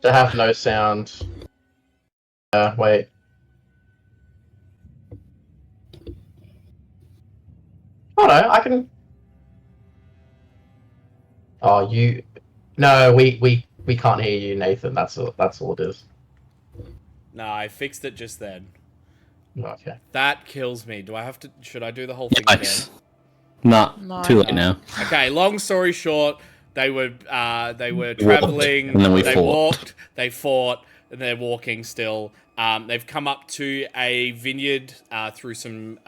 To have no sound. Wait. Oh no, I can. Oh, you. No, we can't hear you, Nathan. That's all it is. No, I fixed it just then. Okay. That kills me. Should I do the whole thing again? No. Too late now. Okay, long story short, they were traveling, and then we they fought. walked, they fought, and they're walking still. They've come up to a vineyard through some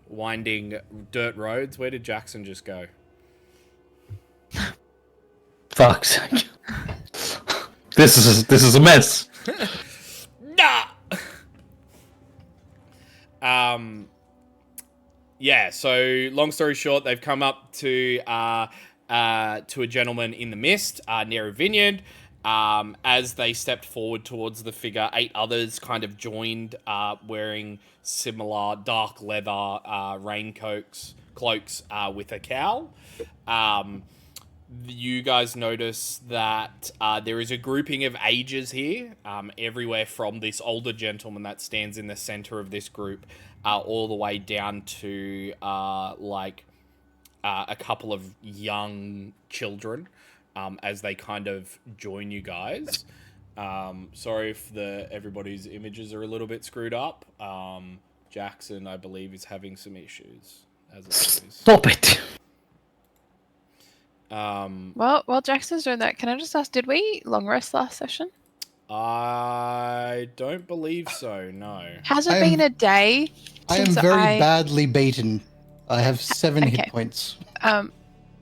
winding dirt roads. Where did Jackson just go? Fuck's sake. This is a mess. Nah. Yeah, so long story short, they've come up to a gentleman in the mist near a vineyard. As they stepped forward towards the figure, 8 others kind of joined, wearing similar dark leather cloaks with a cowl. You guys notice that there is a grouping of ages here, everywhere from this older gentleman that stands in the center of this group, all the way down to a couple of young children, as they kind of join you guys. Sorry if everybody's images are a little bit screwed up. Jackson, I believe, is having some issues. As always. Stop it. Well, while Jackson's doing that, can I just ask, did we long rest last session? I don't believe so, no. Has it been a day? I am very badly beaten. I have 7 hit points. Well,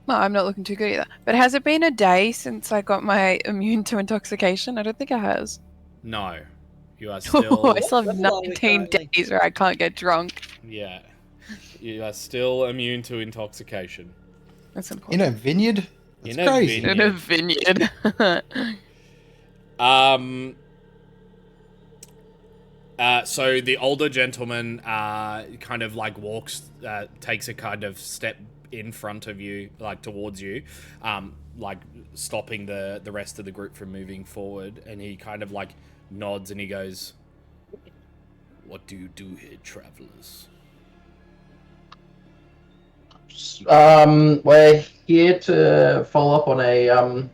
I'm not looking too good either. But has it been a day since I got my immune to intoxication? I don't think it has. No. You are still... I still have 19 days where I can't get drunk. Yeah. You are still immune to intoxication. That's important. In a vineyard? That's crazy. In a vineyard. So the older gentleman kind of like takes a kind of step in front of you, like towards you, like stopping the rest of the group from moving forward, and he kind of like nods and he goes, "What do you do here, travelers?" We're here to follow up on a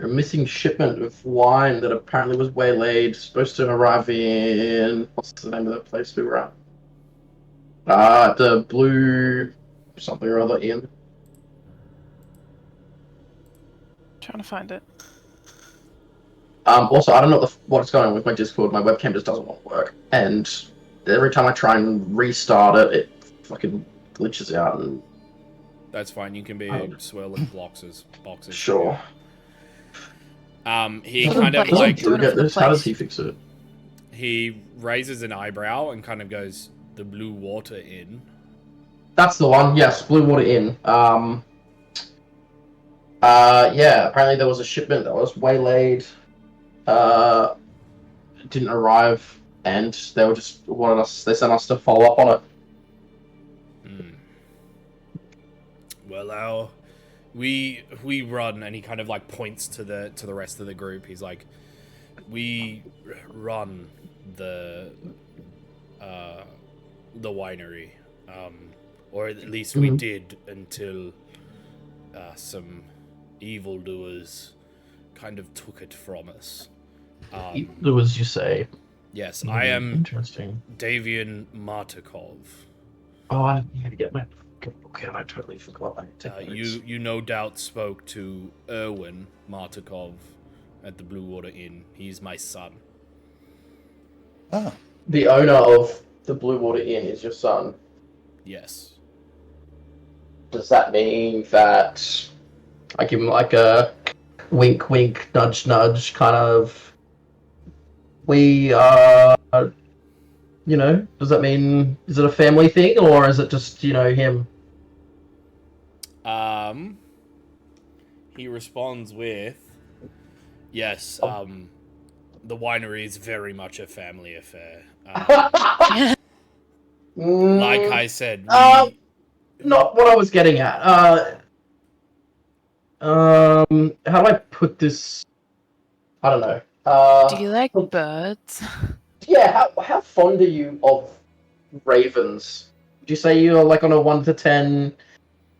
missing shipment of wine that apparently was waylaid, supposed to arrive in... What's the name of the place we were at? The Blue... something or other, Ian. Trying to find it. Also, I don't know what's going on with my Discord. My webcam just doesn't want to work. And every time I try and restart it, it fucking glitches out and... That's fine. You can be swirling boxes. Sure. He kind of like... How does he fix it? He raises an eyebrow and kind of goes, "The Blue Water Inn." That's the one. Yes, Blue Water Inn. Yeah. Apparently there was a shipment that was waylaid. It didn't arrive, and they They sent us to follow up on it. Well, we run, and he kind of like points to the rest of the group. He's like, "We run the winery, or at least we did until some evildoers kind of took it from us." Evildoers, you say? Yes, I am interesting. Davian Martikov. Oh, I need to get my book out. I totally forgot. You no doubt spoke to Erwin Martikov at the Blue Water Inn. He's my son. Oh. The owner of the Blue Water Inn is your son? Yes. Does that mean that I give him like a wink, wink, nudge, nudge kind of... We are... does that mean... Is it a family thing, or is it just, him? He responds with, "Yes, the winery is very much a family affair. Like I said, not what I was getting at. How do I put this I don't know. Do you like birds? Yeah, how fond are you of ravens? Would you say you're like on a 1 to 10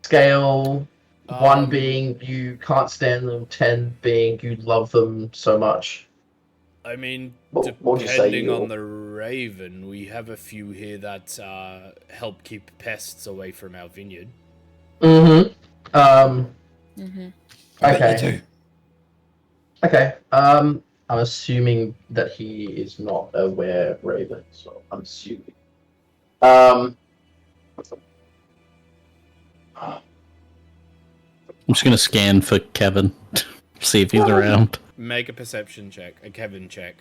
scale? 1 being you can't stand them, 10 being you love them so much. I mean, What would you say depending on you're- the raven, we have a few here that help keep pests away from our vineyard. Mm-hmm. Mm-hmm. I bet you Okay. do. Okay. I'm assuming that he is not a were-raven, so I'm assuming. I'm just gonna scan for Kevin, see if he's around. Make a perception check, a Kevin check,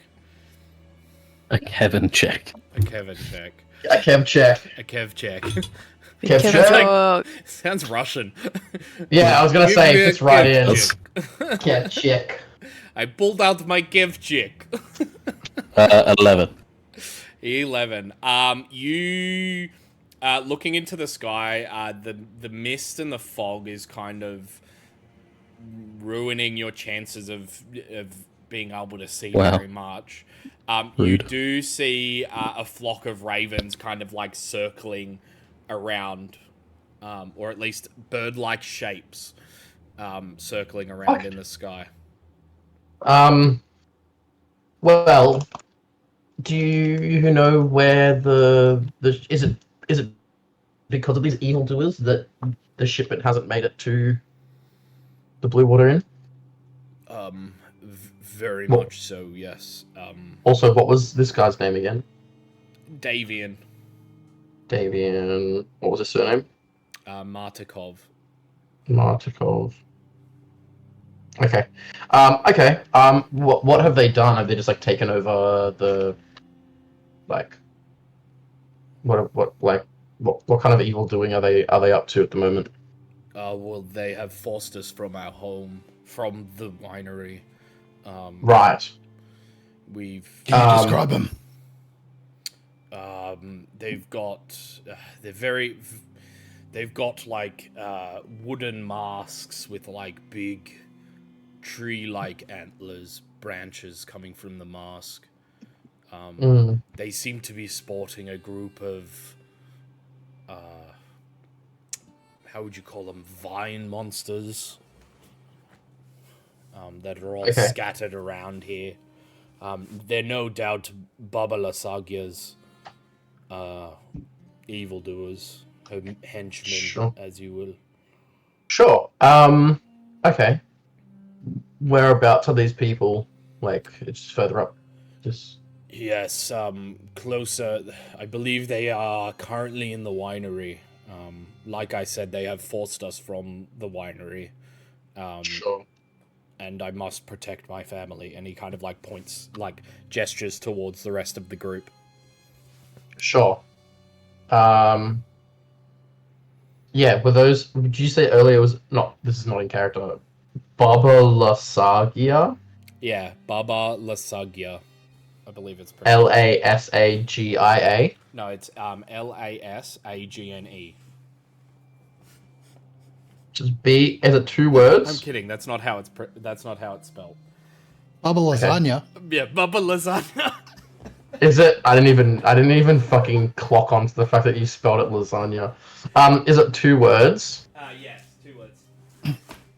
A Kevin check. a Kevin check, A Kev check. a Kev check. Kev Kev check. talk. Sounds Russian. Yeah, I was gonna Give say me a it's right in. Kev check. Kev check. I pulled out my Kev check. 11. 11. You looking into the sky, the mist and the fog is kind of ruining your chances of being able to see Wow. very much. You Rude. do see a flock of ravens kind of like circling around, or at least bird-like shapes circling around Okay. in the sky. Well, do you know where the is it because of these evildoers that the shipment hasn't made it to the Blue Water Inn? Very Well- much so, yes. Also, what was this guy's name again? Davian, Davian. What was his surname? Martikov. Martikov. Okay. Okay. What have they done? Have they just like taken over the like what kind of evil doing are they up to at the moment? Well, they have forced us from our home, from the winery. Right. We've Can you Um, describe them? they've got they've got like wooden masks with like big tree-like antlers, branches coming from the mask. They seem to be sporting a group of how would you call them, vine monsters, that are all Okay. scattered around here. They're no doubt Baba Lasagya's evildoers, her henchmen, Sure. as you will. Sure. Okay. Whereabouts are these people? Like, it's further up. Just. Yes, closer. I believe they are currently in the winery. Like I said, they have forced us from the winery. Sure. And I must protect my family. And he kind of like points, like gestures towards the rest of the group. Sure. Yeah, were those. Did you say earlier was not. This is not in character. Baba Lasagia? Yeah, Baba Lasagya. I believe it's pronounced. Lasagia? No, it's Lasagne. Just B. Is it 2 I'm words? kidding. That's not how it's spelled. Baba lasagna. Yeah, Baba Lasagna. Is it? I didn't even fucking clock onto the fact that you spelled it lasagna. Is it 2 words? Yes, 2 words.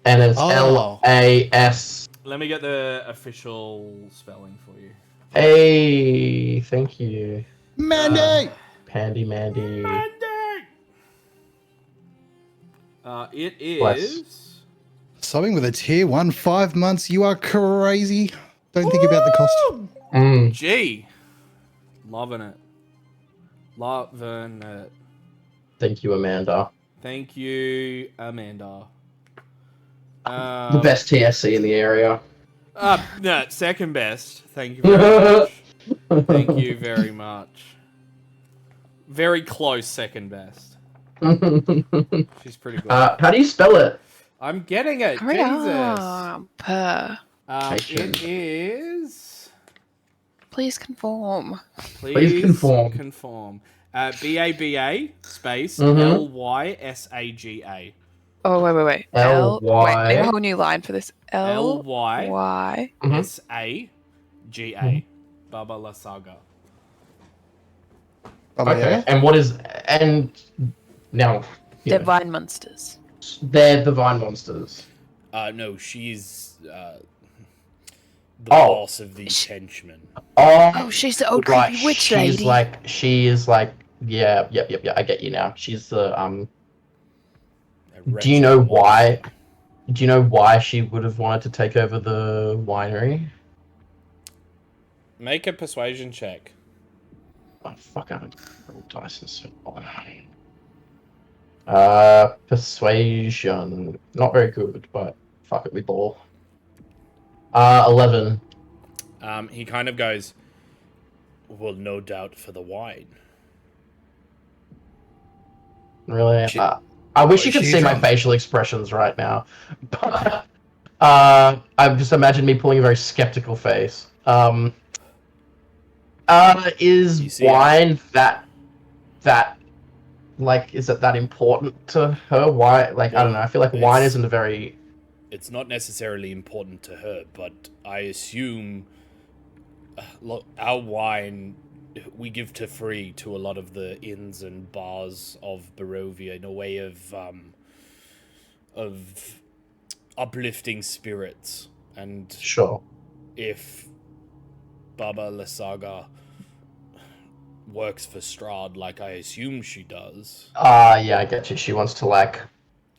And it's Oh. LAS. Let me get the official spelling for you. Hey, thank you, Mandy! Pandy Mandy. It Bless. is. Subbing with a tier 1, 5 months. You are crazy. Don't think about the cost. G. Loving it. Loving it. Thank you, Amanda. Thank you, Amanda. The best TSC in the area. No, second best. Thank you very much. Thank you very much. Very close second best. She's pretty good. How do you spell it? I'm getting it. Hurry Jesus. up. It is. Please conform. Please conform. Conform. BABA space Mhm. LYSAGA. Oh, wait. L-Y. Need a whole new line for this. L-Y. Y. S-A-G-A. Baba La Saga. Baba Okay, Yaga? and what is... And now... you know, Divine monsters. they're the Vine Monsters. No, she's the Oh. boss of these henchmen. Oh, she's the old right, creepy witch she's lady. she is like... Yeah, I get you now. She's the, A Do you know wretched why? monster. Do you know why she would have wanted to take over the winery? Make a persuasion check. Oh, fuck, I haven't rolled dice in so long. Persuasion. Not very good, but fuck it, we ball. 11. He kind of goes, well, no doubt for the wine. Really? She- I wish you could she see my drunk? facial expressions right now. But, I just imagine me pulling a very skeptical face. You Is see wine that like, is it that important to her? Why? Like, I don't know. I feel like wine it's- isn't a very... It's not necessarily important to her, but I assume look, our wine we give to free to a lot of the inns and bars of Barovia in a way of uplifting spirits. And Sure. if Baba Lasaga works for Strahd like I assume she does, Yeah, I get you. She wants to, like,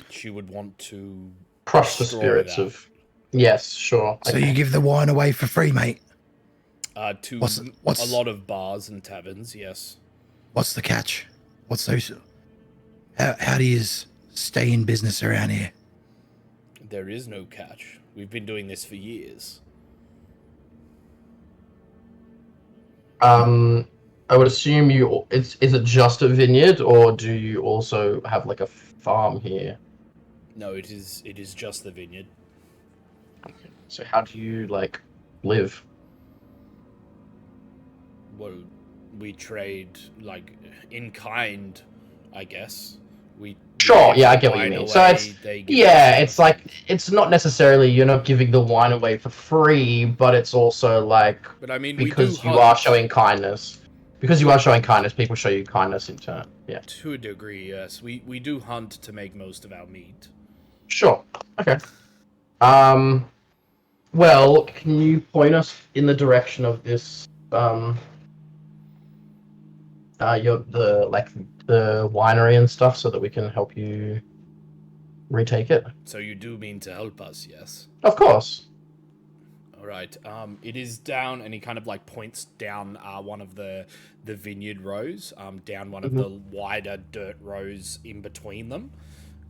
she would want to crush the destroy spirits that. of... Yes, sure. So you give the wine away for free, mate? To What's- a lot of bars and taverns, yes. What's the catch? What's those? How do you stay in business around here? There is no catch. We've been doing this for years. I would assume you... Is it just a vineyard, or do you also have, like, a farm here? No, it is just the vineyard. So how do you, like, live? Well, we trade like in kind, I guess. We Sure, give yeah, I the get what you wine mean. away, So it's... they give Yeah, us- it's like... It's not necessarily you're not giving the wine away for free, but it's also, like... But I mean, Because we you do are hunt showing kindness. Because you are showing kindness, people show you kindness in turn. Yeah. to a degree. Yes, we do hunt to make most of our meat. Sure. Okay. Well, can you point us in the direction of this, the winery and stuff so that we can help you retake it? So you do mean to help us, yes? Of course. All right. It is down, and he kind of like points down one of the vineyard rows, down one of the wider dirt rows in between them,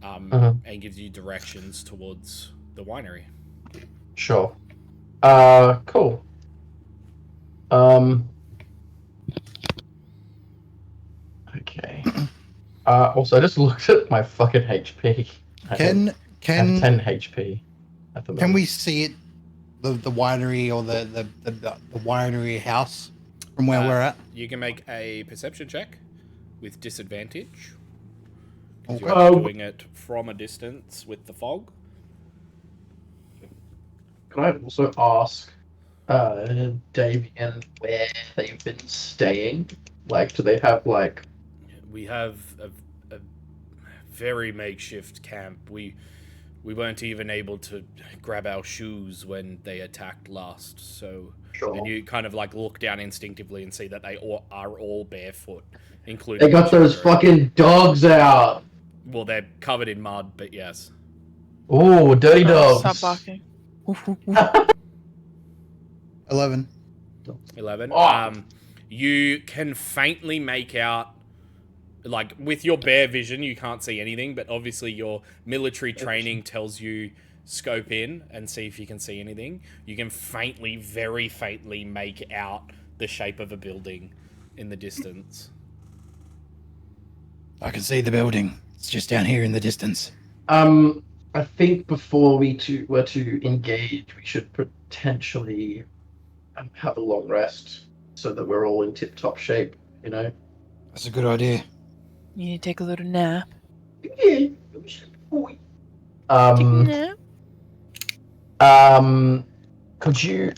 and gives you directions towards the winery. Sure. Cool. Okay. Also, I just looked at my fucking HP. I have 10 HP at the moment. Can we see it, the winery or the winery house from where we're at? You can make a perception check with disadvantage. 'Cause Okay. you're doing it from a distance with the fog. Can I also ask, Damien, where they've been staying? Like, do they have, like... We have a very makeshift camp. We weren't even able to grab our shoes when they attacked last. So, Sure. and you kind of like look down instinctively and see that they are all barefoot, including They got the those children. fucking dogs out! Well, they're covered in mud, but yes. Ooh, dirty Oh, dogs! stop barking. 11. 11. Oh. You can faintly make out, like, with your bare vision, you can't see anything, but obviously your military training tells you scope in and see if you can see anything. You can faintly, very faintly make out the shape of a building in the distance. I can see the building. It's just down here in the distance. I think before we were to engage, we should potentially have a long rest so that we're all in tip-top shape, you know? That's a good idea. You need to take a little nap. Yeah, Yeah. Could you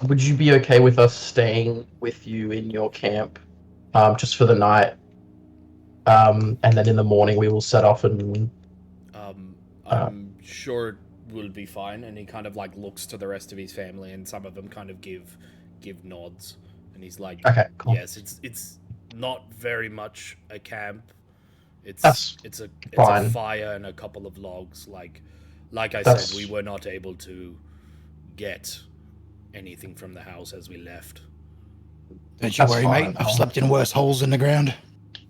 would you be okay with us staying with you in your camp, just for the night? And then in the morning we will set off and I'm sure it will be fine. And he kind of like looks to the rest of his family, and some of them kind of give nods. And he's like, okay, cool. "Yes, it's not very much a camp. That's It's a fine. fire and a couple of logs. Like I That's- said, we were not able to get anything from the house as we left." Don't you That's worry, fine. mate. I've slept in worse holes in the ground.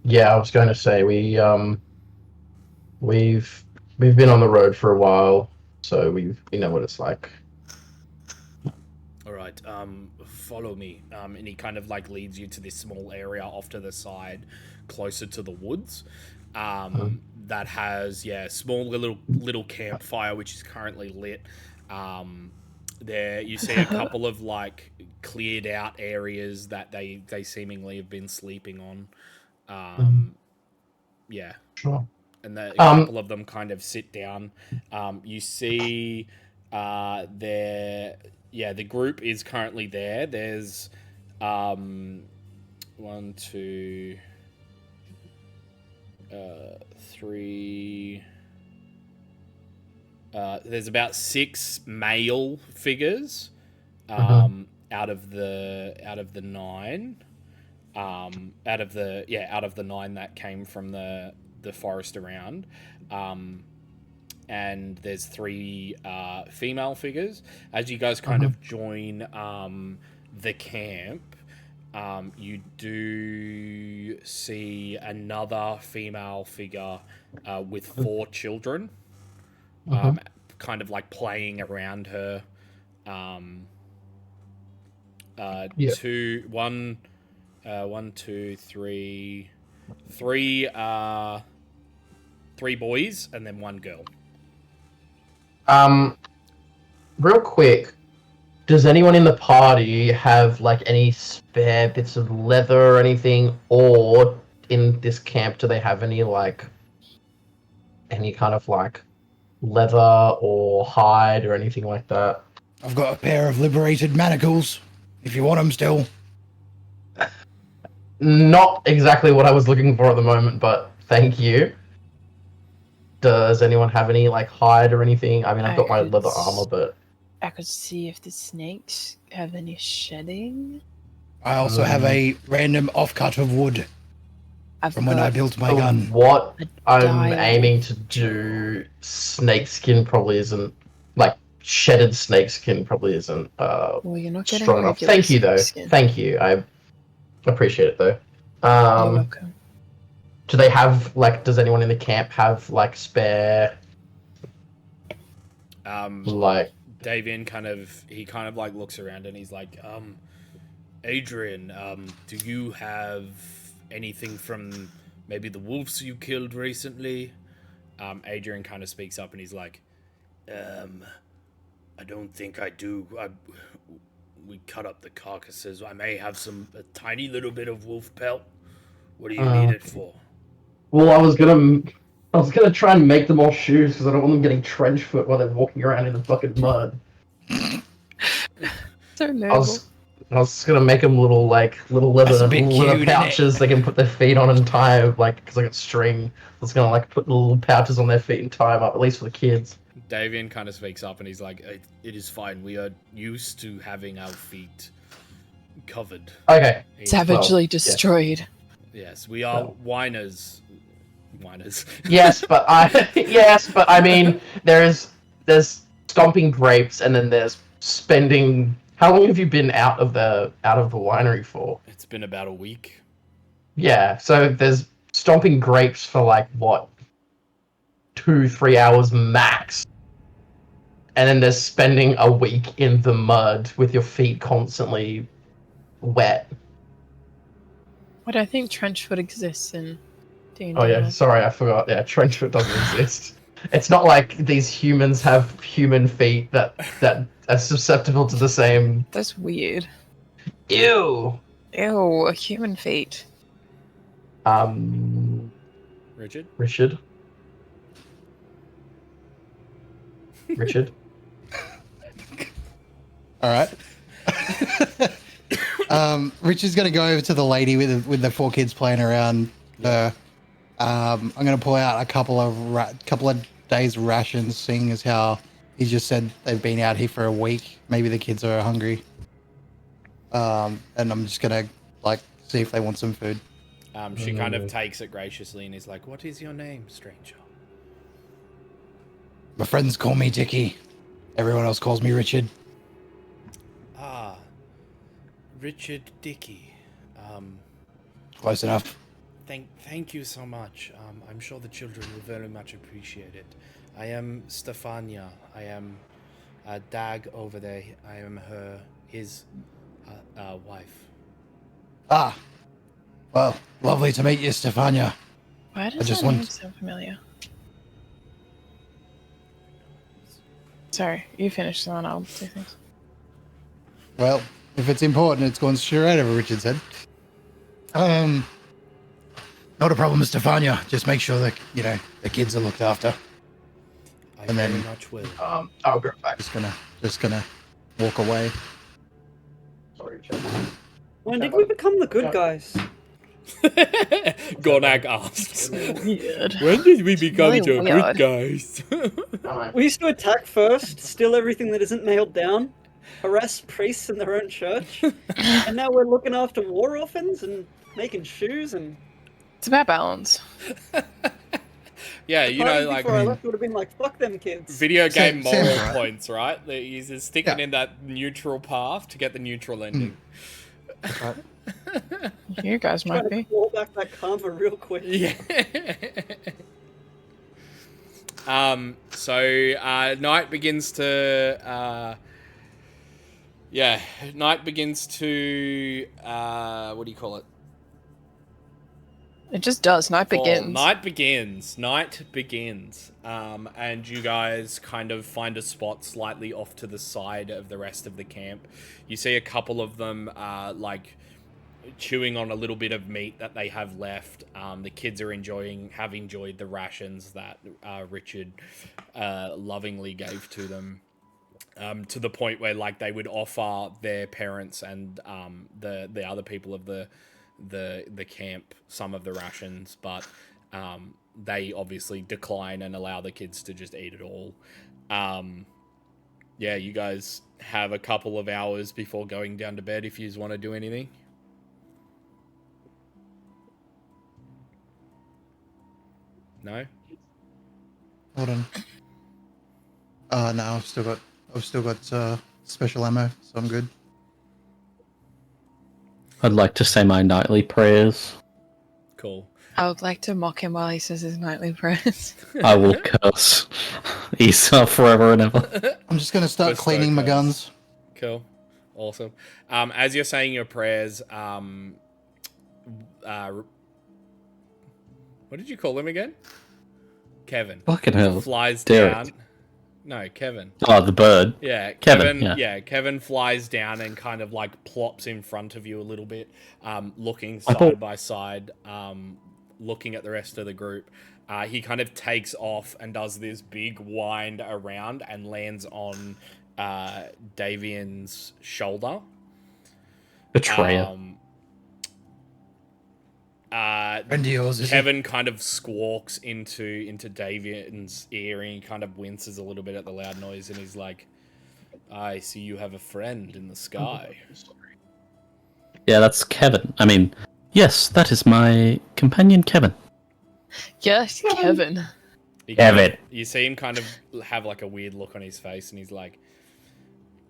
Yeah, I was going to say we've been on the road for a while, so we know what it's like. All right, follow me. And he kind of like leads you to this small area off to the side, closer to the woods. That has small little campfire which is currently lit. There you see a couple of like cleared out areas that they seemingly have been sleeping on. Yeah. Sure. And a couple of them kind of sit down. You see the group is currently there. There's 1, 2, 3. There's about 6 male figures out of the 9. Out of the 9 that came from the forest around. And there's 3 female figures. As you guys kind of join the camp, you do see another female figure with 4 children, kind of like playing around her. One, two, three, 3 boys and then 1 girl. Real quick, does anyone in the party have like any spare bits of leather or anything, or in this camp do they have any kind of like leather or hide or anything like that? I've got a pair of liberated manacles, if you want them still. Not exactly what I was looking for at the moment, but thank you. Does anyone have any like hide or anything? I mean, I've got my leather armor, but I could see if the snakes have any shedding. I also have a random offcut of wood from when I built my gun. What I'm dial. aiming to do, snakeskin probably isn't, like shedded snakeskin probably isn't Well, you're not getting strong enough. regular Thank you though. snakeskin. Thank you. I appreciate it though. You're welcome. Do they have does anyone in the camp have like spare like Davian kind of like looks around and he's like, Adrian, do you have anything from maybe the wolves you killed recently? Adrian kind of speaks up and he's like, I don't think I do. We cut up the carcasses. I may have a tiny little bit of wolf pelt. What do you need it for? Well, I was gonna try and make them all shoes because I don't want them getting trench foot while they're walking around in the fucking mud. So noble. I was gonna make them little leather cute, pouches they can put their feet on and tie because I got string. I was gonna put little pouches on their feet and tie them up, at least for the kids. Davian kind of speaks up and he's like, it is fine. We are used to having our feet covered. Okay. Savagely destroyed. Yes, we are whiners. Yes, but I mean, there's stomping grapes, and then there's spending. How long have you been out of the winery for? It's been about a week. Yeah, so there's stomping grapes for 2-3 hours max, and then there's spending a week in the mud with your feet constantly wet. I don't think trenchfoot exists in D&D. Oh yeah, sorry, I forgot. Yeah, trenchfoot doesn't exist. It's not like these humans have human feet that are susceptible to the same. That's weird. Ew. Ew, human feet. Richard? Richard. All right. Richard's gonna go over to the lady with the 4 kids playing around her. I'm gonna pull out a couple of days rations, seeing as how he just said they've been out here for a week. Maybe the kids are hungry. And I'm just gonna see if they want some food. She kind of takes it graciously and is like, "What is your name, stranger?" My friends call me Dickie. Everyone else calls me Richard. Ah, Richard Dickey. Close enough. Thank you so much. I'm sure the children will very much appreciate it. I am Stefania. I am Dag over there. I am his wife. Ah, well, lovely to meet you, Stefania. Why I does just that want- name sound familiar? Sorry, you finish, and then I'll do things. Well, if it's important, it's going straight over Richard's head. Not a problem, Stefania. Just make sure that the kids are looked after. I And very then- much will. I'll go back. Just gonna walk away. Sorry, Richard. When did we become the good guys? Gornak asks. Weird. When did we become Really the weird. good guys? We used to attack first, steal everything that isn't nailed down, harass priests in their own church, and now we're looking after war orphans and making shoes and. It's about balance. Yeah, you know, like before I left would have been like, fuck them kids. video game Same, moral right? points, right? He's just sticking Yeah. in that neutral path to get the neutral ending. Right. You guys Trying might to be. claw back that karma real quick. Yeah. Night begins to night begins to what do you call it? It just does. Night Fall. begins. Night begins. And you guys kind of find a spot slightly off to the side of the rest of the camp. You see a couple of them like chewing on a little bit of meat that they have left. The kids have enjoyed the rations that Richard lovingly gave to them. To the point where like they would offer their parents and the other people of the camp some of the rations, but they obviously decline and allow the kids to just eat it all. You guys have a couple of hours before going down to bed if you want to do anything. No? Hold on. No, I've still got special ammo, so I'm good. I'd like to say my nightly prayers. Cool. I would like to mock him while he says his nightly prayers. I will curse Esau forever and ever. I'm just gonna start Bestow cleaning my curse. guns. Cool. Awesome. As you're saying your prayers, what did you call him again? Kevin. Fucking hell. Flies Derek. down. No, Kevin. Oh, the bird. Yeah, Kevin, Kevin. yeah. Kevin flies down and kind of like plops in front of you a little bit, looking I side thought- by side, looking at the rest of the group. He kind of takes off and does this big wind around and lands on Davian's shoulder. Betrayer. Friend of yours, is Kevin kind of squawks into Davian's ear, and he kind of winces a little bit at the loud noise, and he's like, "I see you have a friend in the sky." Yeah, that's Kevin. I mean, yes, that is my companion Kevin. Yes, Kevin. Kevin. You see him kind of have like a weird look on his face, and he's like,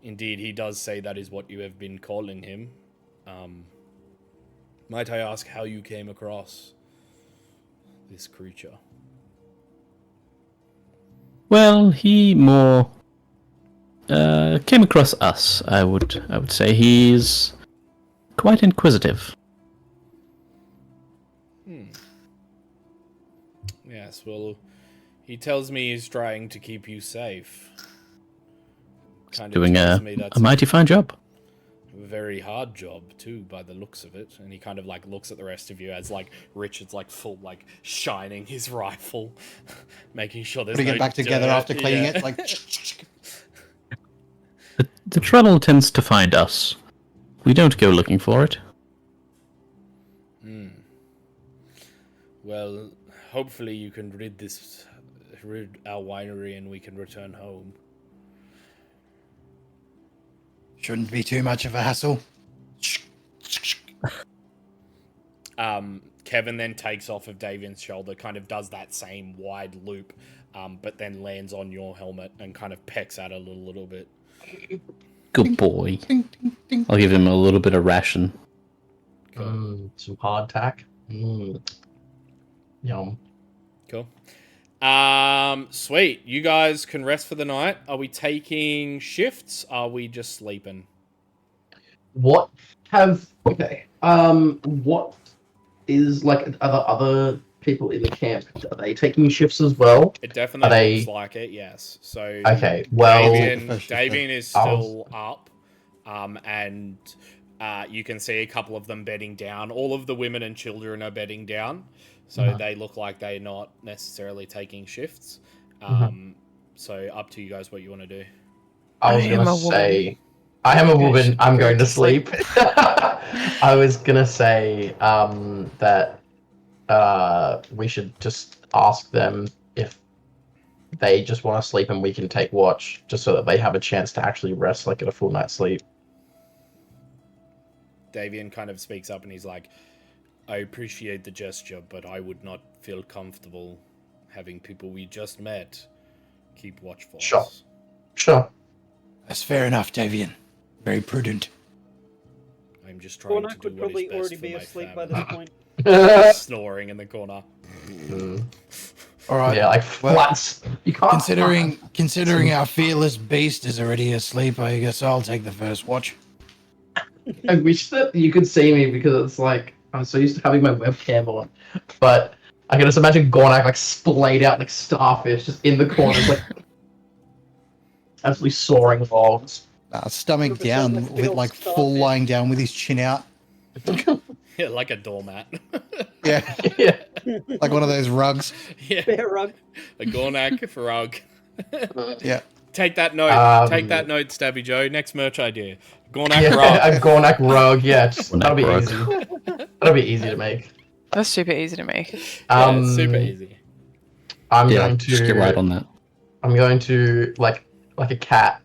"Indeed, he does say that is what you have been calling him. Might I ask how you came across this creature?" Well, he more came across us. I would say he's quite inquisitive. Yes, well, he tells me he's trying to keep you safe. Kind of Doing tells a me that's mighty fine job. a very hard job too, by the looks of it. And he kind of like looks at the rest of you as like Richard's like full like shining his rifle, making sure there's Putting no it back together dirt. after cleaning Yeah. it, like. The trouble tends to find us. We don't go looking for it. Well, hopefully you can rid our winery and we can return home. Shouldn't be too much of a hassle. Kevin then takes off of Davian's shoulder, kind of does that same wide loop, but then lands on your helmet and kind of pecks at it a little bit. Good boy. Ding, ding, ding. I'll give him a little bit of ration. Some hardtack. Yum. Cool. Sweet. You guys can rest for the night. Are we taking shifts? Are we just sleeping? What is like, are the other people in the camp, are they taking shifts as well? It definitely Are looks they- like it, yes. So Okay, well, Davian is I was- still up, and you can see a couple of them bedding down. All of the women and children are bedding down, so they look like they're not necessarily taking shifts. So up to you guys what you want to do. I was I am gonna a woman. say, I am a Okay, woman. should I'm go going to to sleep. sleep. I was gonna say that we should just ask them if they just want to sleep and we can take watch, just so that they have a chance to actually rest, like get a full night's sleep. Davian kind of speaks up and he's like, I appreciate the gesture, but I would not feel comfortable having people we just met keep watch for Sure. us. Sure. That's fair enough, Davian. Very prudent. I'm just trying to Cornac do would what is probably best already for be my asleep by family. this point. Snoring in the corner. All right. Yeah, like well, flats. You can't. Considering our fearless beast is already asleep, I guess I'll take the first watch. I wish that you could see me, because it's like I'm so used to having my webcam on, but I can just imagine Gornak like splayed out like starfish just in the corners, like absolutely soaring logs. Stomach 100% down, the with field like starfish. full lying down with his chin out. Yeah, like a doormat. Yeah, Yeah. like one of those rugs. Yeah, Bear rug. a Gornak rug. Yeah. Take that note. Take that note, Stabby Joe. Next merch idea. Gornak Yeah, rug. a Gornak rug. Yeah, just, Gornak that'll be rug. easy. That'll be easy to make. That's super easy to make. Yeah, it's super easy. I'm Yeah, going to just get right on that. I'm going to like a cat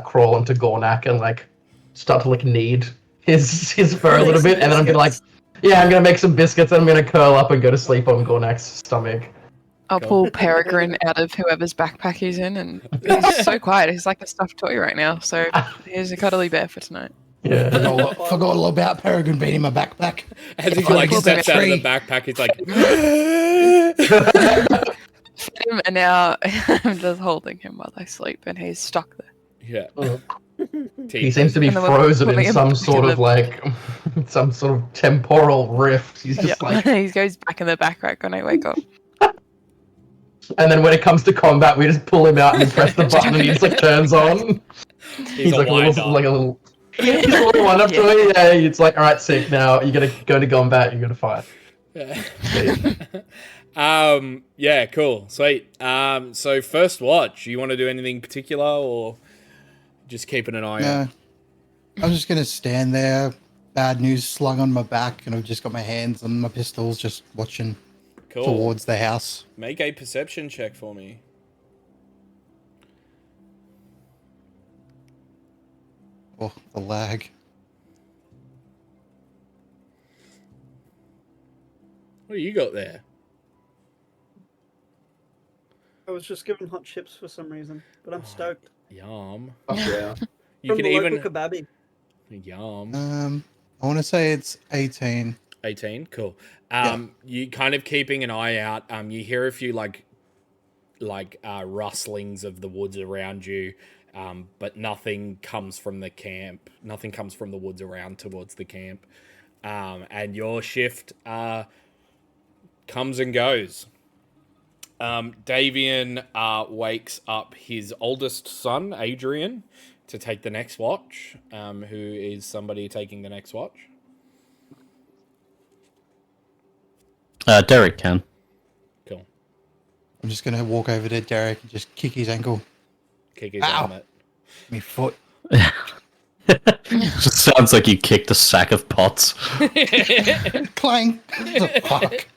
crawl into Gornak and like start to like knead his fur a little bit, and then I'm gonna like, yeah, I'm gonna make some biscuits and I'm gonna curl up and go to sleep on Gornak's stomach. I'll pull Peregrine out of whoever's backpack he's in, and he's so quiet. He's like a stuffed toy right now. So here's a cuddly bear for tonight. Yeah. Forgot all about Peregrine being in my backpack. As he If I like pull that steps out of the tree- backpack, he's like, Fed him, and now I'm just holding him while I sleep, and he's stuck there. yeah. He seems to be And then we're frozen putting in him some back sort in of the- like some sort of temporal rift. He's just Yeah, like, he goes back in the backpack when I wake up. and then when it comes to combat, we just pull him out and we press the button, and he just like turns on. He's a like wind-up. like a little. Yeah, he's a little wind up to it. Yeah, it's like, all right, sick. Now you're gonna go to combat. You're gonna fight. Yeah, cool. Sweet. So first watch, you want to do anything particular or just keeping an eye out? Yeah. I'm just gonna stand there, bad news slung on my back, and I've just got my hands on my pistols, just watching Cool. towards the house. Make a perception check for me. Oh, the lag. What do you got there? I was just given hot chips for some reason, but I'm stoked. Yum. Yeah. You From can the even local kebabby. yum. I want to say it's 18. 18. Cool. Yeah. You kind of keeping an eye out. You hear a few like rustlings of the woods around you, but nothing comes from the camp. Nothing comes from the woods around towards the camp. And your shift comes and goes. Davian wakes up his oldest son, Adrian, to take the next watch? Who is somebody taking the next watch? Derek can. Cool. I'm just gonna walk over to Derek and just kick his ankle. Kick his Ow. helmet. Me foot. Just sounds like you kicked a sack of pots. Clang. Fuck.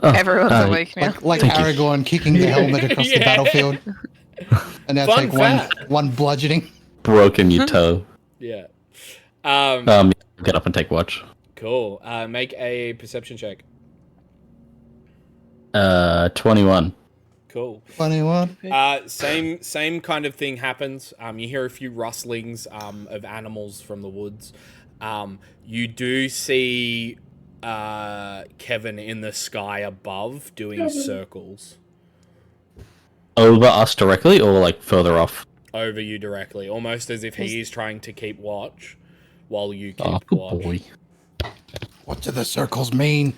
Everyone's awake now. Like Thank you. Aragorn kicking the helmet across the Yeah. battlefield. And now Fun take fact. one bludgeoning. Broken your toe. Yeah. Get up and take watch. Cool. Make a perception check. 21. Cool. 21. Same kind of thing happens. You hear a few rustlings of animals from the woods. You do see Kevin in the sky above doing circles Over us directly, or like further off? over you directly, almost as if he is trying to keep watch while you keep Oh, good watch. boy. What do the circles mean?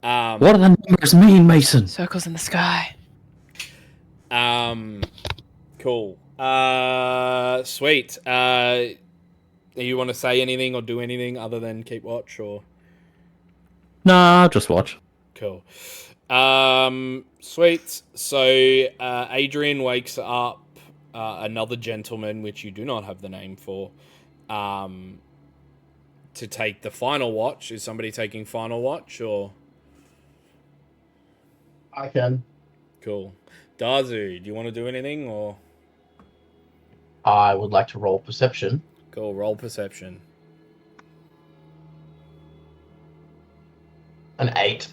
What do the numbers mean, Mason? Circles in the sky. Cool. Sweet. You want to say anything or do anything other than keep watch, or? Nah, just watch. Cool. Sweet. So, Adrian wakes up another gentleman, which you do not have the name for, to take the final watch. Is somebody taking final watch, or? I can. Cool. Dazu, do you want to do anything, or? I would like to roll perception. Cool, roll perception. An 8.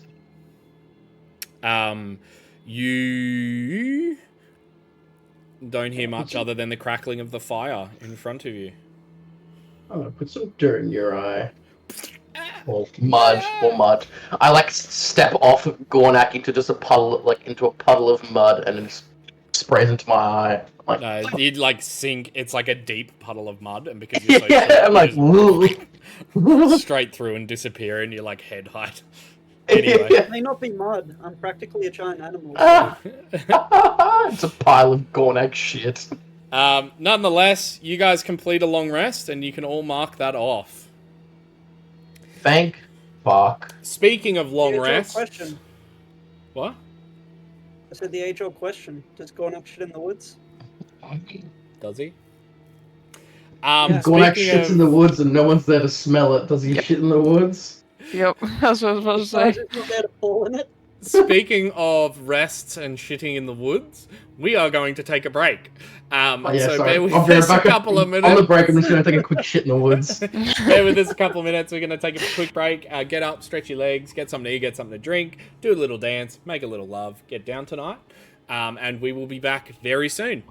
You don't hear much other than the crackling of the fire in front of you. I'm gonna put some dirt in your eye. Or mud. I like step off Gornak into just a puddle, like into a puddle of mud, and then just sprays into my eye. Like, No, you'd like sink. It's like a deep puddle of mud, and because you're so yeah, short, I'm like, you woo. just straight through and disappear, and you're like head height. Anyway, It may not be mud. I'm practically a giant animal. So Ah. It's a pile of Gornak shit. nonetheless, you guys complete a long rest, and you can all mark that off. Thank fuck. Speaking of long the age-old rest, question. what? I said the age-old question. Does Gornak shit in the woods? Does he? Yeah. Gornak speaking shits of- in the woods and no one's there to smell it. Does he shit in the woods? Yep, that's what I was about to say. Sergeant's not there to fall in it. Speaking of rests and shitting in the woods, we are going to take a break. Oh, yeah, so sorry. bear with I'll be right us a back. couple of On the minutes. break, I'm just gonna take a quick shit in the woods. Bear with us a couple of minutes. We're going to take a quick break. Get up, stretch your legs, get something to eat, get something to drink, do a little dance, make a little love, get down tonight. And we will be back very soon.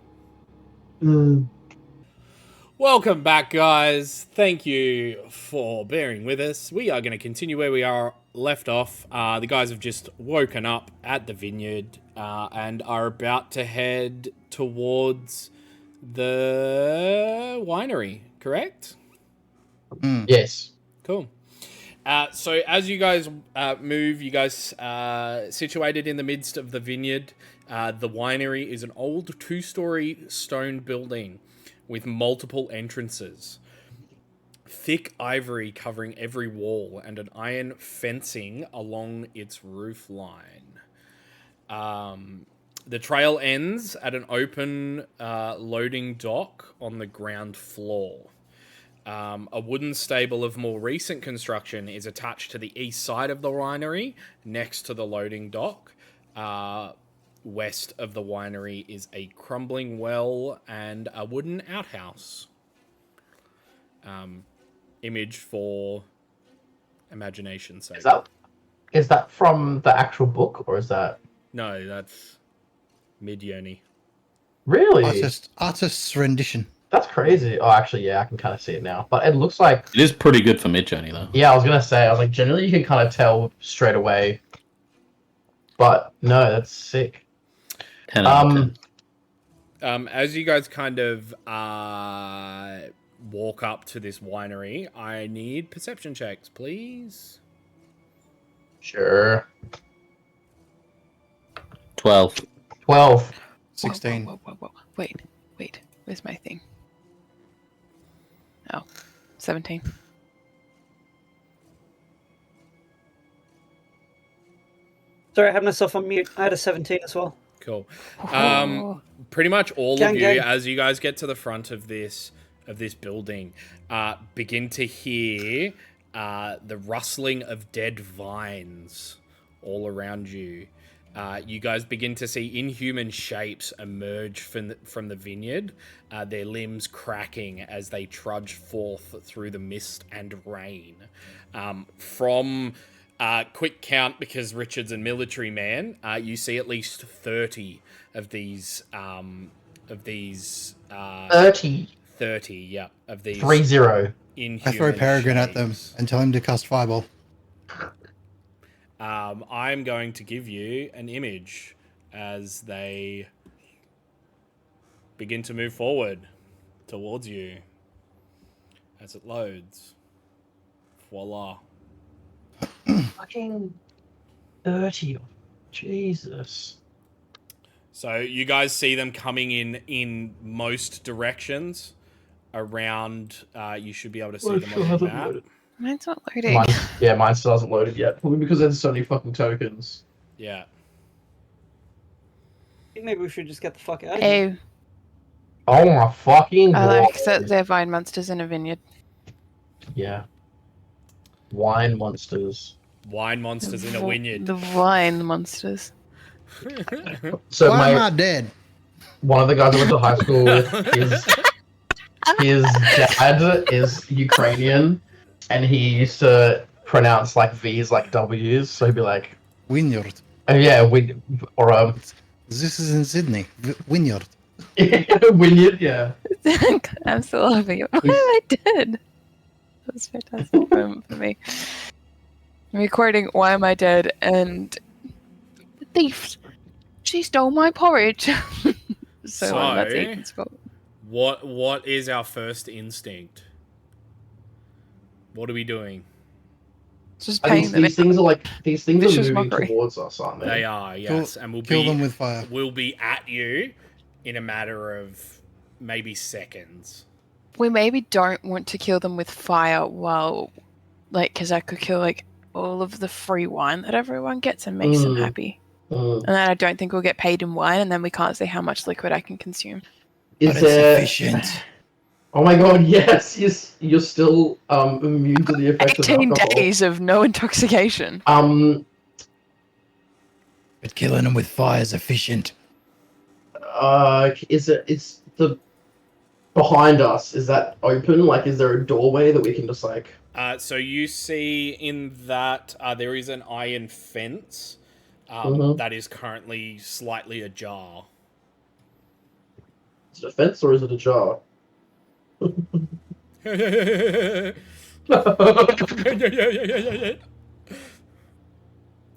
Welcome back, guys. Thank you for bearing with us. We are going to continue where we are left off. The guys have just woken up at the vineyard and are about to head towards the winery, correct? Yes. Cool. So as you guys move, you guys situated in the midst of the vineyard. The winery is an old 2-story stone building with multiple entrances. Thick ivory covering every wall and an iron fencing along its roof line. The trail ends at an open loading dock on the ground floor. A wooden stable of more recent construction is attached to the east side of the winery, next to the loading dock. West of the winery is a crumbling well and a wooden outhouse. Image for imagination's sake. Is that from the actual book, or is that No, that's Mid-Yoni. really? Artist's rendition. That's crazy. Oh, actually, yeah, I can kind of see it now. But it looks like, It is pretty good for Midjourney, though. yeah, I was gonna say, I was like, generally you can kind of tell straight away. But no, that's sick. 10 out of 10. As you guys kind of walk up to this winery, I need perception checks, please. Sure. 12. 12. 16. Whoa. Wait. Where's my thing? 17. Sorry, I had myself on mute. I had a 17 as well. Cool. Oh. Pretty much all Gang, of you, gang. as you guys get to the front of this building, begin to hear the rustling of dead vines all around you. You guys begin to see inhuman shapes emerge from the vineyard, their limbs cracking as they trudge forth through the mist and rain. From quick count, because Richard's a military man, you see at least 30 of these 30. 30, yeah, of these 3-0. inhuman I throw Peregrine at them shapes. and tell him to cast Fireball. I'm going to give you an image as they begin to move forward towards you. As it loads. Voila. Fucking 30. Jesus. So you guys see them coming in most directions around. You should be able to see them on the map. Mine's not loading. Mine still hasn't loaded yet. Probably because there's so many fucking tokens. Yeah. I think maybe we should just get the fuck out of here. Oh, Oh my fucking I god. like that they're vine monsters in a vineyard. Yeah. Wine monsters. Wine monsters in a vineyard. The vine monsters. So Why am I dead? one of the guys I went to high school with, his dad is Ukrainian, and he used to pronounce like V's like W's, so he'd be like, Vineyard. yeah, or This is in Sydney. Vineyard. Wynyard, yeah. I'm still laughing. Why am I dead? That's fantastic moment for me. I'm recording Why Am I Dead? And the thief, she stole my porridge. so that's Ethan's fault. What is our first instinct? What are we doing? Just I paying think them. these things are Vicious moving mockery. towards us, aren't they? They are, yes, and Kill them with fire. we'll be at you in a matter of maybe seconds. We maybe don't want to kill them with fire while, like, because that could kill, like, all of the free wine that everyone gets and makes them happy. And then I don't think we'll get paid in wine, and then we can't see how much liquid I can consume. Is But it's there... efficient. Oh my god, yes, you're still immune to the effects of 18 alcohol. days of no intoxication. But killing them with fire is efficient. It's the behind us, is that open? Like, is there a doorway that we can just like... So you see in that there is an iron fence that is currently slightly ajar. Is it a fence or is it a jar?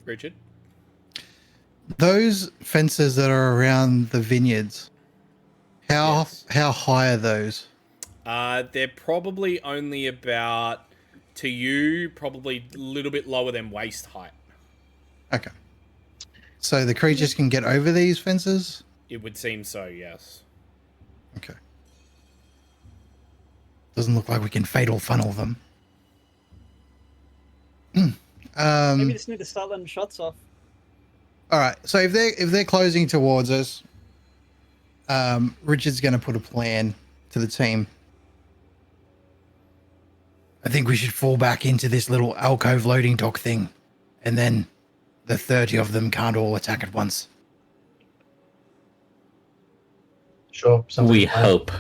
Richard? Those fences that are around the vineyards, how high are those? They're probably only about, to you, probably a little bit lower than waist height. Okay. So the creatures can get over these fences? It would seem so, yes. Okay. Doesn't look like we can fatal funnel them. Maybe we just need to start letting shots off. All right. So if they're closing towards us, Richard's going to put a plan to the team. I think we should fall back into this little alcove loading dock thing, and then the 30 of them can't all attack at once. Sure. We hope.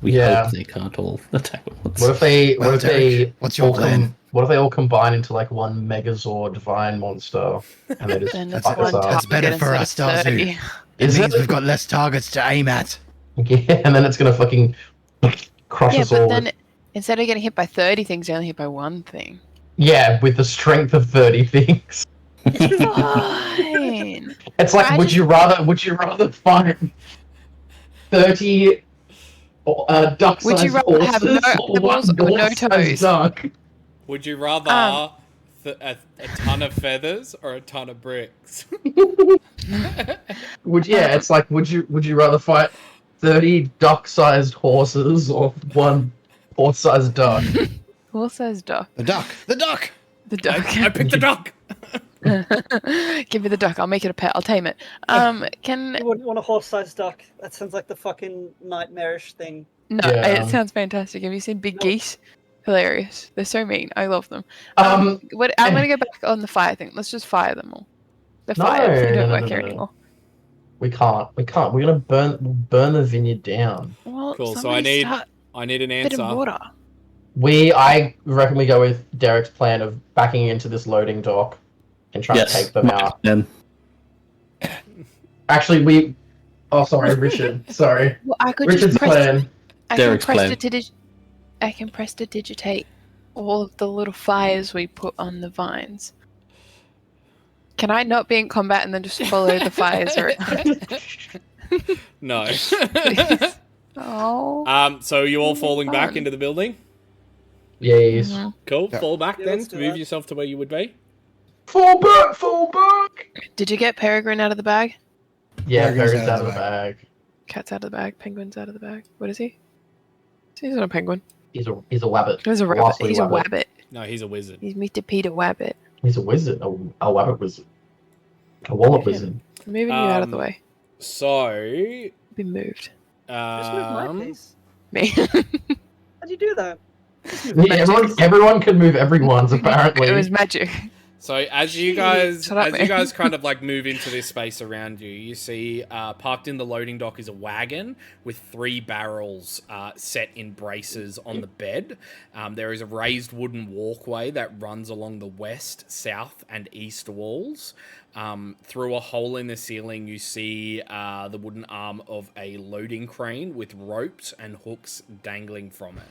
We Yeah. hope they can't all attack at once. What if they? Well, Derek, what's your all plan? what if they all combine into like one Megazord Vine monster, and they just Then it's fuck us one up? That's better target for instead of us, Stazu. 30. It Is means it? we've got less targets to aim at. Yeah, and then it's gonna fucking crush Yeah, us all. but then instead of getting hit by 30 things, you're only hit by one thing. Yeah, with the strength of 30 things. Fine. It's like, I would you rather find 30 duck-sized Would you rather have horses no or one eyeballs or no dog-sized toes? duck? Would you rather a ton of feathers or a ton of bricks? It's like, would you rather fight 30 duck-sized horses or one horse-sized duck? Who says duck? The duck. The duck. The duck. I picked the duck. Give me the duck. I'll make it a pet. I'll tame it. Can You wouldn't want a horse-sized duck. That sounds like the fucking nightmarish thing. no? Yeah. It sounds fantastic. Have you seen big geese? Hilarious. They're so mean. I love them. Um, What? I'm gonna go back on the fire thing. Let's just fire them all. The No, fire. They don't no, work no, here no. anymore. we can't. We're gonna burn the vineyard down. Well, Cool, so somebody start I need an a bit of answer. water. I reckon we go with Derek's plan of backing into this loading dock and trying to Yes. take them out. Then Actually, oh, sorry, Richard. Sorry, Well, I could Richard's just press. plan. I Derek's can press plan. I can press to digitate all of the little fires we put on the vines. Can I not be in combat and then just follow the fires around? No. Oh. So you all falling back Fun. into the building? Yes. Mhm. Cool. Yeah. Fall back Yeah, then let's to do move that. yourself to where you would be. Fall back, fall back. Did you get Peregrine out of the bag? Yeah, Peregrine's Peregrine's out of the bag. Cat's out of the bag. Penguin's out of the bag. What is he? He's not a penguin. He's a wabbit. He's a rabbit. Lastly, He's a wabbit. wabbit. No, he's a wizard. He's Mr. Peter Wabbit. He's a wizard. A wabbit wizard. A wallet wizard. I'm moving you out of the Um, way. So, Be moved. Just move my face. Me. How'd you do that? Yeah, everyone can move everyone's apparently. It was magic. So as you guys Shut up, man. kind of like move into this space around you, you see parked in the loading dock is a wagon with 3 barrels set in braces on the bed. There is a raised wooden walkway that runs along the west, south, and east walls. Through a hole in the ceiling, you see the wooden arm of a loading crane with ropes and hooks dangling from it.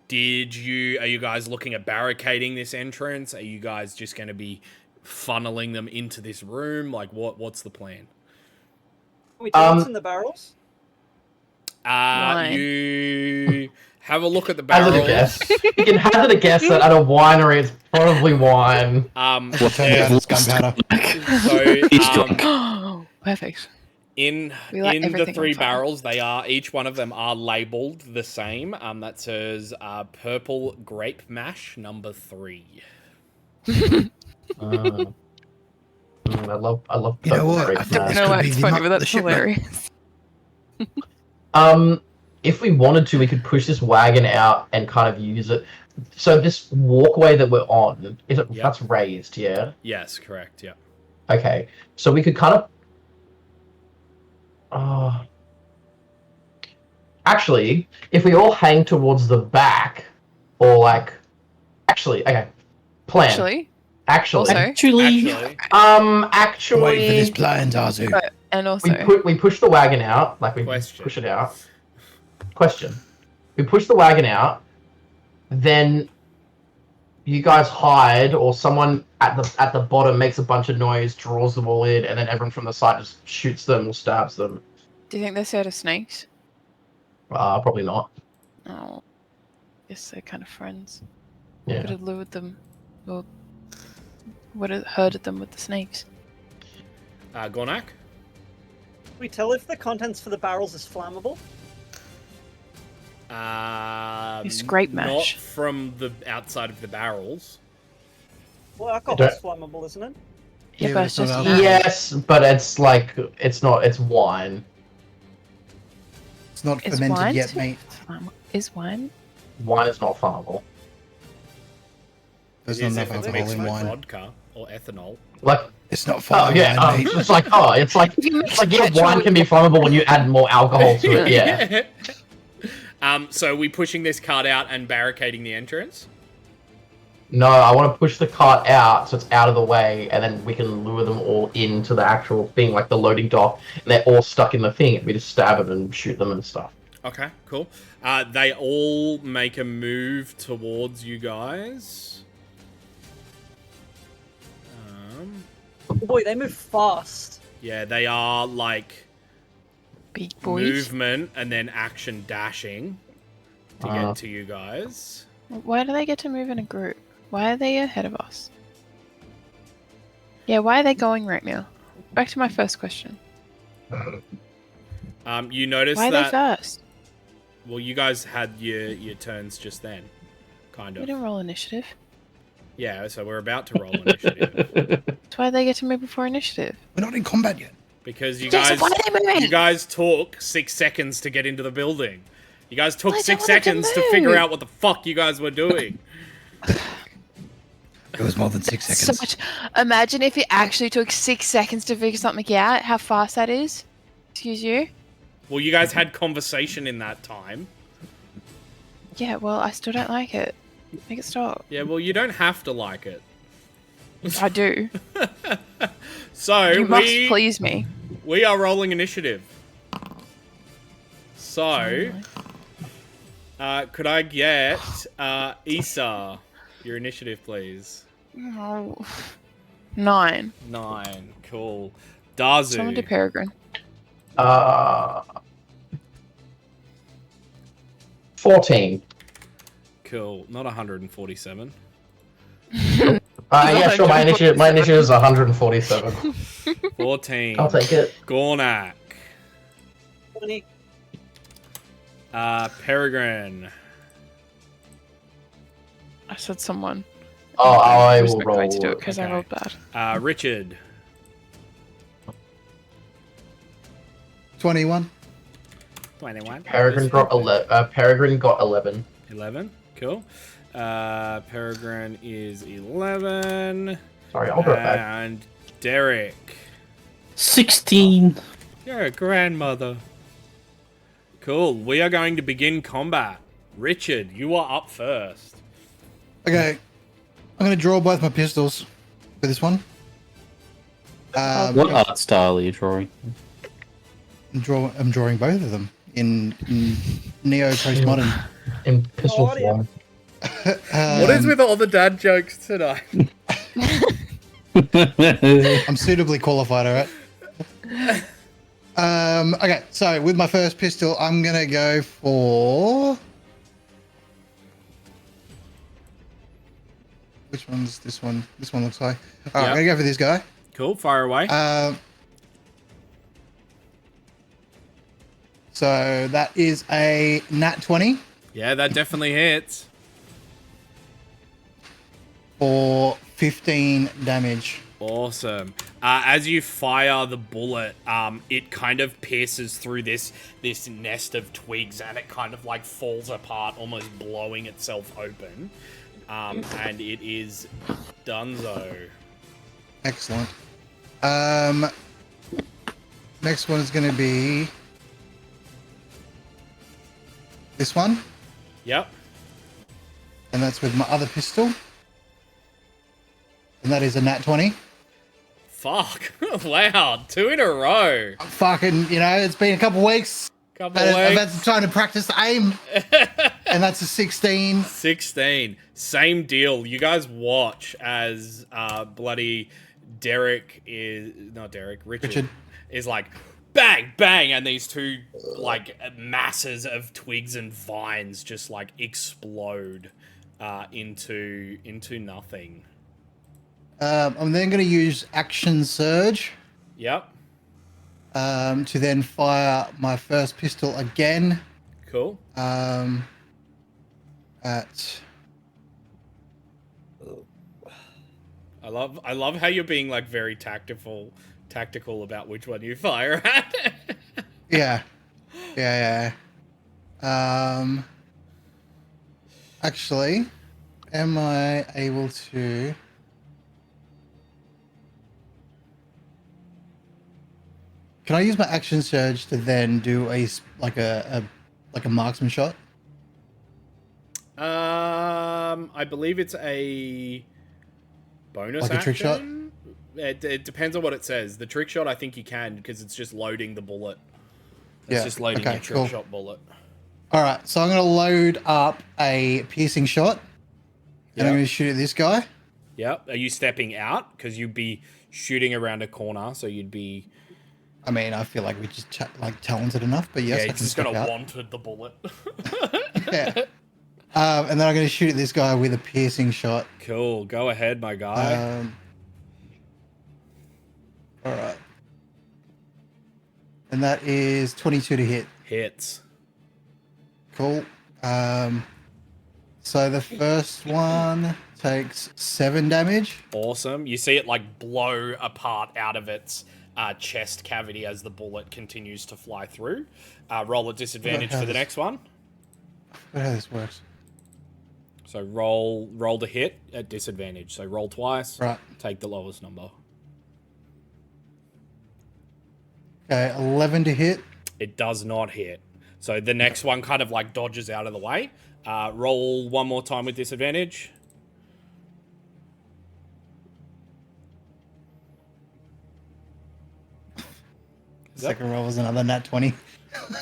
Are you guys looking at barricading this entrance? Are you guys just going to be funneling them into this room? Like, what's the plan? Can we tell what's in the barrels? Wine. You have a look at the Hazard barrels. a guess. You can hazard a guess that at a winery it's probably wine. Turns out there- it's gunpowder. so, He's drunk. Oh, perfect. In We light in the everything 3 on fire. barrels, each one of them are labeled the same. That says purple grape mash number 3. I love You know purple what? grape I think I mash. this know could why be it's the funny, mo- but that's the shipment. hilarious. If we wanted to, we could push this wagon out and kind of use it. So this walkway that we're on, Yep. that's raised, yeah? Yes, correct. Yeah. Okay. So we could kind of actually, if we all hang towards the back, or like, okay, plan. Actually, also, Actually, Actually, Wait for this plan, Zazu. but, and also, we push the wagon out, like we Question. push it out. Question. We push the wagon out, then you guys hide, or someone at the bottom makes a bunch of noise, draws them all in, and then everyone from the side just shoots them or stabs them. do you think they're scared of snakes? Probably not. Oh, guess they're kind of friends. Yeah. Could have lured them, or would have herded them with the snakes. Gornak? Can we tell if the contents for the barrels is flammable? It's grape Not mash. from the outside of the barrels. Well, alcohol's flammable, isn't it? Yeah, Yeah, but but it's it's just not mash. alcohol. Yes, but it's like it's not. It's wine. It's not Is fermented wine yet, too- mate. Is wine? Wine is not flammable. There's It not is enough if it's alcohol mixed in with wine. vodka or ethanol. Like It's not fire yeah, wine, mate. it's like wine can be flammable when you add more alcohol to it. Yeah. So are we pushing this cart out and barricading the entrance? No, I want to push the cart out so it's out of the way, and then we can lure them all into the actual thing, like the loading dock, and they're all stuck in the thing, and we just stab them and shoot them and stuff. Okay, cool. They all make a move towards you guys. Oh boy, they move fast. Yeah, they are like Big boys. movement and then action dashing to get to you guys. Why do they get to move in a group? Why are they ahead of us? Yeah, why are they going right now? Back to my first question. You notice Why are they that. first? Well, you guys had your turns just then. kind We of. didn't roll initiative. Yeah, so we're about to roll initiative That's why they get to move before initiative. We're not in combat yet. because you Jason, guys why are they moving? you guys took 6 seconds to get into the building. You guys took I 6 don't want them seconds to to figure move. out what the fuck you guys were doing. It was more than 6 So seconds. much. Imagine if it actually took 6 seconds to figure something out. How fast that is. Excuse you. Well, you guys had conversation in that time. Yeah. Well, I still don't like it. Make it stop. Yeah, well, you don't have to like it. I do. So You must please me. we are rolling initiative. So, could I get Issa your initiative, please? Oh. 9. 9. Cool. Dazu. Someone do Peregrine. 14. Cool. Not 147. Yeah, sure. My initiative is 147. 14. I'll take it. Gornak. 20. Peregrine. I said someone. Oh, I was will not going roll. to do it because I Okay. rolled bad. Richard. 21. 21. Peregrine got 11. Peregrine got 11. 11. Cool. Peregrine is 11. Sorry, I'll go back. And Derek. 16. You're a grandmother. Cool. We are going to begin combat. Richard, you are up first. Okay. I'm going to draw both my pistols for this one. What art style are you drawing? I'm drawing both of them in neo postmodern. In pistol Oh, yeah. form. What is with all the dad jokes tonight? I'm suitably qualified, alright? Okay, so with my first pistol, I'm gonna go for... Which one's this one? This one looks like... Alright, Yep. I'm gonna go for this guy. Cool. Fire away. So that is a nat 20 Yeah, that definitely hits. for 15 damage. Awesome. As you fire the bullet, it kind of pierces through this nest of twigs, and it kind of like falls apart, almost blowing itself open. And it is donezo. Excellent. Next one is going to be this one, Yep. and that's with my other pistol, and that is a nat 20. Fuck. Wow. 2 in a row. Fucking, it's been a couple weeks. Couple I've had weeks. some time to practice aim, and that's a 16. 16. Same deal. You guys watch as bloody Richard is like bang, bang, and these two like masses of twigs and vines just like explode into nothing. I'm then going to use action surge Yep. to then fire my first pistol again Cool. at I love how you're being like very tactical about which one you fire at. yeah. Actually, am I able to? Can I use my action surge to then do a marksman shot? I believe it's a bonus Like a trick shot? action. It depends on what it says. The trick shot, I think you can because it's just loading the bullet. It's just loading your trick shot bullet. All right, so I'm going to load up a piercing shot, and I'm going to shoot at this guy. Yep. Are you stepping out? Because you'd be shooting around a corner, so you'd be. I mean, I feel like we're just talented enough, but yes, I Yeah, can it's just step gonna out. wanted the bullet. Yeah. And then I'm going to shoot at this guy with a piercing shot. Cool. Go ahead, my guy. All right. And that is 22 to hit. Hits. Cool. So the first one takes 7 damage. Awesome. You see it like blow apart out of its chest cavity as the bullet continues to fly through. Roll at disadvantage for the next one. I forgot how this works. So roll to hit at disadvantage. So roll twice. Right. Take the lowest number. Okay, 11 to hit. It does not hit. So the next one kind of like dodges out of the way. Roll one more time with disadvantage. Second roll was another nat 20.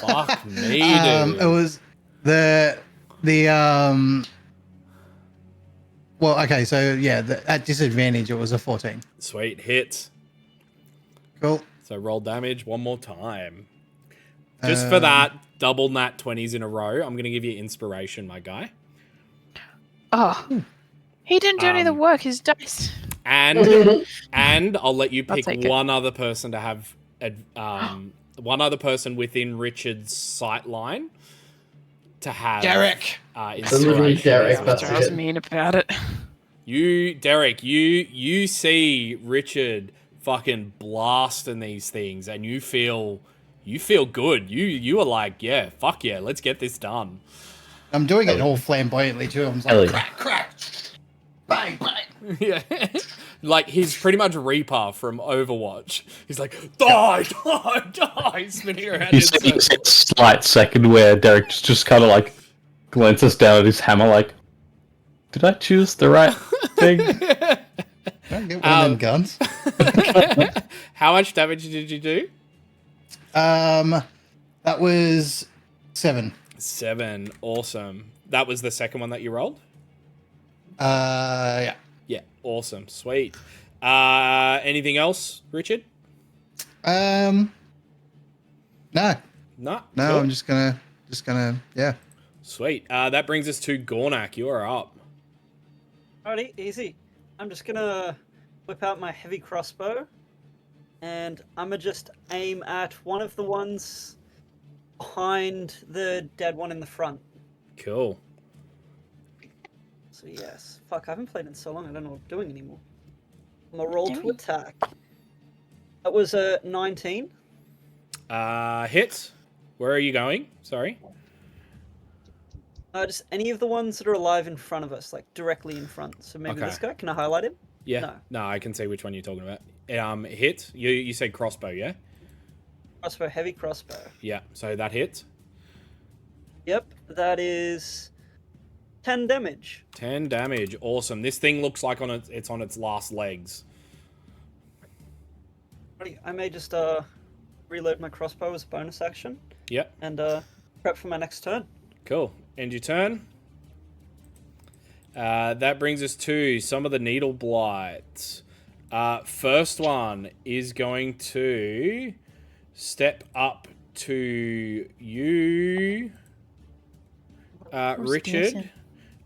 Fuck me, dude. It was the well, okay, so yeah, at disadvantage it was a 14. Sweet, hits. Cool. So roll damage one more time. Just for that, double nat 20s in a row, I'm going to give you inspiration, my guy. Oh. He didn't do any of the work, his dice. And I'll let you pick take it. one other person to have one other person within Richard's sight line to have Derek. Inspiration. Derek, I that's was it. mean about it. Derek, you see Richard fucking blasting these things, and you feel good. You are like, yeah, fuck yeah, let's get this done. I'm doing it all flamboyantly too. I'm just Hell like, yeah. crack, bang, bang. Yeah. Like, he's pretty much Reaper from Overwatch. He's like, die, spinning around You in see a circles. slight second where Derek just kind of like glances down at his hammer, like, did I choose the right thing? Don't get one of them guns. How much damage did you do? That was 7. 7. Awesome. That was the second one that you rolled? Yeah. Yeah. Awesome. Sweet. Anything else, Richard? No. No. No, Cool. I'm just gonna, yeah. Sweet. That brings us to Gornak. You are up. Alrighty, easy. I'm just gonna whip out my heavy crossbow, and I'm gonna just aim at one of the ones behind the dead one in the front. Cool. So yes, fuck, I haven't played in so long, I don't know what I'm doing anymore. I'm gonna roll to attack. That was a 19. Hits. Where are you going? Sorry. Just any of the ones that are alive in front of us, like directly in front. So maybe Okay. this guy, can I highlight him? Yeah. No, I can see which one you're talking about. Hit. You said crossbow, yeah? Crossbow, heavy crossbow. Yeah. So that hits. Yep, that is 10 damage. 10 damage. Awesome. This thing looks like it's on its last legs. Alrighty, I may just reload my crossbow as a bonus action Yep. and prep for my next turn. Cool. End your turn. That brings us to some of the needle blights. First one is going to step up to you, Richard,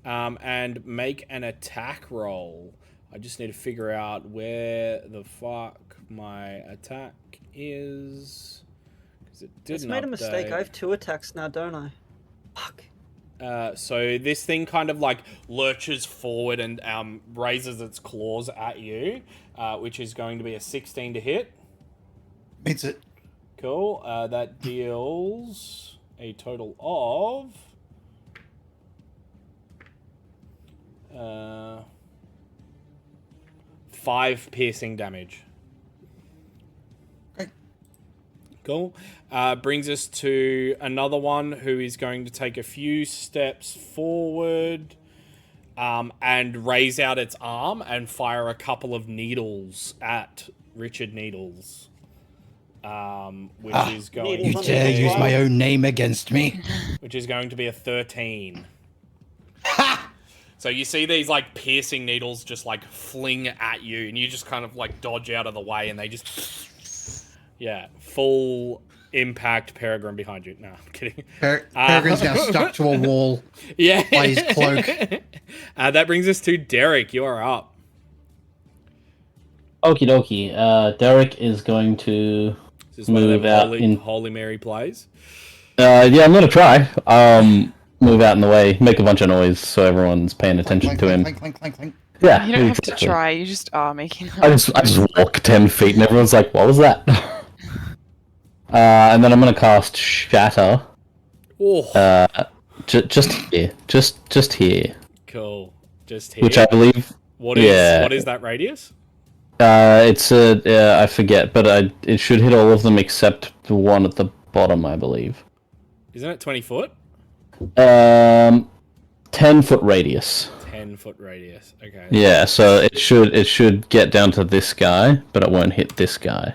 and make an attack roll. I just need to figure out where the fuck my attack is. 'Cause it didn't Just made a mistake. update. I have 2 attacks now, don't I? Fuck. So this thing kind of like lurches forward and raises its claws at you, which is going to be a 16 to hit. Beats it. Cool. That deals a total of 5 piercing damage. Great. Cool. Brings us to another one who is going to take a few steps forward and raise out its arm and fire a couple of needles at Richard Needles. Which is going Needles You on dare the use wall. my own name against me? which is going to be a 13. So you see these like piercing needles just like fling at you, and you just kind of like dodge out of the way, and they just full impact. Peregrine behind you. No, I'm kidding. Peregrine's now stuck to a wall Yeah. by his cloak. That brings us to Derek. You are up. Okie dokie. Derek is going to This is one of move them out in. Holy Mary plays. Yeah, I'm gonna try. move out in the way, make a bunch of noise so everyone's paying attention Clink, to him. clink, clink, clink, clink. Yeah, You don't have to exactly. try. You just are making. I just walk 10 feet and everyone's like, what was that? And then I'm gonna cast Shatter. Oh, Just here. Just here. cool. Just here. Which I believe... What is that radius? It's I forget, but it should hit all of them except the one at the bottom, I believe. Isn't it 20 foot? 10-foot radius. 10-foot radius. Okay. Yeah, so it should get down to this guy, but it won't hit this guy.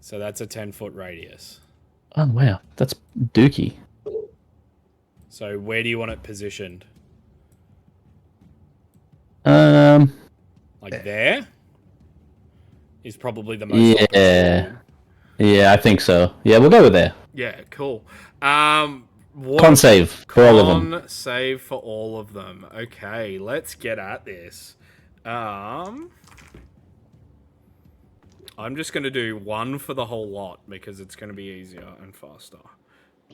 So that's a 10-foot radius. Oh wow, that's dookie. So where do you want it positioned? Like there? Is probably the most Yeah. Yeah, I think so. Yeah, we'll go with there. Yeah, cool. Con save for all of them. Con save for all of them. Okay, let's get at this. I'm just going to do one for the whole lot because it's going to be easier and faster.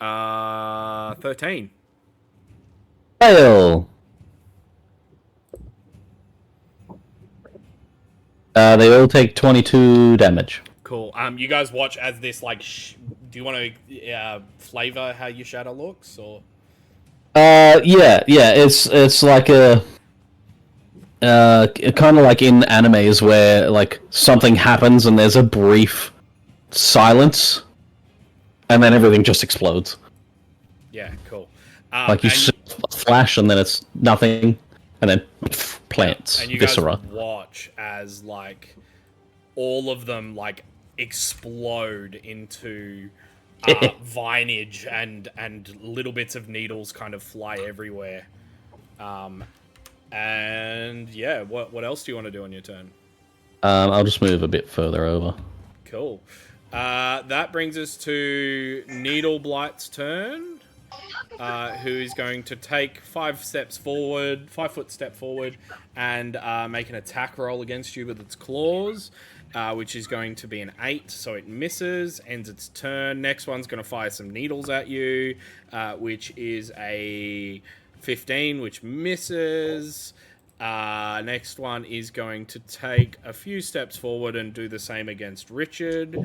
13. Fail. They all take 22 damage. Cool. You guys watch as this, like, do you want to flavor how your shadow looks, or? Yeah. It's like a kind of like in animes where like something happens and there's a brief silence, and then everything just explodes. Yeah, cool. Like you see a flash and then it's nothing, and then plants, and you viscera. guys watch as like all of them like explode into vinage and little bits of needles kind of fly everywhere. And yeah, what else do you want to do on your turn? I'll just move a bit further over. Cool. That brings us to Needle Blight's turn. Who is going to take 5 foot step forward, and make an attack roll against you with its claws, which is going to be an 8, so it misses, ends its turn. Next one's going to fire some needles at you, which is a 15, which misses. Next one is going to take a few steps forward and do the same against Richard,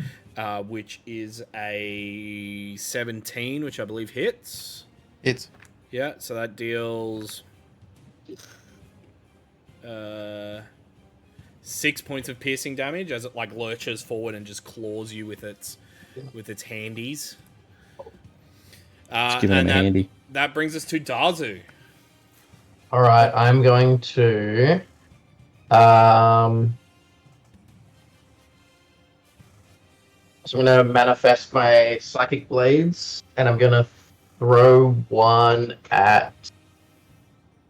which is a 17, which I believe hits. It's Yeah, so that deals 6 points of piercing damage as it like lurches forward and just claws you with its handies. Just give him a handy. That brings us to Dazu. All right, I'm going to. So I'm going to manifest my psychic blades, and I'm going to throw one at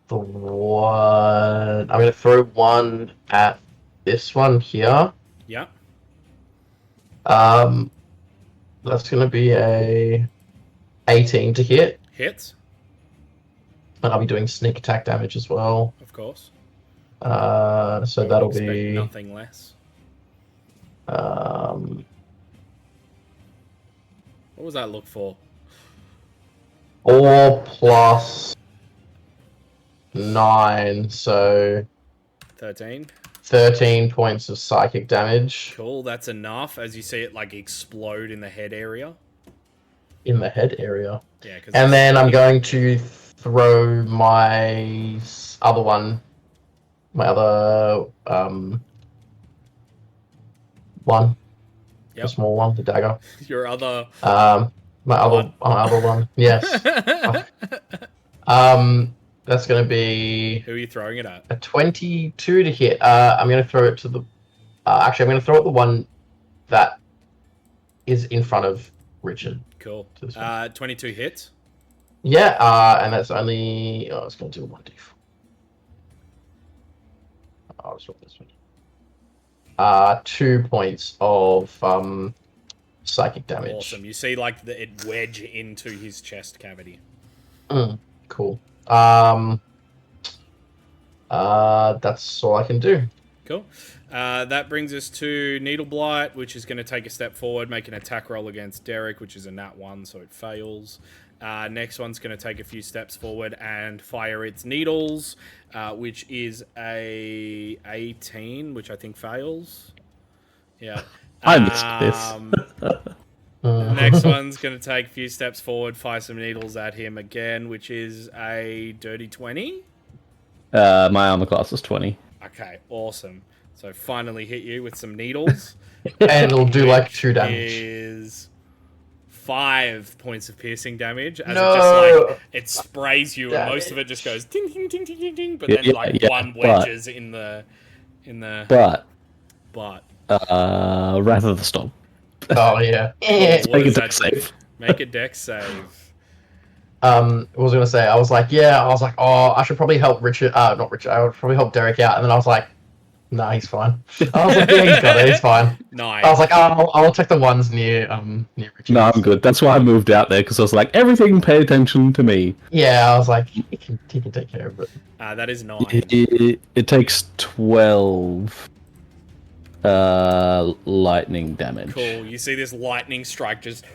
the one. I'm going to throw one at this one here. Yeah. That's going to be a 18 to hit, Hits, and I'll be doing sneak attack damage as well. of course. So that'll Expect be nothing less. What was that look for? 4 plus 9, so 13. 13 points of psychic damage Cool, that's enough as you see it like explode in the head area. in the head area. Yeah, cause And then I'm going to throw my other one, my other one, Yep. the small one, the dagger. Your other My other one, yes. That's going to be Who are you throwing it at? a 22 to hit. I'm going to throw it to the. Actually, I'm going to throw it the one that is in front of Richard. Cool. To this one. 22 hits. Yeah, and that's only. Oh, I was going to do a 1d4. I'll just roll this one. 2 points of psychic damage. Awesome. You see like it wedge into his chest cavity. Cool. That's all I can do. Cool. That brings us to Needle Blight, which is going to take a step forward, make an attack roll against Derek, which is a nat 1, so it fails. Next one's going to take a few steps forward and fire its needles, which is a 18, which I think fails. Yeah. I missed this. Next one's going to take a few steps forward, fire some needles at him again, which is a dirty 20. My armor class is 20. Okay, awesome. So finally hit you with some needles. And it'll do like which 2 damage. Is 5 points of piercing damage as No. it just like it sprays you and Damn most it. of it just goes ding ding ding ding ding ding, but Yeah, then yeah, like yeah, one but- wedges in the But but Wrath of the Storm. Oh yeah. what Make a does deck that save. make a dex save. What was I gonna say? I was like, oh, I should probably help Richard. Not Richard. I would probably help Derek out, and then I was like, nah, he's fine. I was like, yeah, he's got it. He's fine. Nice. I was like, oh, I'll check the ones near Richard. No, I'm good. That's why I moved out there, because I was like, everything pay attention to me. Yeah, I was like, he can take care of it. That is 9. It takes 12 lightning damage. Cool. You see this lightning strike just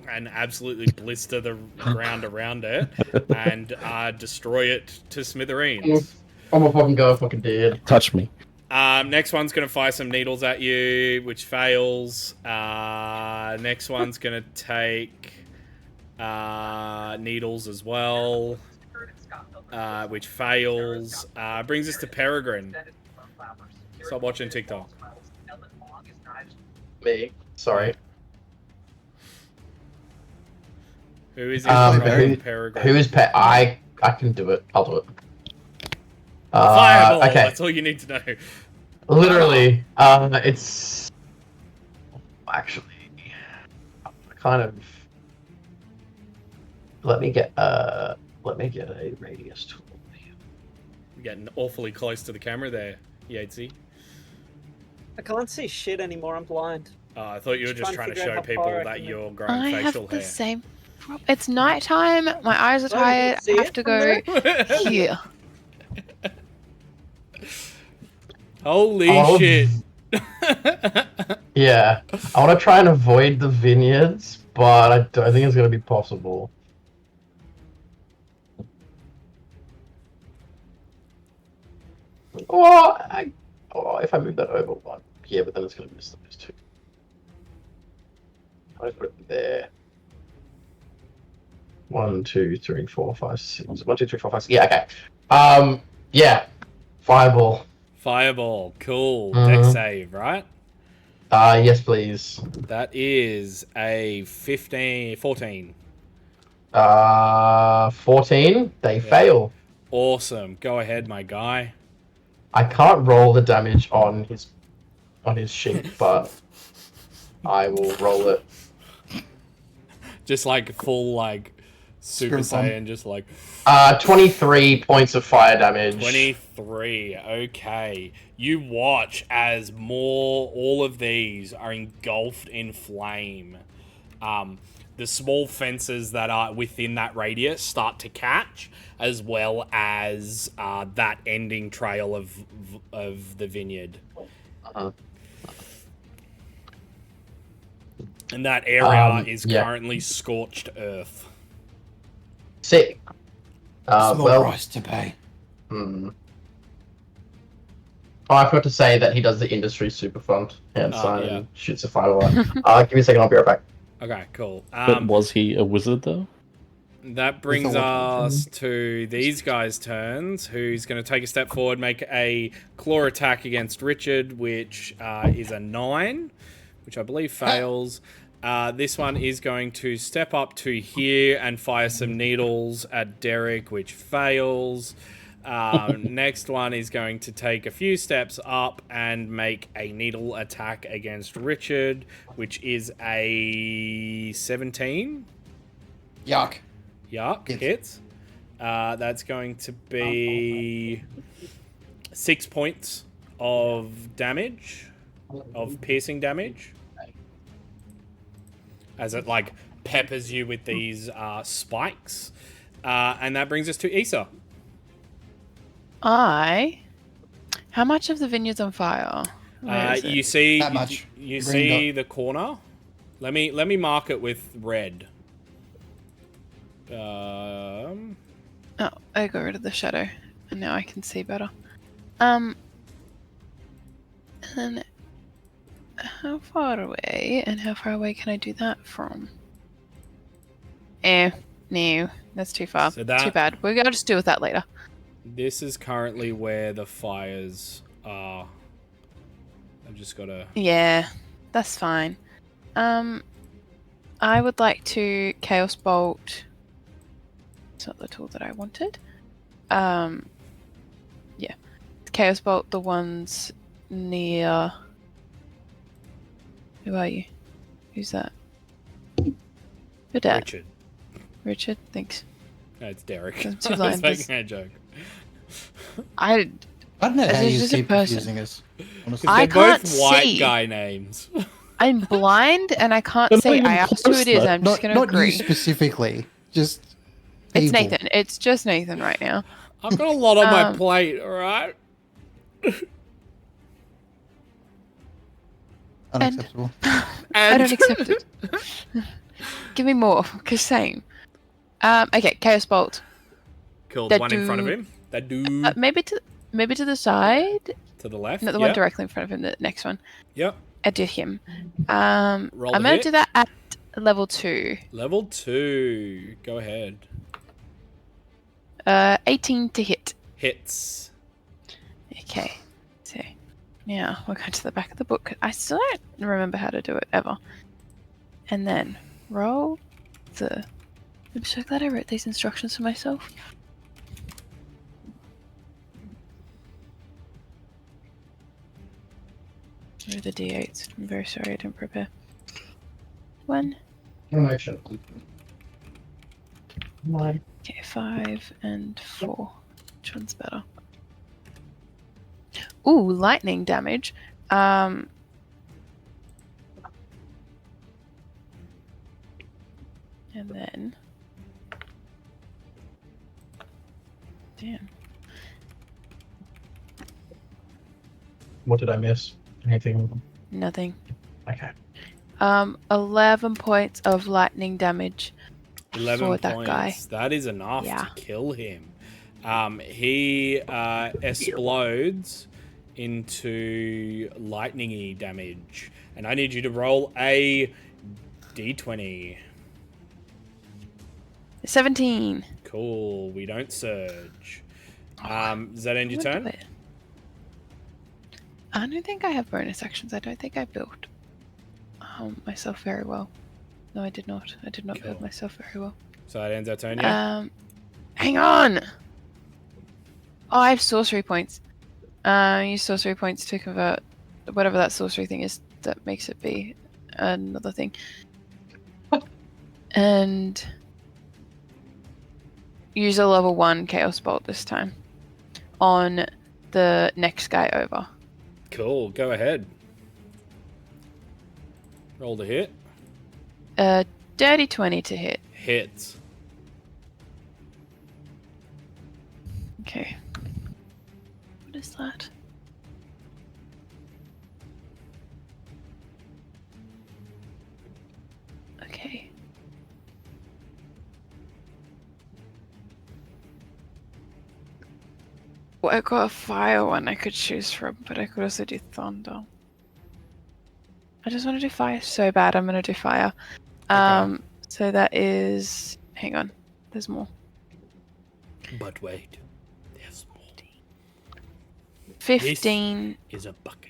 and absolutely blister the ground around it and destroy it to smithereens. I'm a fucking dead. Touch me. Next one's going to fire some needles at you, which fails. Next one's going to take needles as well, which fails. Brings us to Peregrine. Stop watching TikTok. Me. Sorry. Who is in Peregrine? Who is pet? I can do it. I'll do it. Fireball! Okay. That's all you need to know. Literally, it's actually kind of. Let me get a radius tool. You're getting awfully close to the camera there, Yatesy. I can't see shit anymore. I'm blind. I thought you were just trying to figure show out how people far I that can you're growing I have facial the hair. same problem. It's nighttime. My eyes are Oh, you can tired. see I have it to from go here. Holy Oh. shit! Yeah, I want to try and avoid the vineyards, but I don't think it's going to be possible. If I move that over one, yeah, but then it's going to miss those two. I put it there. 1, 2, 3, 4, 5, 6. 1, 2, 3, 4, 5, 6. Yeah, okay. Yeah, fireball. Fireball, cool. Mhm. Dex save, right? Yes, please. That is a 14. 14. They fail. Awesome. Go ahead, my guy. I can't roll the damage on his sheet, but I will roll it. Just like full like Super Spirit bomb. Saiyan, just like 23 points of fire damage. 23. Okay. You watch as all of these are engulfed in flame. The small fences that are within that radius start to catch, as well as that ending trail of the vineyard. Uh-huh. And that area is yeah. currently scorched earth. Sick. Small Well, price to pay. Oh, I forgot to say that he does the industry super font and sign yeah. and shoots a fireball. Give me a second, I'll be right back. Okay, cool. But was he a wizard, though? That brings the us to these guys' turns, who's going to take a step forward, make a claw attack against Richard, which is a 9, which I believe fails. This one is going to step up to here and fire some needles at Derek, which fails. Next one is going to take a few steps up and make a needle attack against Richard, which is a 17. Yuck. Yuck, Hits. hits. That's going to be 6 points of damage, of piercing damage. As it, like, peppers you with these spikes. And that brings us to Issa. How much of the vineyard's on fire? Where is it? You see, That much. you Green see the corner. Let me mark it with red. Oh, I got rid of the shadow, and now I can see better. And how far away? And how far away can I do that from? No, that's too far. So that- Too bad. We're gonna just deal with that later. This is currently where the fires are. I've just got to... Yeah, that's fine. I would like to Chaos Bolt. It's not the tool that I wanted. Yeah. Chaos Bolt the ones near... Who are you? Who's that? Your dad. Richard. Richard, thanks. No, it's Derek. I'm too I was blind. making a joke. I don't know how It's you just a keep person. confusing us. Honestly. They're I both can't white see. guy names. I'm blind and I can't They're not see. even I asked who close, it is. though. I'm just Not, gonna not you agree. specifically. Just It's people. Nathan. It's just Nathan right now. I've got a lot on my Um, plate, alright? Unacceptable. I don't accept it. Give me more, cause same. Okay, Chaos Bolt. Cool, the That one in front of dude- him. That dude Maybe to the side. to the left. Not the one directly in front of him. The next one. Yep. I do him. Roll I'm the gonna hit. do that at level 2. Level 2. Go ahead. 18 to hit. Hits. Okay. So now we're going to the back of the book. I still don't remember how to do it ever. And then roll the. I'm so glad I wrote these instructions for myself. Where are the d8s? I'm very sorry I didn't prepare. 1. Emotion. One. Okay, 5 and 4. Which one's better? Ooh, lightning damage. And then... Damn. What did I miss? Anything? Nothing. Okay. 11 points of lightning damage 11 for that points. guy. That is enough Yeah. to kill him. He explodes into lightning-y damage. And I need you to roll a d20. 17. Cool. We don't surge. Does that end your What do turn? it? I don't think I have bonus actions. I don't think I built myself very well. No, I did not. I did not build Cool. myself very well. So that ends our turn, yeah? Hang on! Oh, I have sorcery points. Use sorcery points to convert whatever that sorcery thing is that makes it be another thing. And use a level 1 Chaos Bolt this time on the next guy over. Cool. Go ahead. Roll the hit. Dirty 20 to hit. Hits. Okay. What is that? Okay. Well, I got a fire one I could choose from, but I could also do thunder. I just want to do fire so bad. I'm gonna do fire. So that is. Hang on. There's more. But wait. There's more. 15. Is a bucket.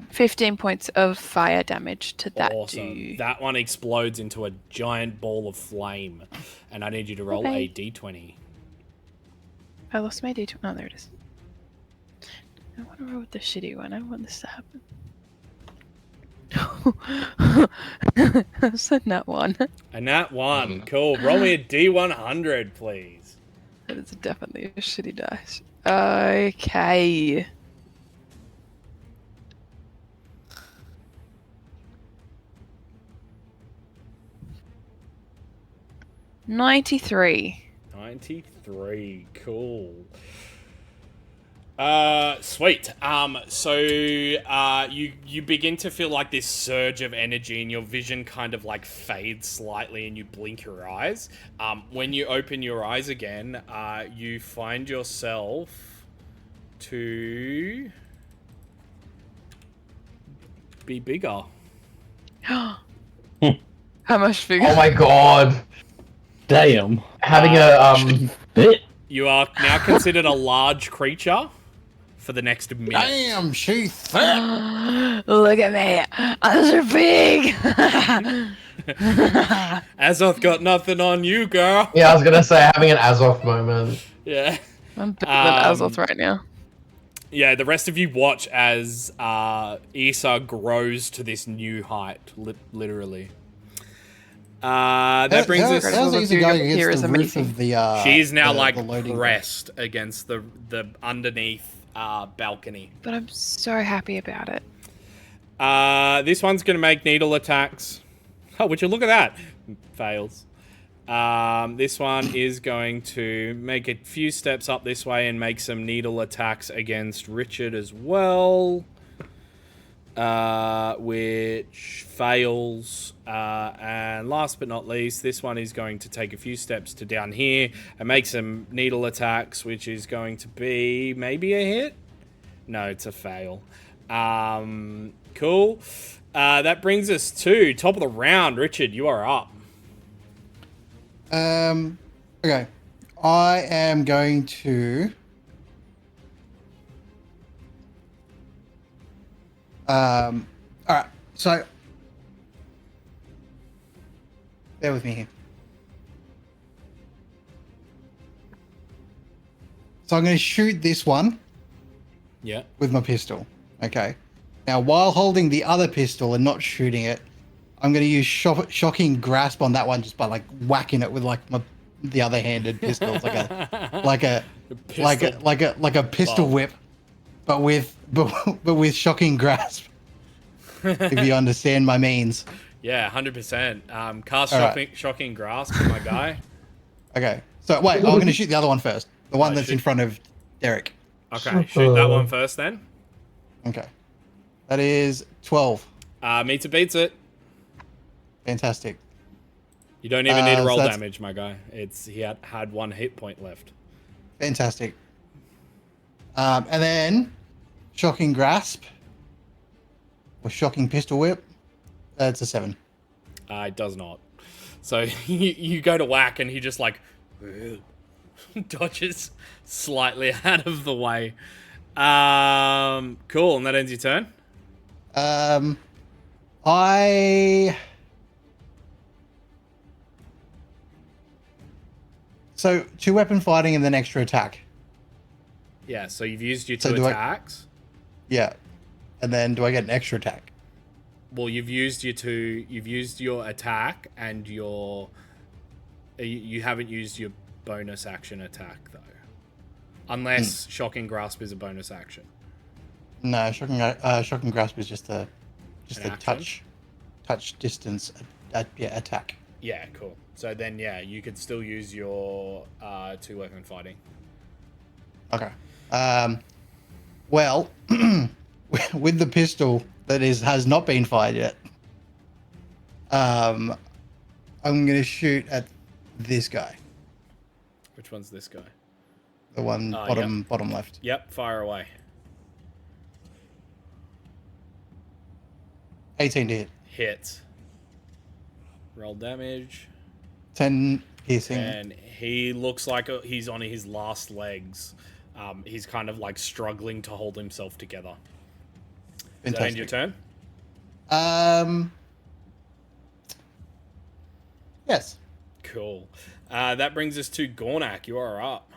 15 points of fire damage to that Awesome. dude. That one explodes into a giant ball of flame. And I need you to roll Okay. a d20. I lost my D2. Oh, there it is. I want to roll with the shitty one. I don't want this to happen. That's a nat one. And that one. Cool. Roll me a d100, please. That is definitely a shitty dice. Okay. $93. 93. Cool. Sweet. So you begin to feel like this surge of energy, and your vision kind of like fades slightly, and you blink your eyes. When you open your eyes again, you find yourself to be bigger. How much bigger? Oh my god. Damn. Having Bit. You are now considered a large creature for the next minute. Damn, she thick. Look at me. I'm so big. Azoth got nothing on you, girl. yeah, I was gonna say having an Azoth moment. Yeah. I'm bigger than Azoth right now. Yeah, the rest of you watch as Issa grows to this new height, literally. That brings us. How's it Here going is against the roof amazing. of the? She's now the like loading bay? pressed against the underneath balcony. But I'm so happy about it. This one's gonna make needle attacks. Oh, would you look at that? Fails. This one is going to make a few steps up this way and make some needle attacks against Richard as well. Which fails. And last but not least, this one is going to take a few steps to down here and make some needle attacks, which is going to be maybe a hit? No, it's a fail. Cool. That brings us to top of the round. Richard, you are up. Okay. I am going to. All right. So, bear with me here. So I'm going to shoot this one Yeah. with my pistol. Okay. Now, while holding the other pistol and not shooting it, I'm going to use shocking grasp on that one just by like whacking it with like the other handed pistol. It's like a pistol buff. whip, but with shocking grasp. If you understand my means. Yeah, 100%. Cast All right. shocking grasp, my guy. Okay. So wait, I'm going to shoot the other one first. The one Oh, that's in shoot. front of Derek. Okay, shoot that one first then. Okay. That is 12. Meets it, beats it. Fantastic. You don't even need to so roll that's- damage, my guy. He had 1 hit point left. Fantastic. And then shocking grasp or shocking pistol whip. That's a 7. It does not. So you go to whack and he just like dodges slightly out of the way. Cool, and that ends your turn. So 2 weapon fighting and then extra attack. Yeah, so you've used your So 2 do I- attacks. Yeah. And then do I get an extra attack? Well, you've used your attack and your you haven't used your bonus action attack though. Unless shocking grasp is a bonus action. No, shocking grasp is just a An touch distance attack. Yeah, cool. So then you could still use your 2 weapon fighting. Okay. Well, with the pistol that has not been fired yet, I'm gonna shoot at this guy, Which one's this guy? the one bottom left. Yep, fire away. 18 to hit, Hit. Roll damage. 10 piercing. And he looks like he's on his last legs. He's kind of like struggling to hold himself together. Does that end your turn? Yes. Cool. That brings us to Gornak. You are up.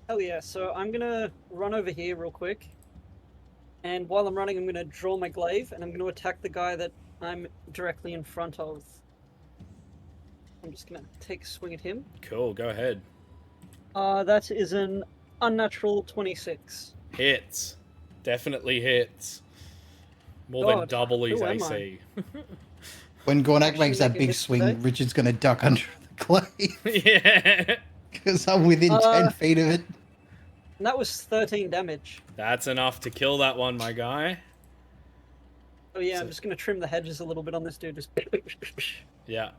Hell yeah, so I'm gonna run over here real quick. And while I'm running, I'm gonna draw my glaive and I'm gonna attack the guy that I'm directly in front of. I'm just gonna take a swing at him. Cool, go ahead. That is an unnatural 26. Hits. Definitely hits. More than God, double his who am AC. When Gornak Actually makes that make a big hit swing, today. Richard's gonna duck under the glaive Yeah. because I'm within 10 feet of it. And that was 13 damage. That's enough to kill that one, my guy. Oh yeah, I'm just gonna trim the hedges a little bit on this dude. Just... Yeah.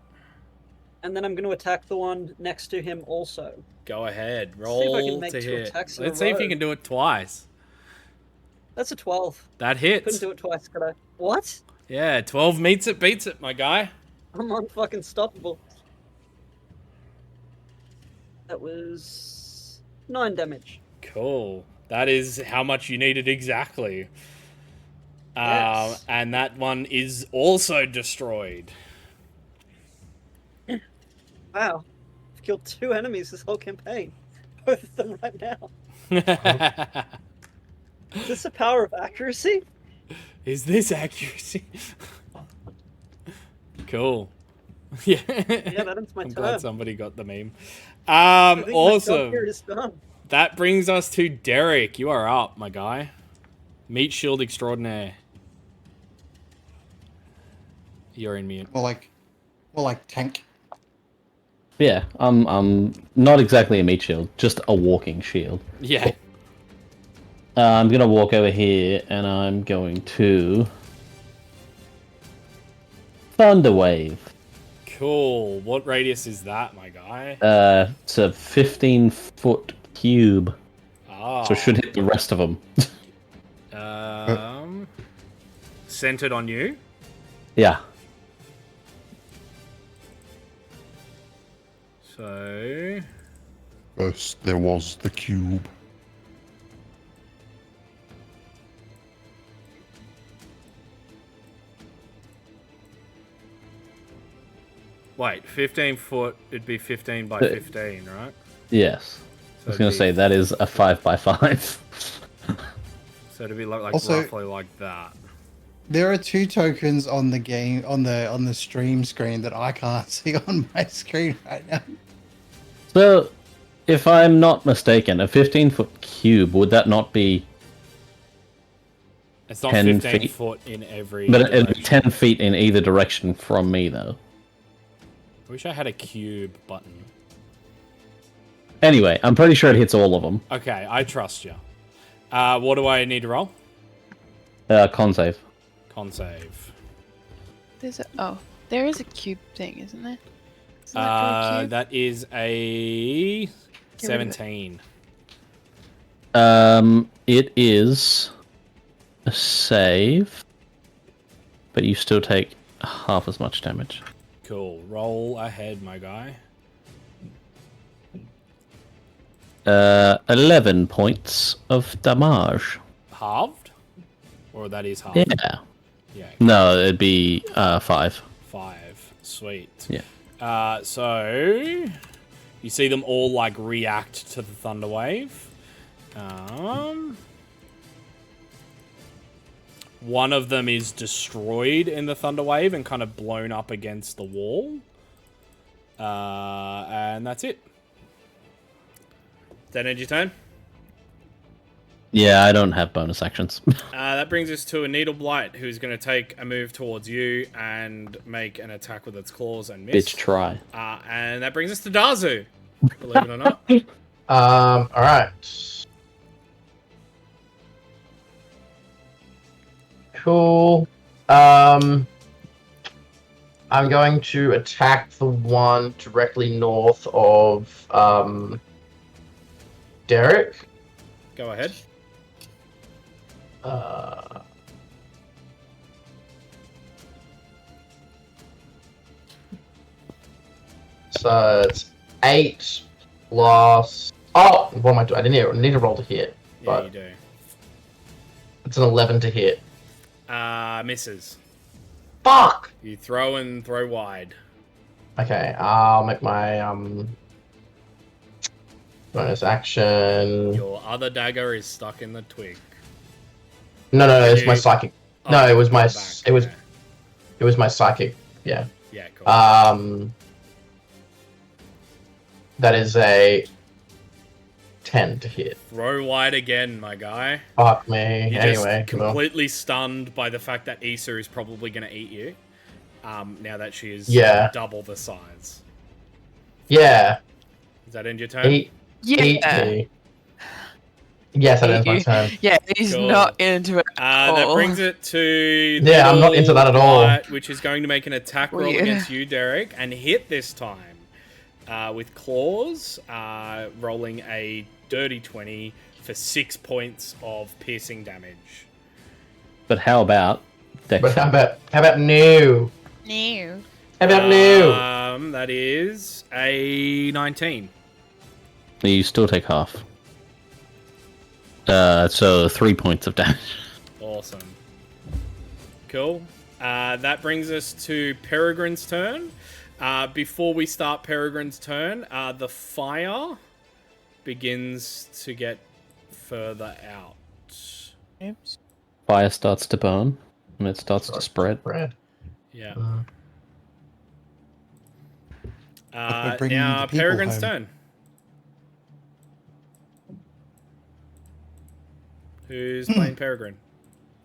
And then I'm gonna attack the one next to him also. Go ahead. See if I can Roll make to 2 hit. attacks in a Let's see if you row. can do it twice. That's a 12. That Couldn't hits. do it twice, could I? What? Yeah, 12 meets it, beats it, my guy. I'm unfucking stoppable. That was 9 damage. Cool. That is how much you needed exactly. Yes. And that one is also destroyed. Wow. I've killed 2 enemies this whole campaign. Both of them right now. Is this the power of accuracy? Is this accuracy? Cool. Yeah. Yeah, that ends my I'm turn. glad somebody got the meme. I think my job Awesome. here is done. That brings us to Derek. You are up, my guy. Meat shield extraordinaire. You're in mute. More like tank. Yeah, I'm not exactly a meat shield, just a walking shield. Yeah. I'm gonna walk over here and I'm going to Thunderwave. Cool. What radius is that, my guy? It's a 15-foot cube, Ah. so it should hit the rest of them. Centered on you. Yeah. So First, there was the cube. wait, 15 foot. It'd be 15 by 15, right? Yes. I was gonna say that is a 5x5. So it'd be like Also- roughly like that. There are 2 tokens on the game on the stream screen that I can't see on my screen right now. So, if I'm not mistaken, a 15-foot cube, would that not be... It's not 10 15 feet. foot in every. But it'd be direction. 10 feet in either direction from me, though. I wish I had a cube button. Anyway, I'm pretty sure it hits all of them. Okay, I trust you. What do I need to roll? Con save. Con save. There is a cube thing, isn't there? Is that for a cube? That is a Get rid of it. 17. It is a save, but you still take half as much damage. Cool. Roll ahead, my guy. 11 points of damage. Halved? Or that is halved? Yeah. Yeah. No, it'd be 5. 5. Sweet. Yeah. So you see them all like react to the thunder wave. One of them is destroyed in the thunder wave and kind of blown up against the wall. And that's it. That end your turn? Yeah, I don't have bonus actions. That brings us to a Needle Blight, who's going to take a move towards you and make an attack with its claws and miss. Bitch, try. And that brings us to Dazu, believe it or not. Alright. Cool. I'm going to attack the one directly north of Derek. Go ahead. So it's 8 plus. Oh, what am I doing? I need to roll to hit. Yeah, But you do. it's an 11 to hit. Misses. Fuck! You throw and throw wide. Okay, I'll make my bonus action. Your other dagger is stuck in the twig. No, it's my You- psychic. Oh, No, it was my go back, it was okay. it was my psychic. Yeah. Yeah, cool. That is a 10 to hit. Throw wide again, my guy. Fuck me. You're Anyway, just well, completely stunned by the fact that Issa is probably going to eat you. Now that she is Yeah. double the size. yeah. Does that end your turn? Eat Yeah. me. Yes, that ends my turn. Yeah, he's Cool. not into it at all. That brings it to Yeah, I'm not into that at all. Blight, which is going to make an attack roll Weird. against you, Derek, and hit this time with claws, rolling a dirty 20 for 6 points of piercing damage. But how about Dex? But how about new? No. How about new? That is a 19. You still take half. So 3 points of damage. Awesome. Cool. That brings us to Peregrine's turn. Before we start Peregrine's turn, the fire begins to get further out. Oops. Fire starts to burn, and it starts to spread. Red. Yeah. we're bringing Now, the people Peregrine's home. turn. Who's playing Peregrine?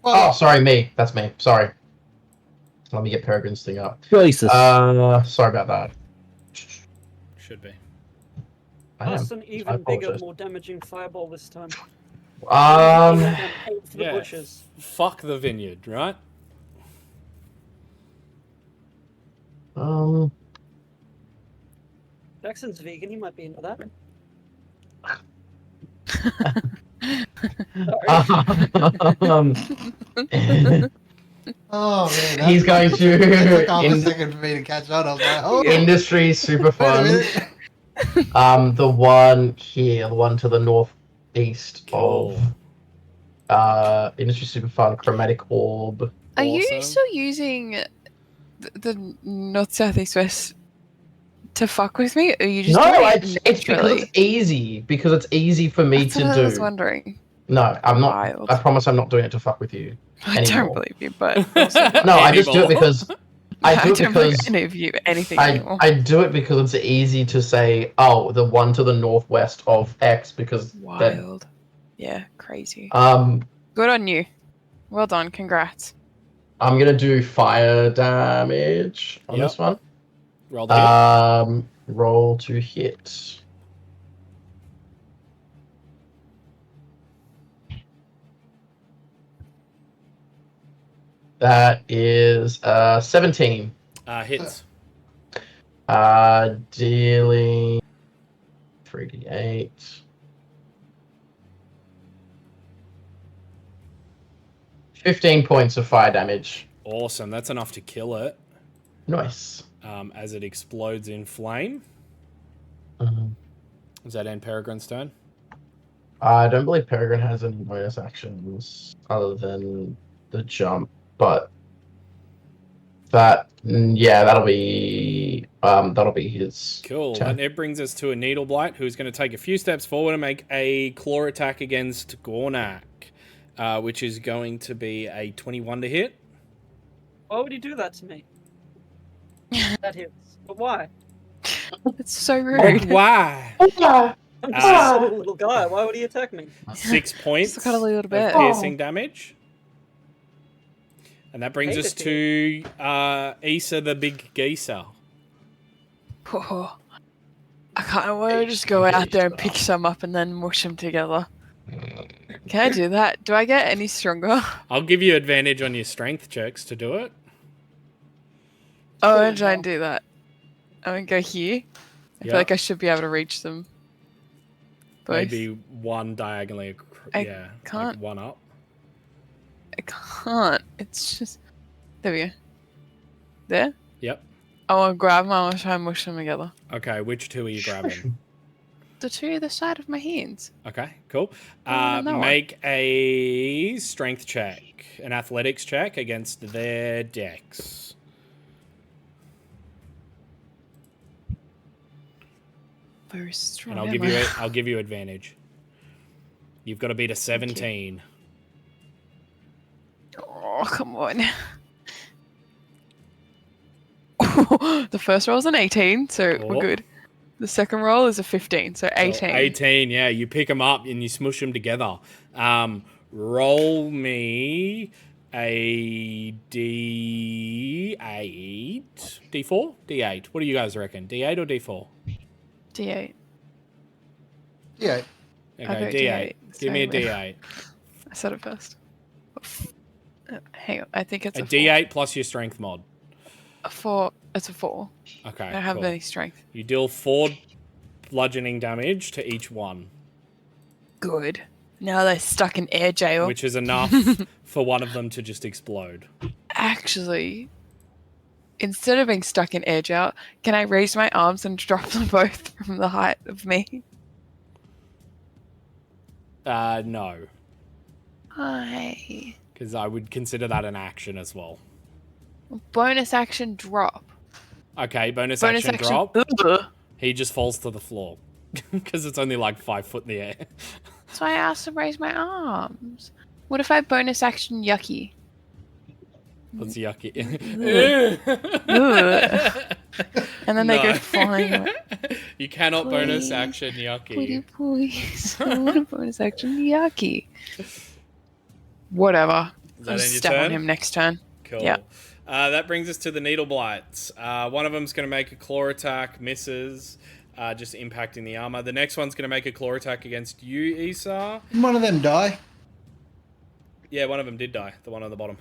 Oh, sorry, me. That's me. Sorry. Let me get Peregrine's thing up. Jesus. Sorry about that. Should be. I am. Cast an I even bigger, apologize. more damaging fireball this time. Um, Aim for the Yeah. bushes. Fuck the vineyard, right? Jackson's vegan, he might be into that. um, Oh man, He's going to- It took off a in- second for me to catch on. I was like, oh, industry super wait a fun. minute. The one here, the one to the northeast Cool. of industry super fun chromatic orb. Are you Awesome. still using the north, south, east, west to fuck with me? Or are you just No, doing it's it because naturally? it's easy. Because it's easy for me That's to what do. I was wondering. No, I'm not. Wild. I promise I'm not doing it to fuck with you. I don't Anymore. believe you, but also No, I just do it Anymore. because I do it don't believe because any of you anything I anymore. do it because it's easy to say, oh, the one to the northwest of X because then Wild. Yeah, crazy. Good on you. Well done. Congrats. I'm gonna do fire damage on Yep. this one. Roll the hit. Roll to hit. That is 17. Hits. Dealing 3d8. $15 points of fire damage. Awesome. That's enough to kill it Nice. as it explodes in flame. Does that end Peregrine's turn? I don't believe Peregrine has any bonus actions other than the jump, but that'll be his Cool. turn. And it brings us to a Needle Blight, who's going to take a few steps forward and make a claw attack against Gornak, which is going to be a 21 to hit. Why would he do that to me? That hits. But why? It's so Oh, rude. why? I'm just a small little guy. Why would he attack me? 6 points Just got a little of bit. piercing damage. And that brings Hate us it, to Issa the Big Geezer. Oh, I kind of want to just go out there and pick some up and then mush them together. Can I do that? Do I get any stronger? I'll give you advantage on your strength checks to do it. Oh, I'm going to try and do that. I'm going to go here. I Yeah. feel like I should be able to reach them. Both. Maybe one diagonally. I can't. Like one up. I can't. It's just... There we go. There? Yep. I want to grab them. I want to try and mush them together. Okay, which two are you grabbing? The two either side of my hands. Okay, cool. that one. Make a strength check, an athletics check against their dex. Very strong. And I'll give you advantage. You've got to beat a 17. Oh, come on. The first roll is an 18, so Oh. we're good. The second roll is a 15, so 18. So 18, yeah. You pick them up and you smush them together. Roll me a D8. D4? D8. What do you guys reckon? D8 or D4? D8. Yeah. Okay, got D8. Give me a Sorry, D8. I said it first. Hang on, I think it's A a D8 plus your strength mod. 4. It's a 4. Okay, I don't have cool. any strength. You deal 4 bludgeoning damage to each one, Good. Now they're stuck in air jail. which is enough for one of them to just explode. Actually, instead of being stuck in air jail, can I raise my arms and drop them both from the height of me? No, Hi. because I would consider that an action as well. Bonus action drop. Okay, bonus action drop. Ugh. He just falls to the floor because it's only like 5 foot in the air. So I asked to raise my arms. What if I bonus action yucky? That's yucky. Ugh. And then they go flying away. You cannot bonus Please. action yucky. Pretty please. I want a bonus action yucky. Whatever. Is that I'll in your step on turn? him next turn. Cool. Yeah. That brings us to the needle blights. One of them's going to make a claw attack, misses, just impacting the armor. The next one's going to make a claw attack against you, Issa. Didn't one of them die? Yeah, one of them did die, the one on the bottom,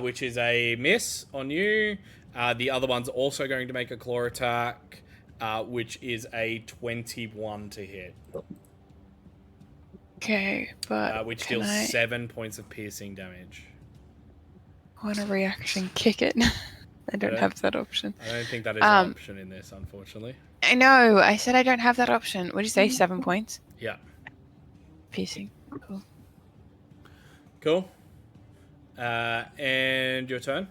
which is a miss on you. The other one's also going to make a claw attack, which is a 21 to hit, Okay, but which can deals I 7 points of piercing damage. want a reaction kick it? I don't Yeah. have that option. I don't think that is an option in this, unfortunately. I know. I said I don't have that option. What did you say? 7 points? Yeah. Piercing. Cool. Cool. And your turn?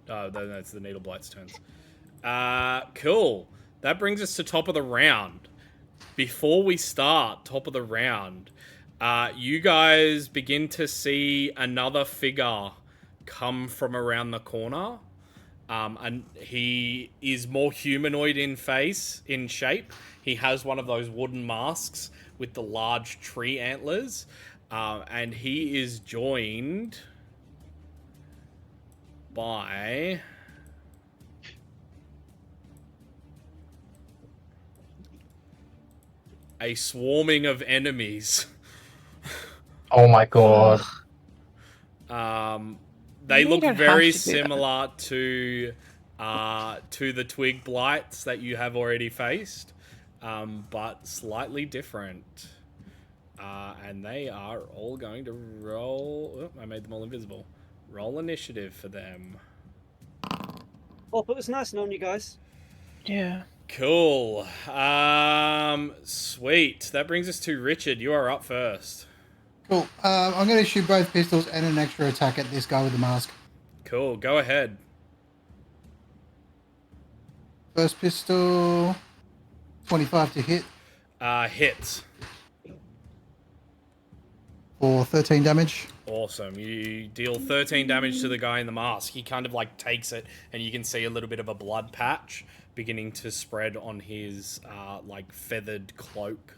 Oh, that's the needle blight's turns. Cool. That brings us to top of the round. Before we start top of the round, you guys begin to see another figure come from around the corner. And he is more humanoid in shape. He has one of those wooden masks with the large tree antlers. And he is joined by a swarming of enemies. Oh my god. They You look don't very have to do that. similar to the twig blights that you have already faced, but slightly different. And they are all going to roll. Oh, I made them all invisible. Roll initiative for them. Oh, but it was nice knowing you guys. Yeah. Cool. Sweet. That brings us to Richard. You are up first. Cool. I'm going to shoot both pistols and an extra attack at this guy with the mask. Cool. Go ahead. First pistol, 25 to hit Hits. for 13 damage. Awesome. You deal 13 damage to the guy in the mask. He kind of like takes it, and you can see a little bit of a blood patch beginning to spread on his like feathered cloak.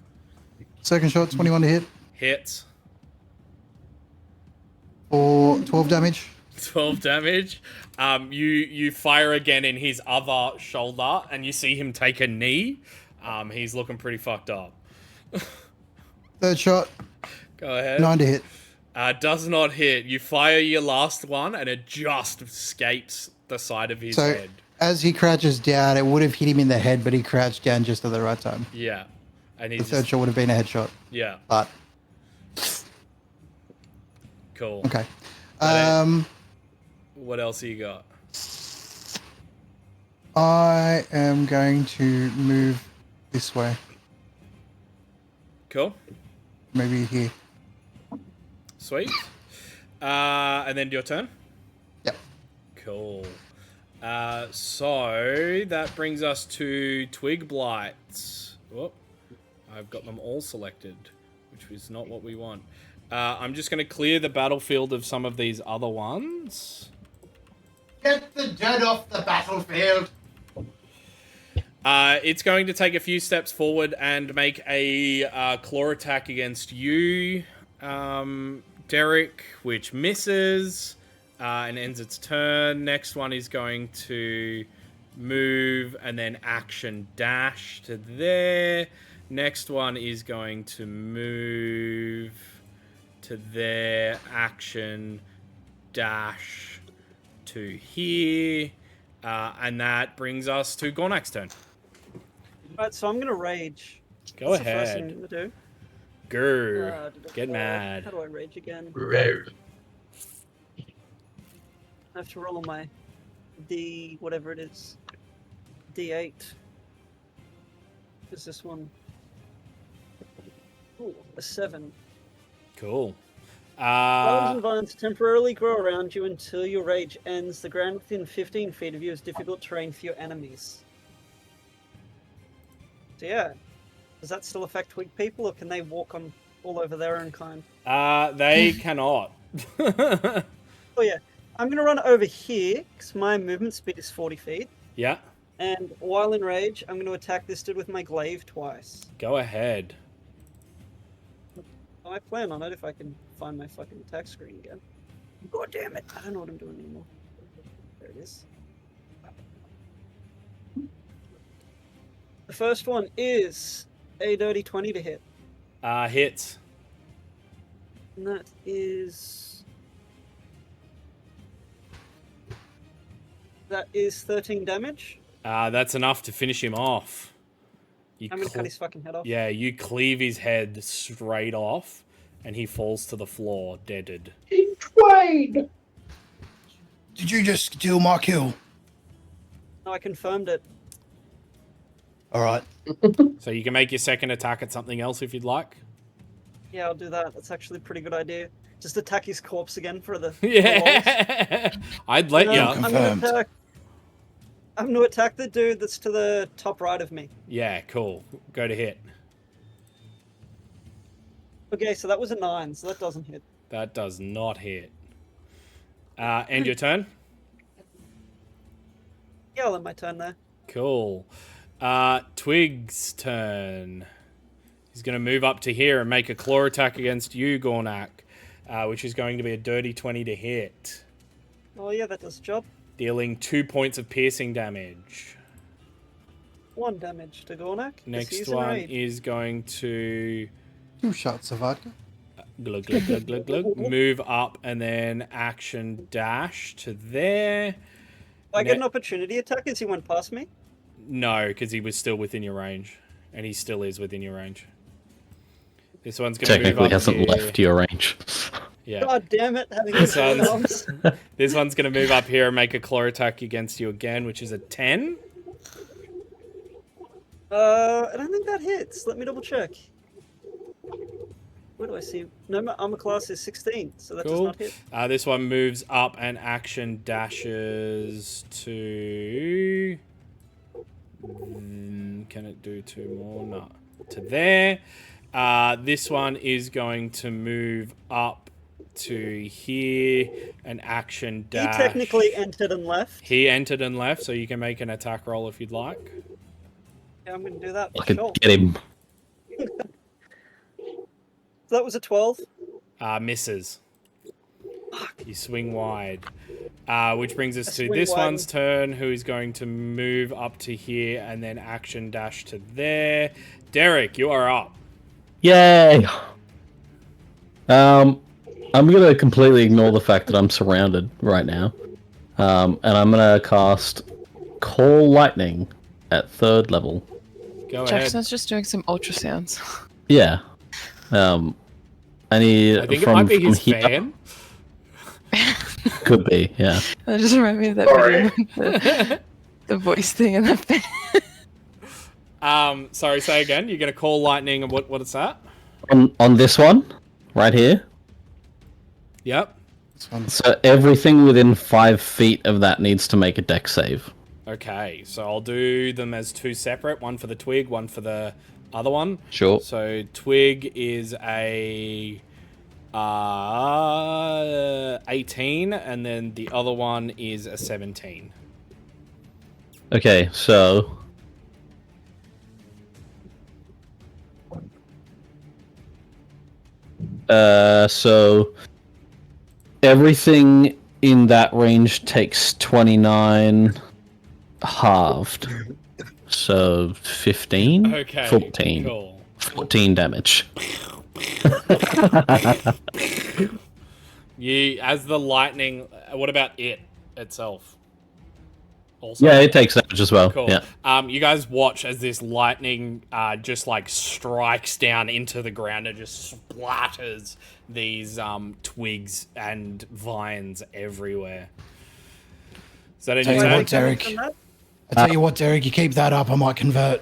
Second shot, 21 to hit Hits. for 12 damage. 12 damage. You fire again in his other shoulder, and you see him take a knee. He's looking pretty fucked up. Third shot, Go ahead. 9 to hit. Does not hit. You fire your last one, and it just escapes the side of his So head. as he crouches down, it would have hit him in the head, but he crouched down just at the right time. Yeah. And The he's third shot would have been a headshot, yeah. but Cool. okay. What else you got? I am going to move this way, Cool. maybe here. Sweet. And then your turn. Yep. Cool. So that brings us to twig blights. Whoop. I've got them all selected, which is not what we want. I'm just going to clear the battlefield of some of these other ones. Get the dirt off the battlefield. It's going to take a few steps forward and make a claw attack against you, Derek, which misses and ends its turn. Next one is going to move and then action dash to there. Next one is going to move to their action dash to here. And that brings us to Gornak's turn. Alright, so I'm gonna rage. Go That's the first thing ahead. I'm gonna do. Grr. Get How mad. do I rage again? Roar. I have to roll my D, whatever it is. D8. Is this one? Ooh, a 7. Cool. Flowers and vines temporarily grow around you until your rage ends. The ground within 15 feet of you is difficult terrain for your enemies. So yeah, does that still affect weak people, or can they walk on all over their own kind? They cannot. Oh yeah, I'm gonna run over here because my movement speed is 40 feet. Yeah, And while in rage, I'm gonna attack this dude with my glaive twice. go ahead. I plan on it if I can find my fucking attack screen again. God damn it! I don't know what I'm doing anymore. There it is. The first one is a dirty 20 to hit. Hits. And that is... That is 13 damage. That's enough to finish him off. You I'm gonna cut his fucking head off. Yeah, you cleave his head straight off, and he falls to the floor, deaded. In twain. Did you just steal my kill? No, I confirmed it. All right. So you can make your second attack at something else if you'd like. Yeah, I'll do that. That's actually a pretty good idea. Just attack his corpse again for the... Yeah, I'd let No, you. I'm gonna attack the dude that's to the top right of me. Yeah, cool. Go to hit. Okay, so that was a 9, so that doesn't hit. That does not hit. End your turn. Yeah, I'll end my turn there. Cool. Twig's turn. He's going to move up to here and make a claw attack against you, Gornak, which is going to be a dirty 20 to hit, Oh yeah, that does the job. dealing 2 points of piercing damage. 1 damage to Gornak. 'cause Next he's in one rage. is going to 2 shots of vodka. glug, glug, glug, glug, glug, move up and then action dash to there. Do I get an opportunity attack as he went past me? No, because he was still within your range, and he still is within your range. This one's going to move Technically up hasn't here. left your range. Yeah. God damn it, having This this one's- arms. This one's going to move up here and make a claw attack against you again, which is a 10. I don't think that hits. Let me double check. Where do I see? No, my armor class is 16, so that does Cool. not hit. This one moves up and action dashes to... Can it do 2 more? No. To there. This one is going to move up to here and action dash. He technically entered and left. He entered and left, so you can make an attack roll if you'd like. Yeah, I'm going to do that. I For could sure. get him. So that was a 12. Misses. You swing wide. Which brings us to swing this wide. one's turn, who is going to move up to here and then action dash to there. Derek, you are up. Yay! I'm gonna completely ignore the fact that I'm surrounded right now, and I'm gonna cast Call Lightning at 3rd level. Go ahead. Jackson's just doing some ultrasounds. Yeah. I need I think it from, might be from his here. fan. Could be, yeah. That just reminded me of that video with the voice thing and the fan. Sorry, say again. You're going to call lightning and what is that? On this one, right here. Yep. So everything within 5 feet of that needs to make a dex save. Okay, so I'll do them as 2 separate. One for the twig, one for the other one. Sure. So twig is a 18, and then the other one is a 17. Okay, so so everything in that range takes 29 halved. So 15? Okay. 14. Cool. 14 damage. As the lightning. What about it itself? Also, Yeah, it takes damage as well. cool. Yeah. You guys watch as this lightning just like strikes down into the ground and just splatters these twigs and vines everywhere. Is that Tell any you turn? what, Derek. I tell you what, Derek. You keep that up, I might convert.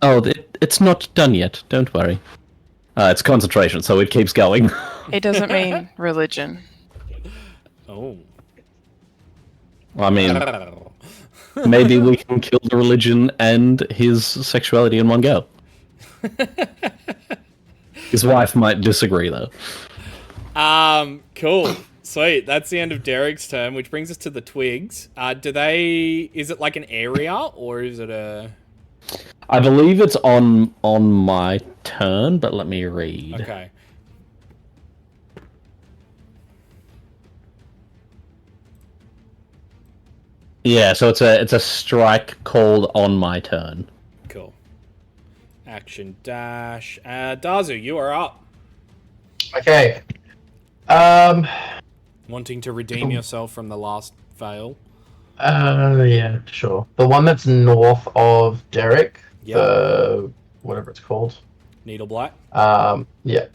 Oh, it's not done yet. Don't worry. It's concentration, so it keeps going. It doesn't mean religion. Oh. I mean, maybe we can kill the religion and his sexuality in one go. His wife might disagree, though. Cool. Sweet. That's the end of Derek's turn, which brings us to the twigs. Is it like an area, or is it a... I believe it's on my turn, but let me read. Okay. Yeah, so it's a strike called on my turn. Cool. Action dash. Dazu, you are up. Okay. Wanting to redeem yourself from the last fail. Yeah, sure. The one that's north of Derek, Yep. the whatever it's called. Needle Blight. Yeah.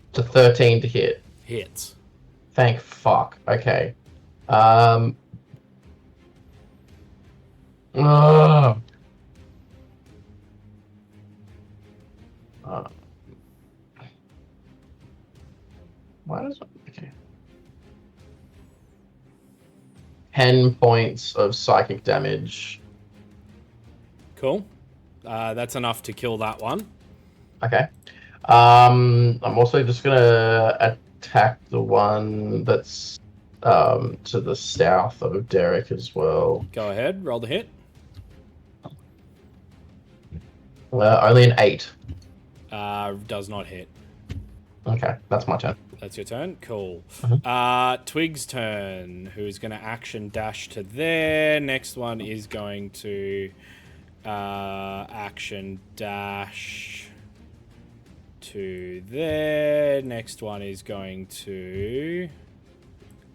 It's a 13 to hit. Hits. Thank fuck. Okay. Oh. Why does it... Okay. 10 points of psychic damage. Cool. That's enough to kill that one. Okay. I'm also just gonna attack the one that's to the south of Derek as well. Go ahead. Roll the hit. Only an 8. Does not hit. Okay, that's my turn. That's your turn? Cool. Mhm. Twig's turn, who's going to action dash to there. Next one is going to action dash to there. Next one is going to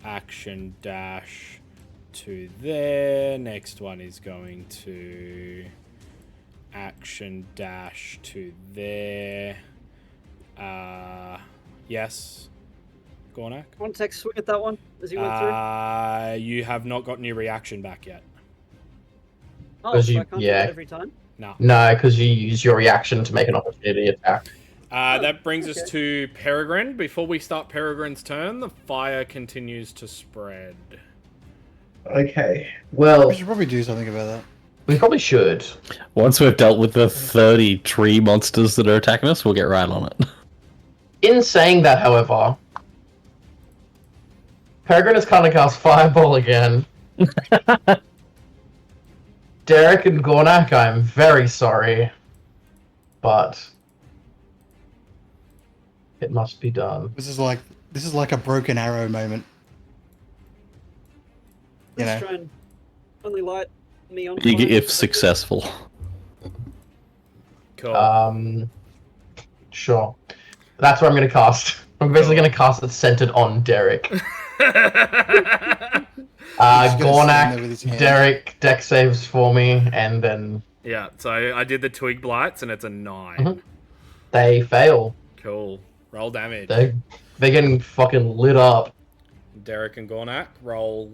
action dash to there. Next one is going to action dash to there. Yes. Gornak? Want to take a swing at that one as you went through? You have not gotten your reaction back yet. Oh, 'cause so you- I can't do yeah. that every time? No. No, because you use your reaction to make an opportunity attack. That brings us Okay. to Peregrine. Before we start Peregrine's turn, the fire continues to spread. Okay. Well, We should probably do something about that. we probably should. Once we've dealt with the 30 tree monsters that are attacking us, we'll get right on it. In saying that, however, Peregrine is kind of cast Fireball again. Derek and Gornak, I'm very sorry, but it must be done. This is like a broken arrow moment. You Let's know. try and only light me on Big fire. if successful. Cool. Sure. That's what I'm going to cast. I'm basically going to cast it centered on Derek. He's gonna stand there with his Gornak, hand. Derek, deck saves for me, and then Yeah, so I did the twig blights and it's a 9. Mhm. they fail. Cool. Roll damage. They're getting fucking lit up. Derek and Gornak, roll.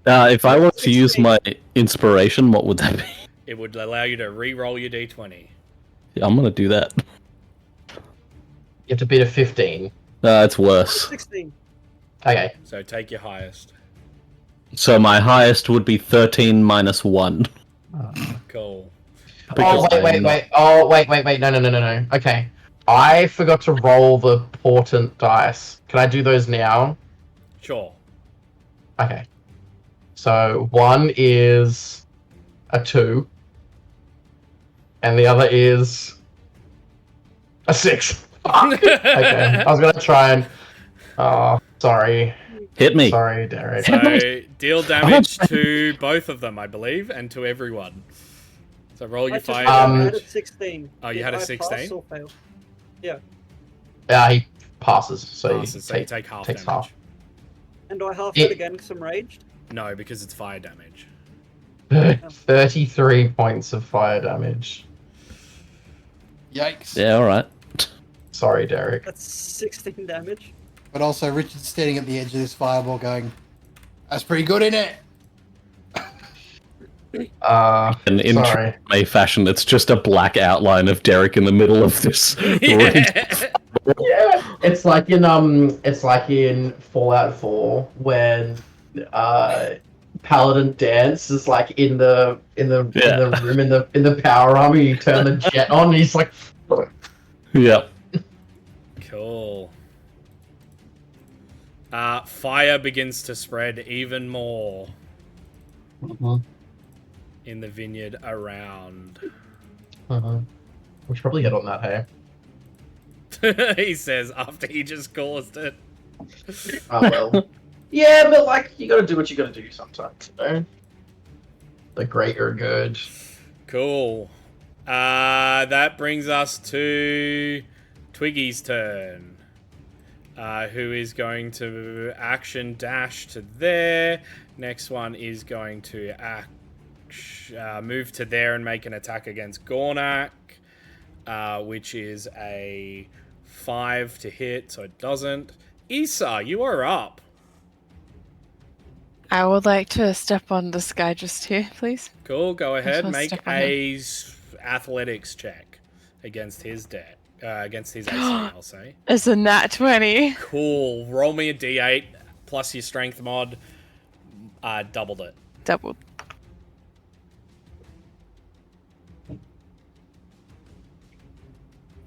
If I want to use my inspiration, what would that be? It would allow you to re-roll your d20. Yeah, I'm gonna do that. You have to beat a 15. It's worse. 16. Okay. So take your highest. So my highest would be 13 minus 1. Cool. Because Oh, wait. I'm not- Oh, wait. No. Okay. I forgot to roll the portent dice. Can I do those now? Sure. Okay. So one is a 2, and the other is a 6. Fuck. Okay. I was gonna try and. Oh, sorry. Hit me. Sorry, Derek. So Deal damage to both of them, I believe, and to everyone. So roll your fire I damage. had a 16. Oh, you Did had a I 16? pass or fail? Yeah. Yeah, he passes, so Passes, so you take half takes damage. And do I half It- it again because I'm raged? No, because it's fire damage. 33 points of fire damage. Yikes. Yeah, all right. Sorry, Derek. That's 16 damage. But also, Richard's standing at the edge of this fireball going, that's pretty good, isn't it? And in sorry. true May fashion, it's just a black outline of Derek in the middle of this. Yeah. Yeah, it's like in Fallout 4 when Paladin Dance is like in the room in the power armor. You turn the jet on, and he's like, Yep. Cool. Fire begins to spread even more in the vineyard around. we should probably hit on that. Hey. He says after he just caused it. Oh well. Yeah, but like you gotta do what you gotta do sometimes, you know? The greater good. Cool. That brings us to Twiggy's turn. Who is going to action dash to there. Next one is going to move to there and make an attack against Gornak, which is a 5 to hit, so it doesn't. Issa, you are up. I would like to step on this guy just here, please. Cool, go ahead. wanna Make step on a athletics check against his against his AC, I'll say. It's a nat 20. Cool. Roll me a d8 plus your strength mod. Doubled it. Doubled.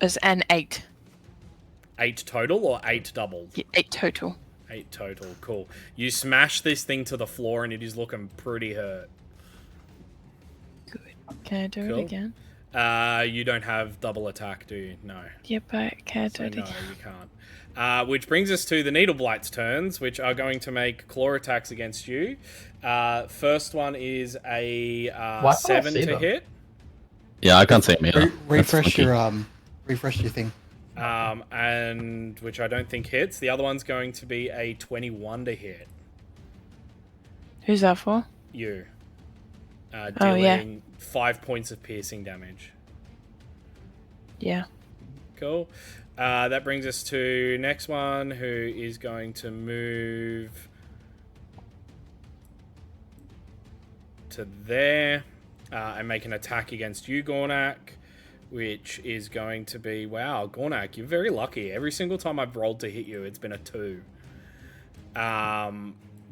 It's an 8. 8 total or 8 doubled? Yeah, 8 total. 8 total. Cool. You smash this thing to the floor and it is looking pretty hurt. Good. Can I do Cool. it again? You don't have double attack, do you? No. Yeah, but can I do So it no, again? you can't. Which brings us to the Needleblights' turns, which are going to make claw attacks against you. First one is a Why can't I 7 see to them? hit. Yeah, I can't see him either. Refresh your thing. And which I don't think hits. The other one's going to be a 21 to hit. Who's that for? You. Dealing Oh, yeah. 5 points of piercing damage. Yeah. Cool. That brings us to next one, who is going to move to there and make an attack against you, Gornak, which is going to be... Wow, Gornak, you're very lucky. Every single time I've rolled to hit you, it's been a 2.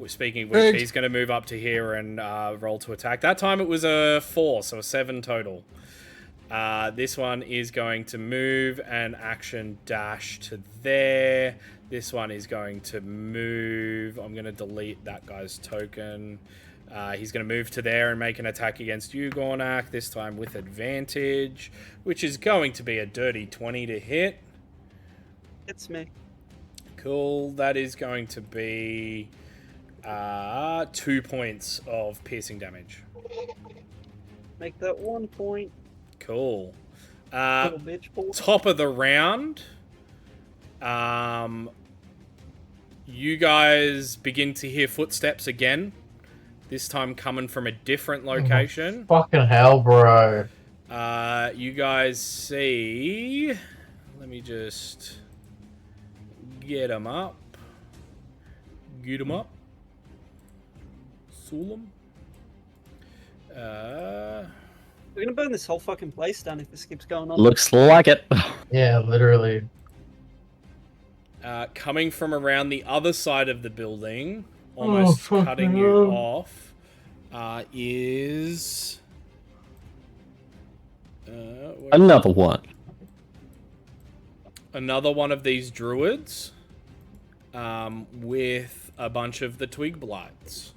Speaking of which, he's going to move up to here and roll to attack. That time it was a 4, so a 7 total. This one is going to move and action dash to there. This one is going to move. I'm going to delete that guy's token. He's going to move to there and make an attack against you, Gornak, this time with advantage, which is going to be a dirty 20 to hit. It's me. Cool. That is going to be 2 points of piercing damage. Make that 1 point. Cool. Little bitch ball. Top of the round. You guys begin to hear footsteps again. This time coming from a different location. Fucking hell, bro. You guys see... Let me just... Get them up. Get them up. Soul 'em. We're gonna burn this whole fucking place down if this keeps going on. Looks like it. Yeah, literally. Coming from around the other side of the building, almost cutting you off, is... Another one. Another one of these druids with a bunch of the twig blights,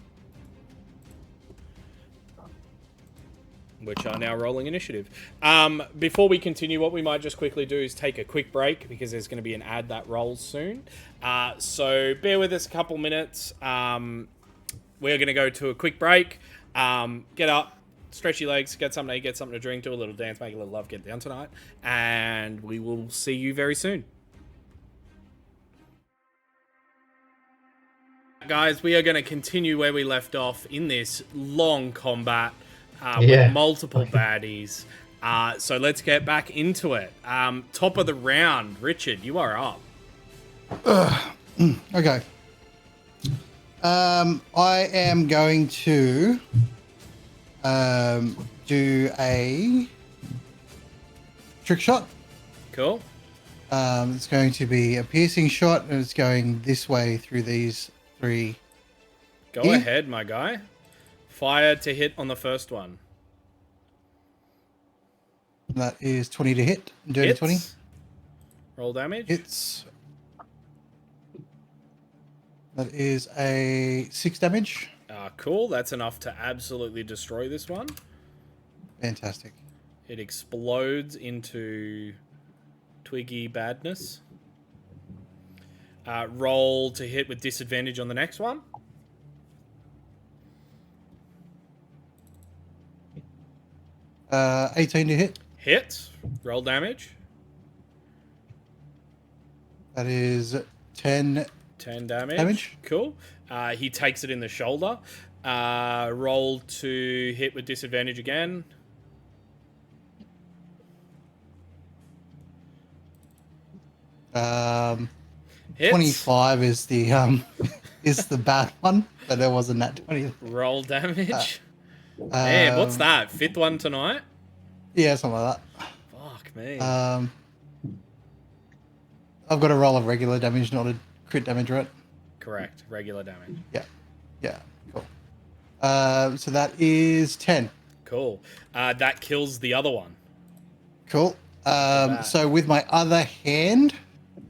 which are now rolling initiative. Before we continue, what we might just quickly do is take a quick break because there's going to be an ad that rolls soon. So bear with us a couple minutes. we're going to go to a quick break. Get up, stretch your legs, get something to eat, get something to drink, do a little dance, make a little love, get down tonight. And we will see you very soon. Guys, we are going to continue where we left off in this long combat with multiple baddies. So let's get back into it. Top of the round, Richard, you are up. Okay. I am going to do a trick shot. Cool. It's going to be a piercing shot, and it's going this way through these 3. Go here. ahead, my guy. Fire to hit on the first one. That is 20 to hit. Dirty Hits. 20. Roll damage. Hits. That is a 6 damage. Cool. That's enough to absolutely destroy this one. Fantastic. It explodes into twiggy badness. Roll to hit with disadvantage on the next one. 18 to hit. Hit. Roll damage. That is 10 10 damage. Damage. Cool. He takes it in the shoulder. Roll to hit with disadvantage again. Hits. 25 is the is the bad one, but there wasn't that 20. Roll damage. Man, what's that? 5th one tonight? Yeah, something like Fuck me. that. I've got a roll of regular damage, not a crit damage, right? Correct. Regular damage. Yeah, cool. So that is 10. Cool. That kills the other one. Cool. So with my other hand,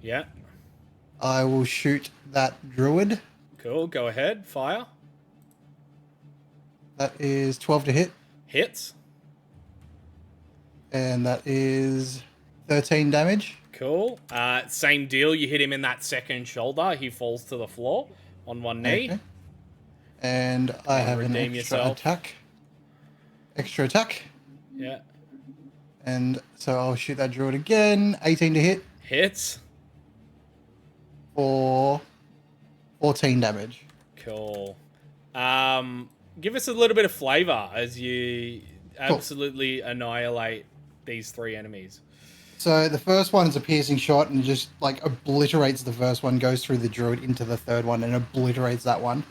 Yeah. I will shoot that druid. Cool. Go ahead. Fire. That is 12 to hit, Hits. and that is 13 damage. Cool. Same deal. You hit him in that second shoulder. He falls to the floor on one knee. Okay. And I have an redeem extra yourself. attack. Extra attack. Yeah. And so I'll shoot that druid again. 18 to hit Hits. for 14 damage. Cool. Give us a little bit of flavor as you absolutely annihilate these 3 enemies. So the first one is a piercing shot and just like obliterates the first one, goes through the druid into the third one and obliterates that one.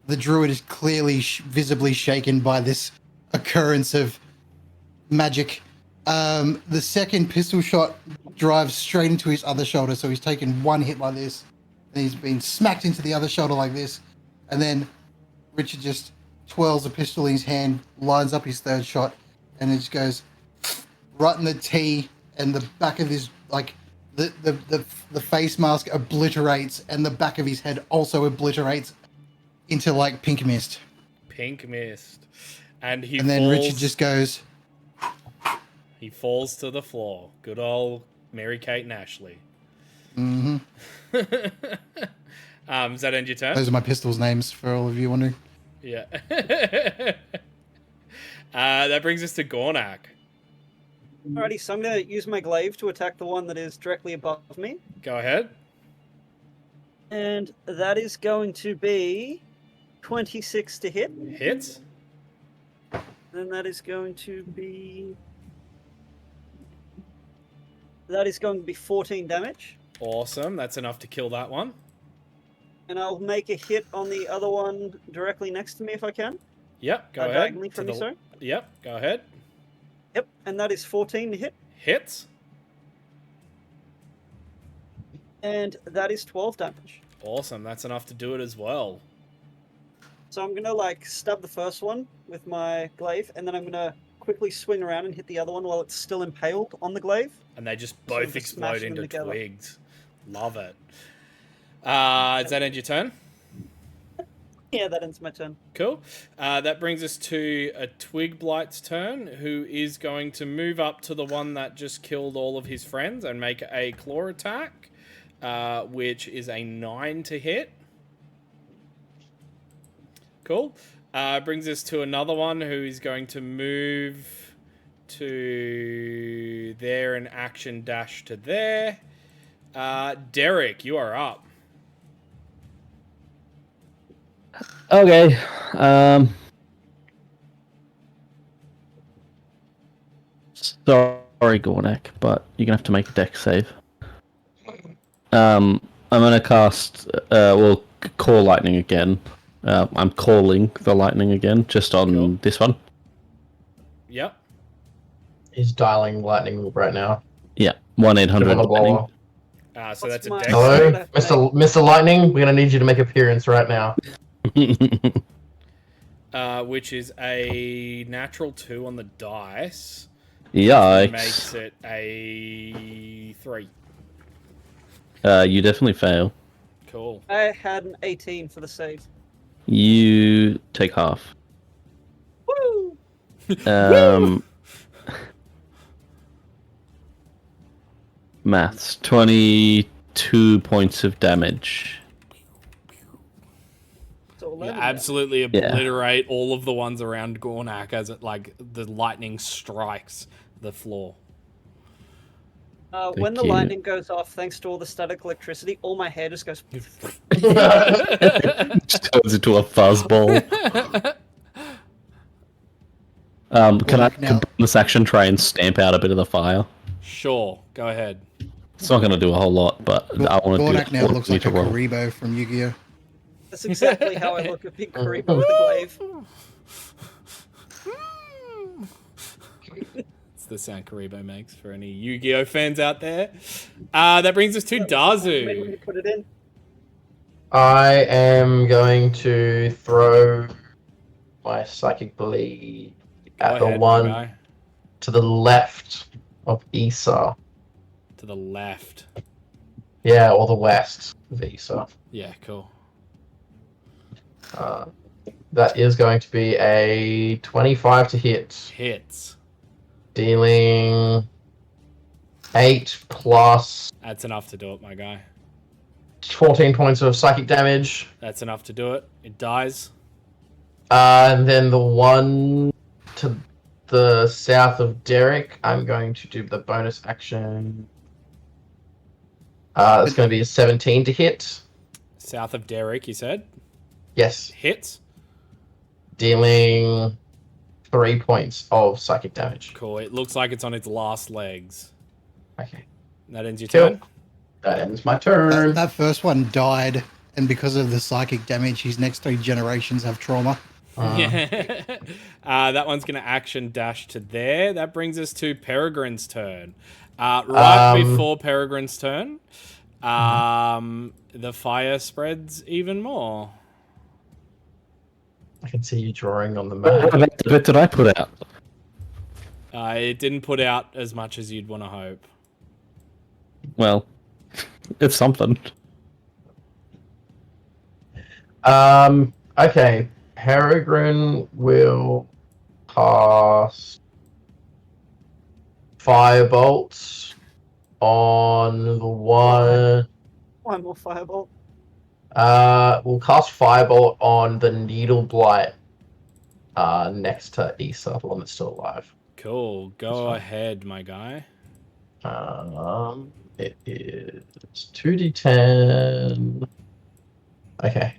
The druid is clearly visibly shaken by this occurrence of magic. The second pistol shot drives straight into his other shoulder, so he's taken one hit like this, and he's been smacked into the other shoulder like this, and then Richard just twirls a pistol in his hand, lines up his third shot, and it just goes right in the T, and the back of his, like, the face mask obliterates, and the back of his head also obliterates into, like, pink mist. Pink mist. And he And then falls, Richard just goes, he falls to the floor. Good old Mary-Kate and Ashley. mm-hmm. Does that end your turn? Those are my pistols' names, for all of you wondering. Yeah. That brings us to Gornak. Alrighty, so I'm going to use my glaive to attack the one that is directly above me. Go ahead. And that is going to be 26 to hit. Hits. Then that is going to be... That is going to be 14 damage. Awesome. That's enough to kill that one. And I'll make a hit on the other one directly next to me if I can. Yep, go ahead. Diagonally from me, sorry. Yep, go ahead. Yep, and that is 14 to hit. Hits. And that is 12 damage. Awesome. That's enough to do it as well. So I'm going to, like, stab the first one with my glaive, and then I'm going to quickly swing around and hit the other one while it's still impaled on the glaive. And they just So I'm both just explode smashing them into together. twigs. Love it. Does that end your turn? Yeah, that ends my turn. Cool. That brings us to a Twig Blight's turn, who is going to move up to the one that just killed all of his friends and make a claw attack, which is a 9 to hit. Cool. Brings us to another one who is going to move to there and action dash to there. Derek, you are up. Okay. Sorry, Gornak, but you're gonna have to make a deck save. I'm gonna cast, call lightning again. I'm calling the lightning again, just on Cool. this one. Yep. He's dialing lightning right now. Yeah, 1-800 On the blower. lightning. So What's that's a my- dex. Hello, Save. Mr. Lightning. We're gonna need you to make appearance right now. Which is a natural 2 on the dice. Yikes. Makes it a 3. You definitely fail. Cool. I had an 18 for the save. You take half. Woo! Maths. 22 points of damage. So You 11 absolutely obliterate all of the ones around Gornak as it the lightning strikes the floor. when the you. lightning goes off, thanks to all the static electricity, all my hair just goes. Just turns into a fuzzball. Can I combine this action try and stamp out a bit of the fire? Sure, go ahead. It's not going to do a whole lot, but I want to do Gornak now what looks we like need a to roll. Karibo from Yu-Gi-Oh! That's exactly how I look at Big Karibo with the glaive. It's the sound Karibo makes for any Yu-Gi-Oh fans out there. That brings us to Maybe Dazu. you put it in. I am going to throw my psychic bleed at Go the ahead, my one guy. to the left of Issa. To the left. Yeah, or the west of Issa. Yeah, cool. That is going to be a 25 to hit, Hits. dealing 8 plus That's enough to do it, my guy. 14 points of psychic damage. That's enough to do it. It dies. And then the one to the south of Derek, I'm going to do the bonus action. It's going to be a 17 to hit. South of Derek, you said? Yes. Hits. Dealing 3 points of psychic damage. Cool. It looks like it's on its last legs. Okay. That ends your Cool. turn. That ends my turn. That first one died, and because of the psychic damage, his next 3 generations have trauma. Yeah. That one's going to action dash to there. That brings us to Peregrine's turn. Before Peregrine's turn, the fire spreads even more. I can see you drawing on the What map. bit did I put out? It didn't put out as much as you'd want to hope. Well, it's something. Okay. Peregrine will cast Firebolt on the one. One more firebolt. We'll cast Firebolt on the Needle Blight next to Issa, the one that's still alive. Cool. Go ahead, my guy. It is 2d10. Okay.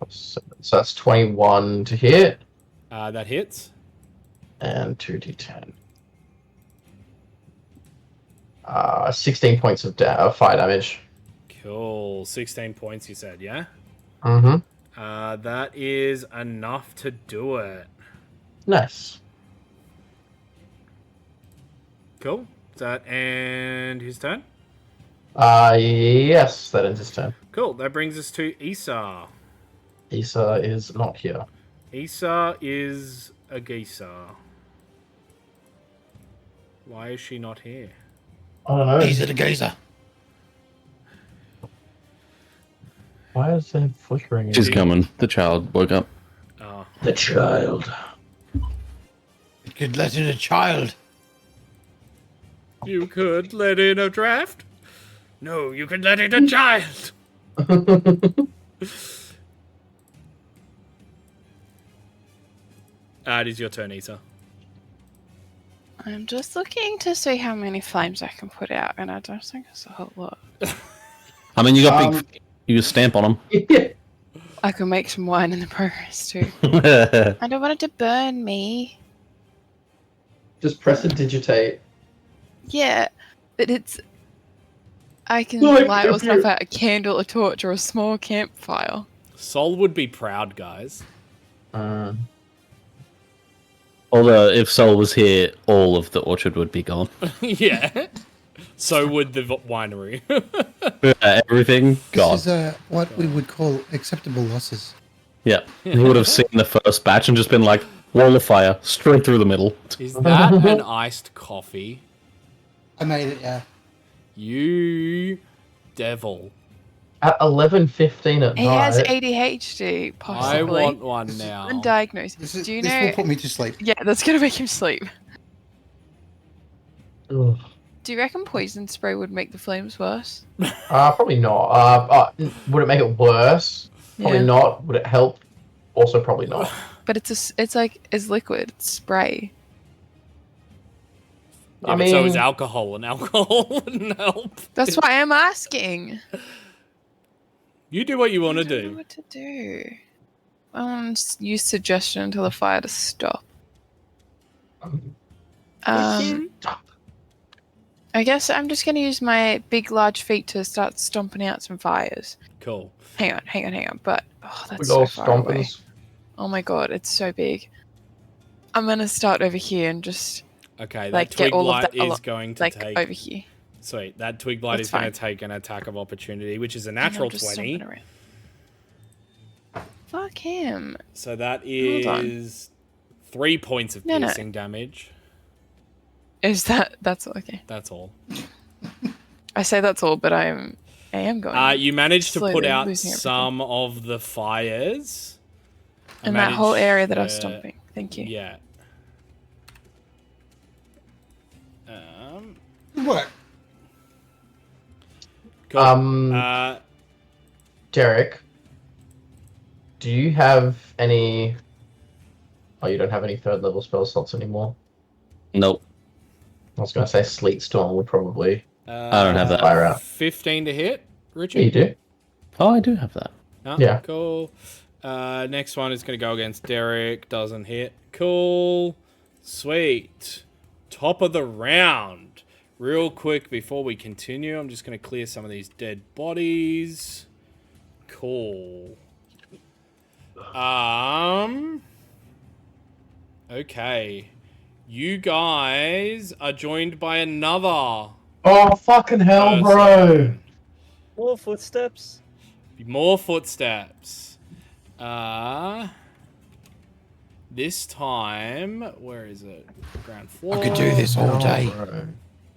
So that's 21 to hit That hits. and 2d10. 16 points of fire damage. Cool. 16 points, you said, yeah? Mm-hmm. That is enough to do it. Nice. Cool. Is that and his turn? Yes, that ends his turn. Cool. That brings us to Issa. Issa is not here. Issa is a geezer. Why is she not here? I don't know. He's a geezer. Why is there flickering? in She's here? coming. The child woke up. Oh, The child. It could let in a child. you could let in a draft? No, you could let in a child. It is your turn, Isa. I'm just looking to see how many flames I can put out, and I don't think it's a whole lot. I mean, you got big. You just stamp on Yeah. I can make some wine in the progress too. them. I don't want it to burn me. Just press and digitate. Yeah, but it's. I can Like, light or if snuff you're- out a candle, a torch, or a small campfire. Sol would be proud, guys. Although, if Sol was here, all of the orchard would be gone. Yeah. So would the winery. Everything gone. This is what we would call acceptable losses. Yeah, he would have seen the first batch and just been like, wall of fire, straight through the middle. Is that an iced coffee? I made it, yeah. You devil. At 11:15 at He night. has ADHD, I possibly. want one now. Undiagnosed. This Do you will know? put me to sleep. Yeah, that's gonna make him sleep. Ugh. Do you reckon poison spray would make the flames worse? Probably not. Would it make it worse? Probably Yeah. not. Would it help? Also, probably not. But it's like it's liquid, it's spray. Yeah, I but so mean- is alcohol, and alcohol wouldn't help. That's why I'm asking. You do what you want to I don't know do. what to do. I want to use suggestion until the fire to stop. I guess I'm just gonna use my big, large feet to start stomping out some fires. Cool. Hang on. But that's Big so old far away. stompers. Oh my god, it's so big. I'm gonna start over here and just Okay, that Like, get twig all of blight that is going to like take. over here. Sweet. That twig blight That's is going fine. to take an attack of opportunity, which is a And I'm natural just 20. stomping around. Fuck him. So that Hold on. is 3 points of No. piercing damage. That's okay. That's all. I say that's all, but I am going. You managed to put slowly out losing everything. some of the fires. in that whole managed, area that I was stomping. Thank you. Yeah. What? Cool. Derek, do you have any? Oh, you don't have any third level spell slots anymore. Nope. I was going to say Sleet Storm would probably. I don't have that. Fire out. 15 to hit, Richard. Yeah, you do. Oh, I do have that. Oh, Yeah. Cool. Next one is going to go against Derek. Doesn't hit. Cool. Sweet. Top of the round. Real quick before we continue, I'm just going to clear some of these dead bodies. Cool. Okay. You guys are joined by another Oh fucking hell, bro! person. More footsteps. More footsteps. This time, where is it? Ground floor. I could do this all day. Bro.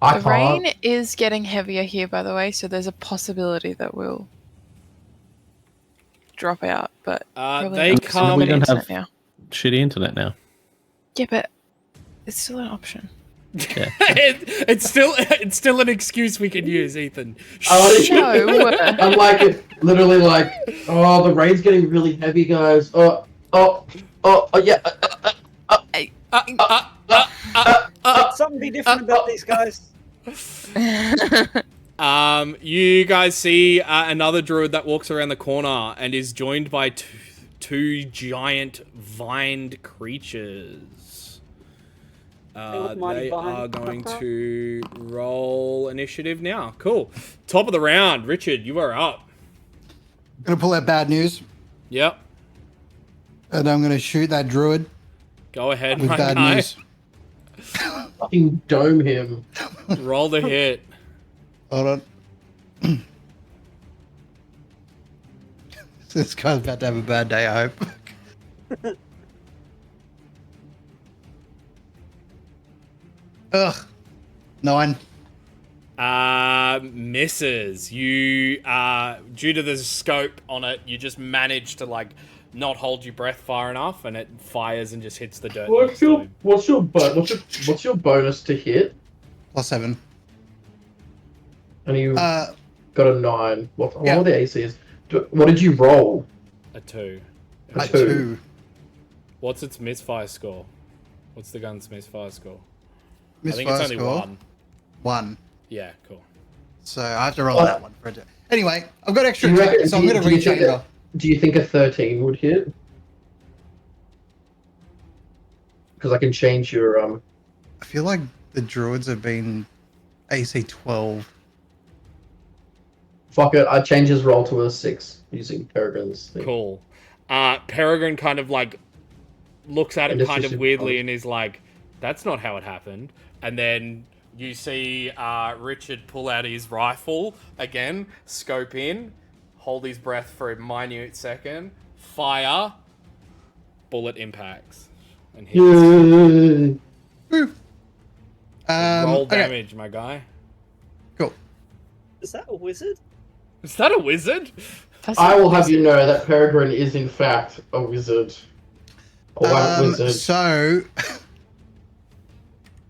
I The can't. rain is getting heavier here, by the way, so there's a possibility that we'll drop out. But probably They not, 'cause come. we've We got don't internet have- now. Shitty internet now. Yeah, but it's still an option. Yeah. it's still an excuse we can use, Ethan. Oh, No. I'm like, literally like, oh, the rain's getting really heavy, guys. Oh, yeah. Something be different about these guys. You guys see another druid that walks around the corner and is joined by two giant vined creatures. look mighty They behind are the going crowd. to roll initiative now. Cool. Top of the round, Richard, you are up. Gonna pull out bad news, Yep. and I'm gonna shoot that druid Go ahead, with my bad guy. news. Fucking dome him. Roll the hit. Hold on. This guy's about to have a bad day, I hope. Ugh. 9. Misses. You due to the scope on it, you just manage to like not hold your breath far enough, and it fires and just hits the dirt. next to him. What's your bonus to hit? +7. And you Uh, got a 9. What Yeah. are the ACs? What did you roll? A 2. A a 2. 2. What's its misfire score? What's the gun's misfire score? I think Misfire it's only score, one. 1. Yeah, cool. So I have to roll that one for it. Anyway, I've got extra Do you attack, reckon- so I'm do you- going to do you think rechamber. Do you think a 13 would hit? Because I can change your I feel like the druids have been AC 12. Fuck it, I change his roll to a 6 using Peregrine's thing. Cool. Peregrine kind of like looks at it kind of Industry weirdly superpowers. and is like, "That's not how it happened." And then you see Richard pull out his rifle again, scope in, hold his breath for a minute second, fire, bullet impacts, and hits. Yay! Woo. Roll Okay, damage, my guy. cool. Is that a wizard? Is that a wizard? That's I not will have easy. you know that Peregrine is in fact a wizard. Or a wizard. So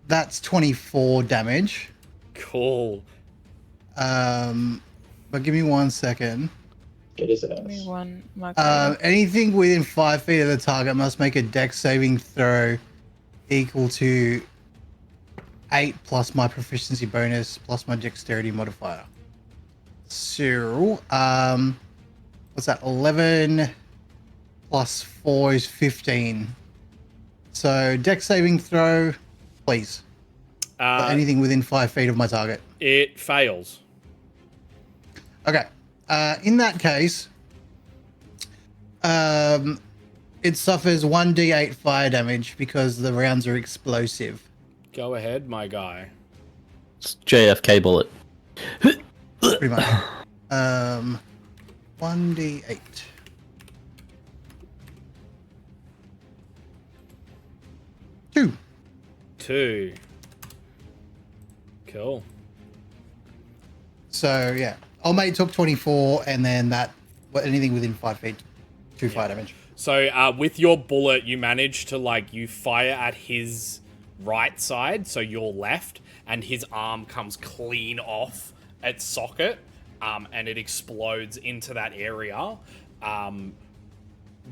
that's 24 damage. Cool. But give me 1 second. Get his Give me ass. one. Mark Anything within 5 feet of the target must make a dex saving throw equal to 8 plus my proficiency bonus plus my dexterity modifier. So, what's that? 11 plus 4 is 15. So, dex saving throw, please. For anything within 5 feet of my target. It fails. Okay. In that case, it suffers 1d8 fire damage because the rounds are explosive. Go ahead, my guy. It's JFK bullet. Pretty much. 1d8. Two. 2. Cool. So yeah, old mate took 24, and then that anything within 5 feet, 2 fire damage. So with your bullet, you manage to you fire at his right side, so your left, and his arm comes clean off its socket, and it explodes into that area,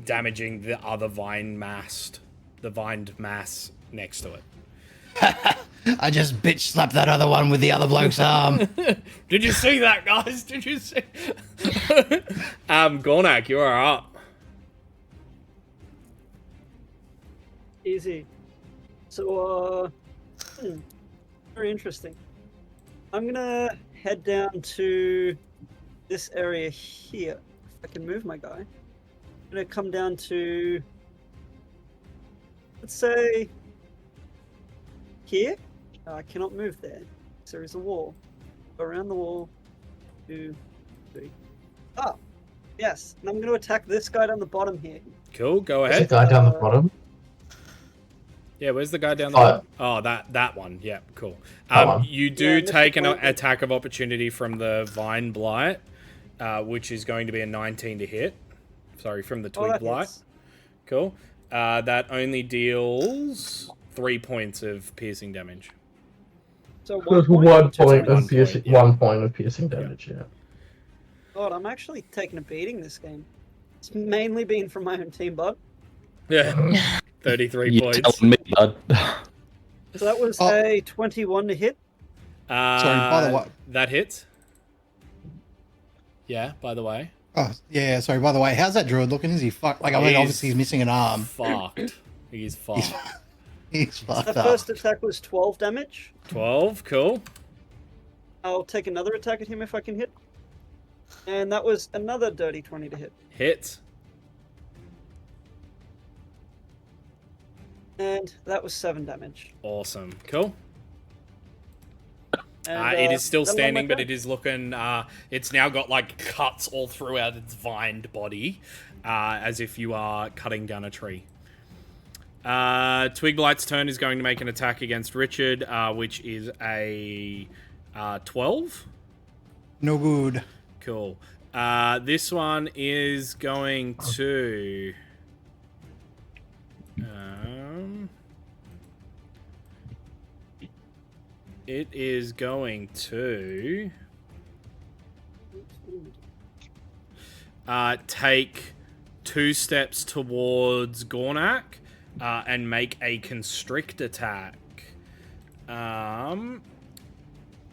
damaging the other vined mass next to it. I just bitch slapped that other one with the other bloke's arm. Did you see that, guys? Did you see? Gornak, you are up. Easy. So, very interesting. I'm gonna head down to this area here. If I can move my guy. I'm gonna come down to, let's say, here. I cannot move there. So there is a wall. Go around the wall. 2, 3. Ah, yes. And I'm going to attack this guy down the bottom here. Cool, go There's a ahead. guy down the bottom. Yeah, where's the guy down the Oh. bottom? Oh, that one. Yeah, cool. That one. You do Yeah, take an Mr. Point. attack of opportunity from the Vine Blight, which is going to be a 19 to hit. Sorry, from the Twig that Blight. hits. Cool. That only deals 3 points of piercing damage. So There's 1 point. 1 Just point 1 of piercing. point, yeah. 1 point of piercing damage. Yeah. God, I'm actually taking a beating this game. It's mainly been from my own team, bud. Yeah. 33 You points. telling me, bud. So that was Oh. a 21 to hit. Sorry, by the way. That hits. Yeah, by the way. Oh, yeah, sorry, by the way, how's that druid looking? Is he fucked? Like, I mean, He's obviously he's missing an arm. Fucked. He's fucked. He's fucked The up. first attack was 12 damage. 12, cool. I'll take another attack at him if I can hit. And that was another dirty 20 to hit. Hits. And that was 7 damage. Awesome. Cool. And, It is still that'll standing, all but my it is looking. It's now got cuts all throughout its vined body, as if you are cutting down a tree. Twigblight's turn is going to make an attack against Richard, which is a 12. No good. Cool. This one is going to. It is going to take 2 steps towards Gornak and make a constrict attack.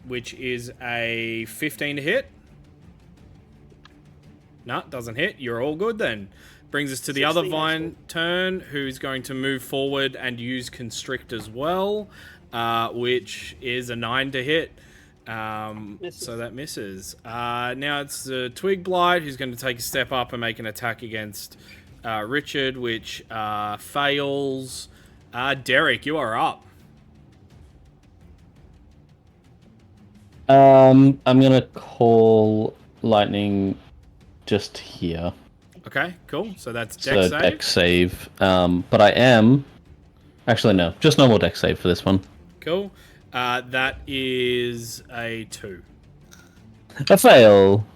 Which is a 15 to hit. No, doesn't hit. You're all good then. Brings us to the other 16 Vine turn, who's going to move forward and use Constrict as well, which is a 9 to hit. So that misses. Now it's the Twig Blight, who's going to take a step up and make an attack against Richard, which fails. Derek, you are up. I'm gonna call lightning just here. Okay, cool. So that's So dex save. dex save. But I am actually no, just normal dex save for this one. Cool. That is a 2. A fail.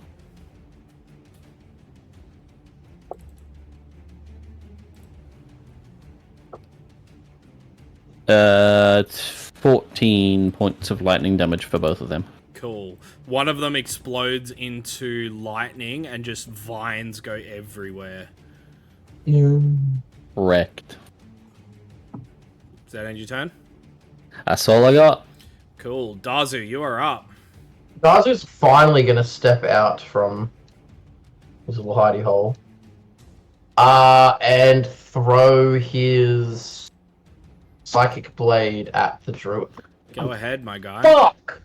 It's 14 points of lightning damage for both of them. Cool. One of them explodes into lightning and just vines go everywhere. Wrecked. Does that end your turn? That's all I got. Cool. Dazu, you are up. Dazu's finally gonna step out from his little hidey hole. And throw his psychic blade at the druid. Go ahead, my guy. Fuck!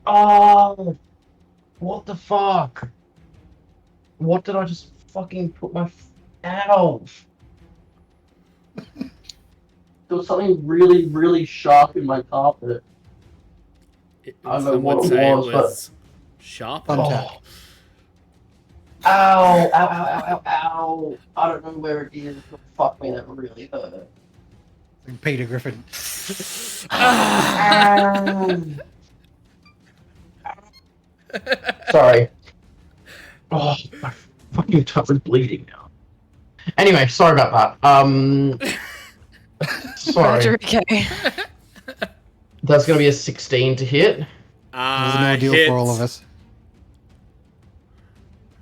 Oh, what the fuck? What did I just fucking put my... Ow! There was something really, really sharp in my carpet. I don't know Some what would it say was, it but... was sharp. Thumbtack. Ow, ow, ow, ow, ow, ow. I don't know where it is, but fuck me, that really hurt. Peter Griffin. Ow. Sorry. Oh, my fucking tongue is bleeding now. Anyway, sorry about that. Glad Sorry. you're okay. That's gonna be a 16 to hit. It was an ordeal Hits. for all of us.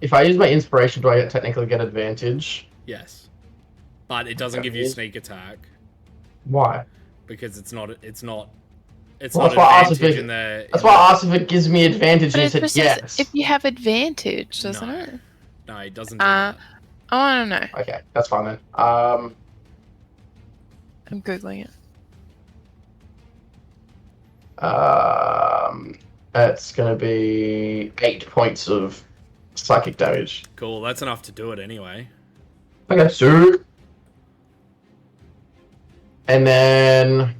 If I use my inspiration, do I technically get advantage? Yes. But it doesn't give you sneak attack Why? because it's not Well, not that's why I asked if advantage it- in the. That's why I asked if it gives me advantage, But and it you just said says yes. if you have advantage, doesn't No. it? No, it doesn't do that. I don't know. Okay, that's fine then. I'm googling it. It's gonna be 8 points of psychic damage. Cool, that's enough to do it anyway. Okay, so... And then...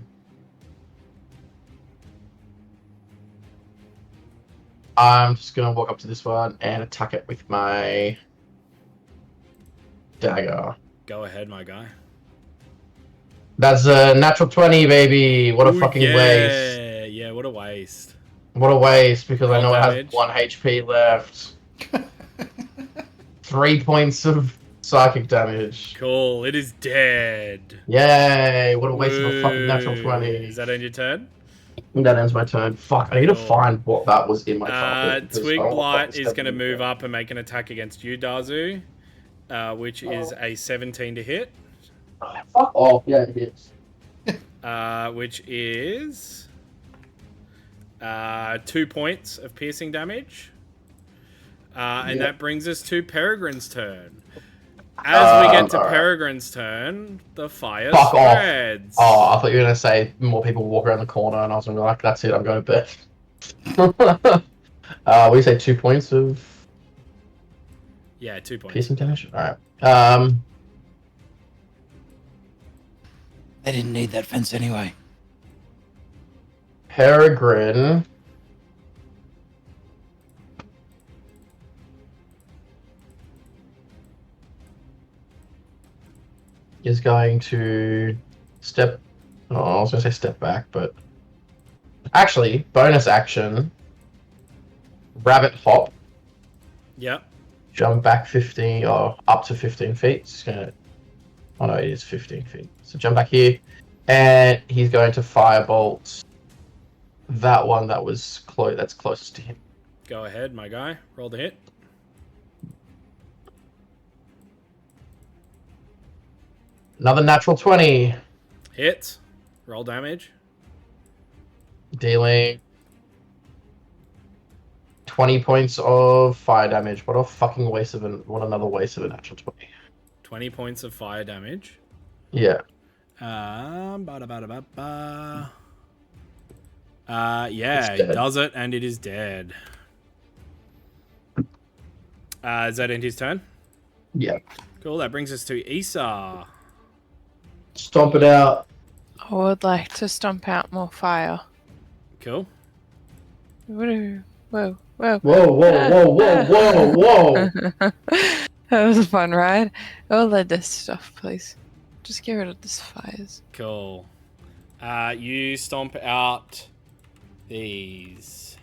I'm just gonna walk up to this one and attack it with my... dagger. Go ahead, my guy. That's a natural 20, baby! What a Ooh, fucking yeah. waste. Yeah, what a waste. What a waste, because I Roll know it damage. has 1 HP left. 3 points of psychic damage. Cool, it is dead. Yay! What a waste of a fucking natural Woo. 20. Is that end your turn? That ends my turn. Fuck, I need to Cool. find what that was in my carpet. because I Twig don't know what Blight fucking is stuff going to it move up and make an attack against you, Dazu, which is a 17 to hit, Oh, fuck off. Yeah, it hits. which is 2 points of piercing damage. And Yeah. that brings us to Peregrine's turn. As we get to alright. Peregrine's turn, the fire Fuck off. spreads. Oh, I thought you were going to say more people walk around the corner, and I was going to be like, that's it, I'm going to bed. What do you say, 2 points of Yeah, 2 points. piercing damage? Alright. They didn't need that fence anyway. Peregrine... is going to step... Oh, I was going to say step back, but... Actually, bonus action. Rabbit hop. Yep. Jump back 15, or up to 15 feet. It's gonna... Oh no, it is 15 feet. So jump back here. And he's going to firebolt that one that was that's closest to him. Go ahead, my guy. Roll the hit. Another natural 20. Hit. Roll damage. Dealing 20 points of fire damage. What a fucking waste of what another waste of a natural 20. 20 points of fire damage. Yeah. Ba-da-ba-da-ba-ba. It's Yeah, it dead. does it, and it is dead. Is that end his turn? Yeah. Cool, that brings us to Issa. Stomp it out. I would like to stomp out more fire. Cool. Whoa, whoa. Whoa, whoa, whoa, whoa, whoa, whoa. That was a fun ride. Oh, let this stuff, please. Just get rid of this fires. Cool. You stomp out these.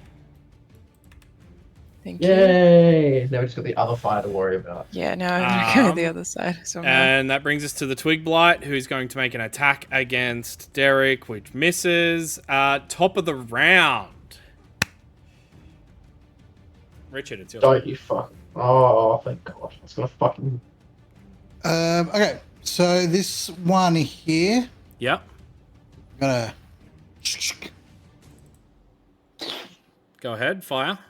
Thank you. Yay! Now we just got the other fire to worry about. Yeah, now I'm gonna go to the other side. Somehow. And that brings us to the Twig Blight, who's going to make an attack against Derek, which misses. Top of the round. Richard, it's your turn. Don't you fuck. Oh, thank God. It's gonna fucking. Okay, so this one here, Yep. I'm gonna. Go ahead, fire.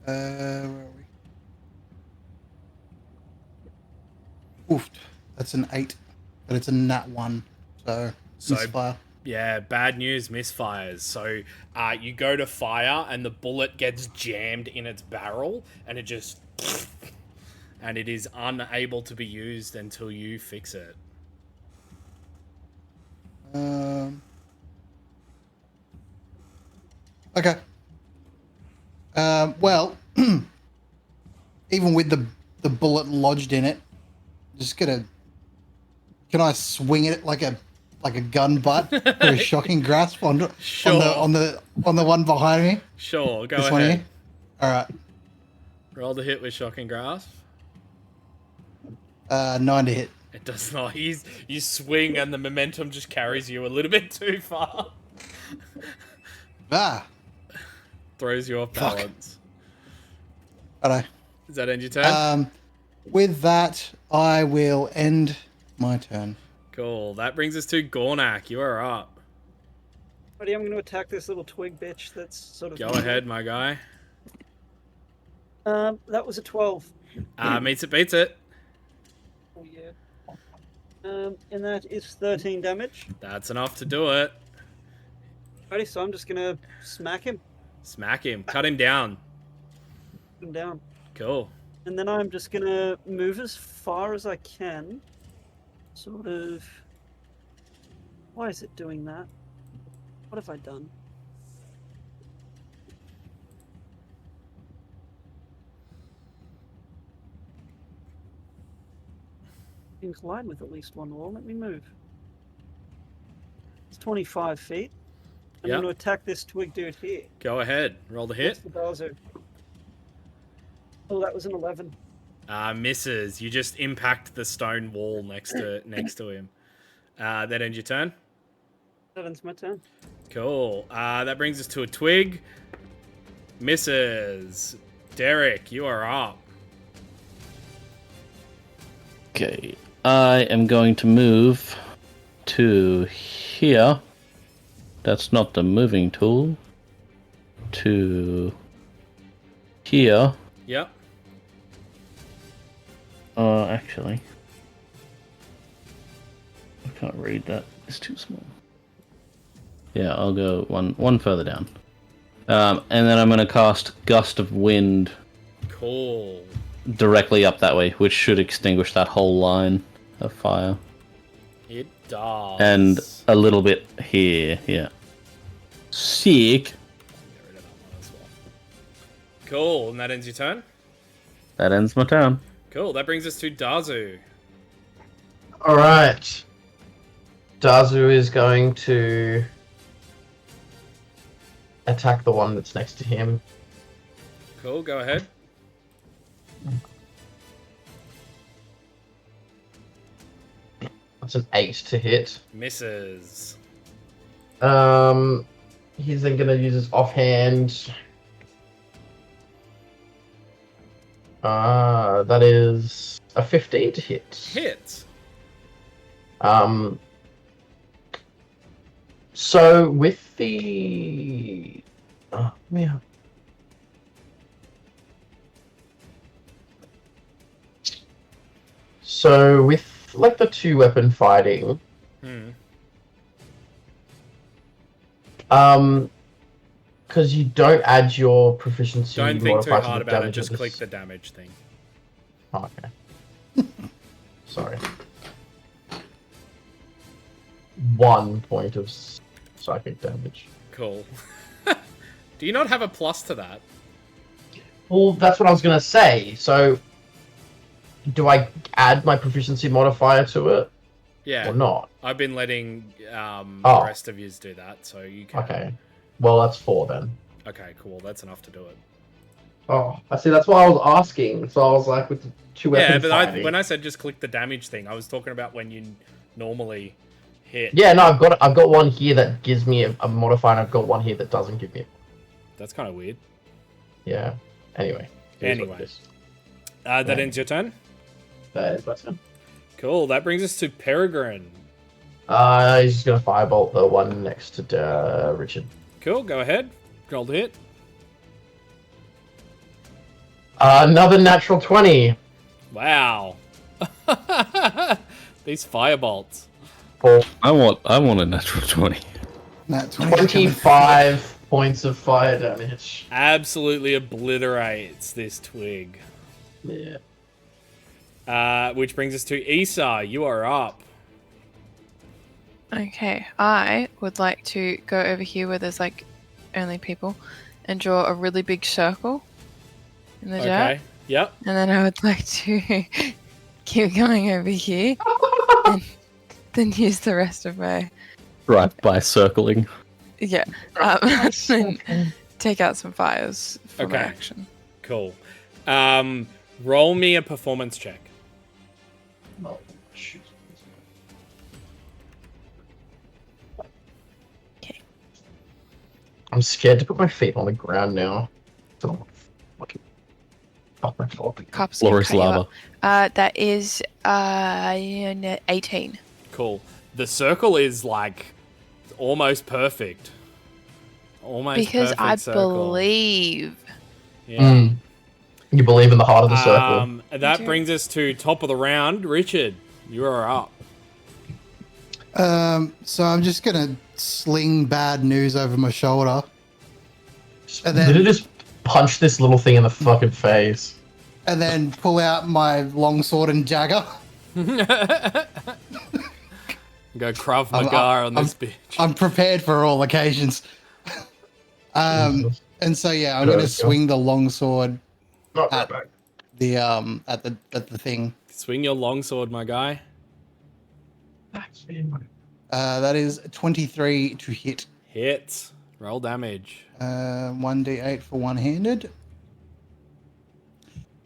Where are we? Oof, that's an 8, but it's a nat 1, so misfire. Yeah, bad news, misfires. So you go to fire and the bullet gets jammed in its barrel and it just... and it is unable to be used until you fix it. Okay. Well, even with the bullet lodged in it, just gonna. Can I swing it like a gun butt for a shocking grasp on the one behind me? Sure, go This one ahead. here. All right. Roll the hit with shocking grasp. 9 to hit. It does not. You swing and the momentum just carries you a little bit too far. Ah. Throws you off Fuck. balance. Righto. Does that end your turn? With that, I will end my turn. Cool. That brings us to Gornak. You are up. Buddy, I'm going to attack this little twig bitch that's sort of... Go ahead, my guy. That was a 12. Meets it, beats it. Oh, yeah. And that is 13 damage. That's enough to do it. Buddy, so I'm just going to smack him. Smack him. Cut him down. Put him down. Cool. And then I'm just going to move as far as I can. Sort of... Why is it doing that? What have I done? In collide with at least one wall. Let me move. It's 25 feet. I'm Yep. going to attack this twig dude here. Go ahead. Roll the hit. That's the Dazu. Oh, that was an 11. Misses. You just impact the stone wall next to him. That ends your turn. That ends my turn. Cool. That brings us to a twig. Misses. Derek, you are up. Okay, I am going to move to here. That's not the moving tool. To here. Yep. Actually, I can't read that. It's too small. Yeah, I'll go one further down. And then I'm going to cast Gust of Wind Cool. directly up that way, which should extinguish that whole line of fire. It does. And a little bit here, yeah. Sick. Get rid of that one as well. Cool. And that ends your turn. That ends my turn. Cool. That brings us to Dazu. Alright. Dazu is going to attack the one that's next to him. Cool. Go ahead. That's an 8 to hit. Misses. He's then gonna use his offhand. That is a 15 to hit. Hits. So with the yeah. So with like the 2-weapon fighting, because you don't add your proficiency Don't think too modifier to hard the about it. damage. Just click the damage thing. Oh, okay. Sorry. 1 point of psychic damage. Cool. Do you not have a plus to that? Well, that's what I was gonna say. So, do I add my proficiency modifier to it Yeah. or not? I've been letting the Oh. rest of yous do that, so you can. Okay. Well, that's 4 then. Okay, cool. That's enough to do it. Oh, I see. That's why I was asking. So I was like, with the 2-weapon Yeah, but fighting. when I said just click the damage thing, I was talking about when you normally hit. Yeah, no, I've got one here that gives me a modifier, and I've got one here that doesn't give me. That's kind of weird. Yeah. Anyway. It is what it Anyway. is. That ends your turn. That is my turn. Cool. That brings us to Peregrine. He's just gonna firebolt the one next to Richard. Cool. Go ahead. Roll to hit. Another natural 20. Wow. These firebolts. For I want a natural 20. Nat 20. 25 points of fire damage. Absolutely obliterates this twig. Yeah. Which brings us to Issa. You are up. Okay, I would like to go over here where there's like only people and draw a really big circle in the dirt. Okay. Yep. And then I would like to keep going over here and then use the rest of my Right by circling. yeah. And take out some fires for my Okay. action. Cool. Roll me a performance check. Oh, shoot. Okay. I'm scared to put my feet on the ground now. So, fucking fuck my foot. Cops Floor is lava. That is 18. Cool. The circle is like almost perfect. Almost Because perfect I circle. believe. Yeah. Mm. You believe in the heart of the circle. That do. brings us to top of the round. Richard, you are up. So I'm just gonna sling bad news over my shoulder, and Literally then just punch this little thing in the fucking face. pull out my longsword and dagger. Go Krav I'm- Maga on I'm- this bitch. I'm prepared for all occasions. And so yeah, I'm gonna swing the longsword Not at back. the at the thing. Swing your longsword, my guy. That is 23 to hit. Hits. Roll damage. 1d8 for one-handed.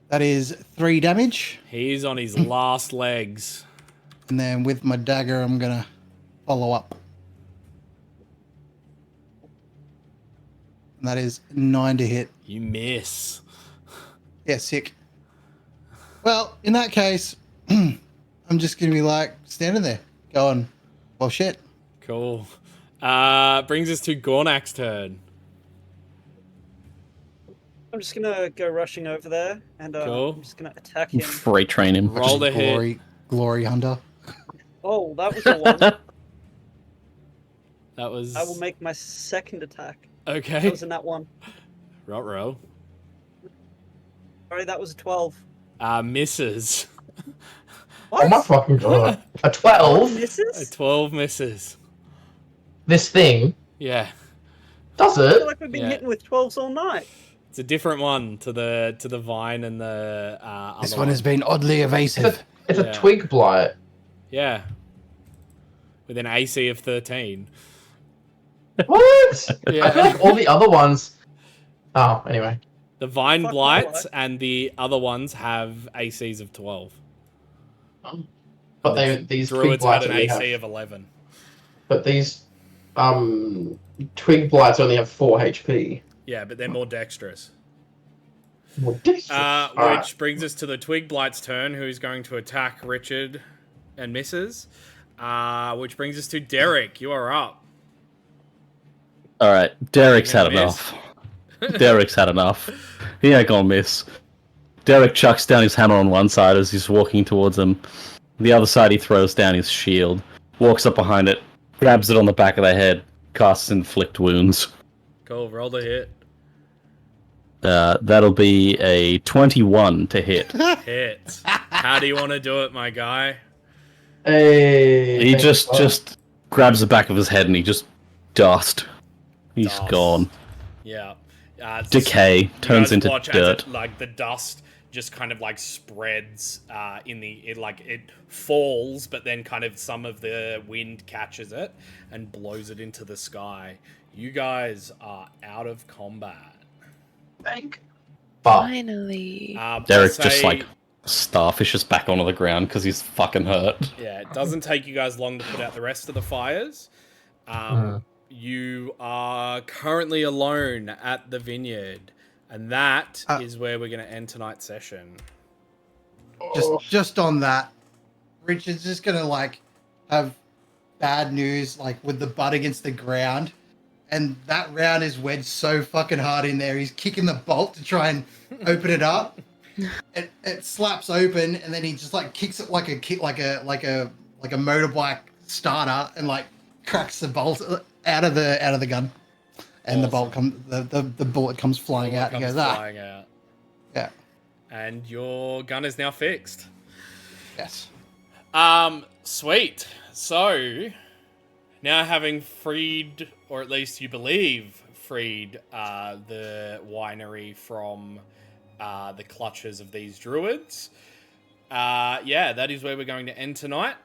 That is 3 damage. He's on his last legs. And then with my dagger, I'm gonna follow up. And that is 9 to hit. You miss. Yeah, sick. Well, in that case, I'm just gonna be like standing there, going, "Well, shit." Cool. Brings us to Gornak's turn. I'm just gonna go rushing over there, and Cool. I'm just gonna attack him. Freight train him. Roll to hit. Glory hunter. Oh, that was a one. That was. I will make my second attack. Okay. That was in that one. Roll. Sorry, that was a 12. Misses. Oh my fucking god. A 12? A Misses? 12 misses. This thing? Yeah. Does I it? feel like we've been Yeah. hitting with 12s all night. It's a different one to the vine and the This other one has been oddly evasive. It's Yeah. a twig blight. Yeah. With an AC of 13. What? Yeah. I feel like all the other ones. Oh, anyway. The vine Fuck blights blight. and the other ones have ACs of 12. But these twig Druids had blights an only AC have, of 11. but these twig blights only have 4 HP. Yeah, but they're more dexterous. Which brings us to the Twig Blight's turn, who's going to attack Richard and misses. Which brings us to Derek. You are up. All right, Derek's You had gonna miss? enough. Derek's had enough. He ain't gonna miss. Derek chucks down his hammer on one side as he's walking towards him. The other side, he throws down his shield, walks up behind it, grabs it on the back of the head, casts Inflict Wounds. Cool, roll the hit. That'll be a 21 to hit. Hit. How do you want to do it, my guy? Hey. He just grabs the back of his head and he just dust. He's Dust. gone. Yeah. Decay You turns guys into watch dirt. as it, like the dust just kind of like spreads it falls, but then kind of some of the wind catches it and blows it into the sky. You guys are out of combat. Thank fuck. Finally. Derek I'll just say- like starfishes back onto the ground because he's fucking hurt. Yeah, it doesn't take you guys long to put out the rest of the fires. You are currently alone at the vineyard, and that is where we're going to end tonight's session. Just on that, Richard's just gonna like have bad news, like with the butt against the ground, and that round is wedged so fucking hard in there. He's kicking the bolt to try and open it up. It slaps open, and then he just like kicks it like a motorbike starter, and like cracks the bolt out of the gun, and the bullet comes flying out. He goes, Flying out. yeah, And your gun is now fixed. yes. Sweet. So, now having freed, or at least you believe freed, the winery from the clutches of these druids. That is where we're going to end tonight.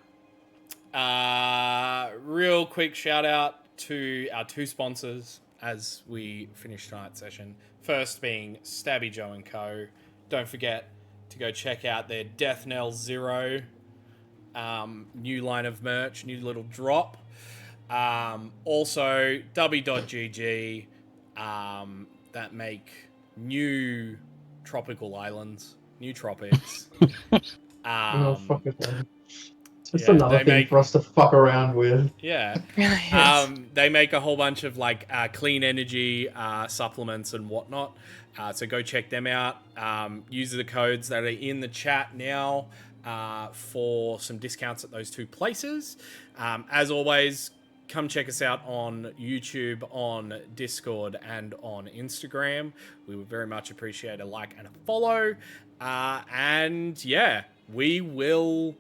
Real quick shout out to our two sponsors as we finish tonight's session. First being Stabby Joe & Co. Don't forget to go check out their Death Knell Zero new line of merch, new little drop. Also, W.GG that make new tropical islands, new tropics. Oh, fuck it, man. It's yeah, another they thing make- for us to fuck around with. Yeah. Really is. They make a whole bunch of like clean energy supplements and whatnot. So go check them out. Use the codes that are in the chat now for some discounts at those two places. As always, come check us out on YouTube, on Discord, and on Instagram. We would very much appreciate a like and a follow. And yeah, we will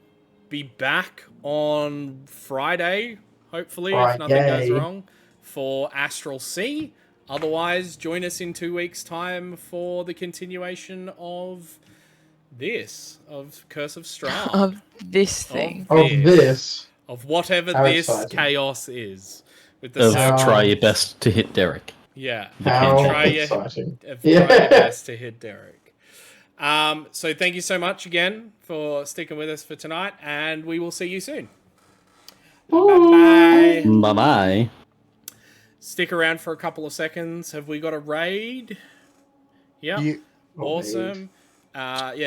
be back on Friday, hopefully, if nothing goes Friday. wrong, for Astral Sea. Otherwise, join us in 2 weeks' time for the continuation of Curse of Strahd. Of this thing. Of this. Of whatever How this exciting. chaos is. With the How- Try your best to hit Derek. yeah, How try your exciting. try Yeah. your best to hit Derek. So thank you so much again for sticking with us for tonight, and we will see you soon. Bye-bye. Bye bye. Stick around for a couple of seconds. Have we got a raid? Yeah. You, Awesome.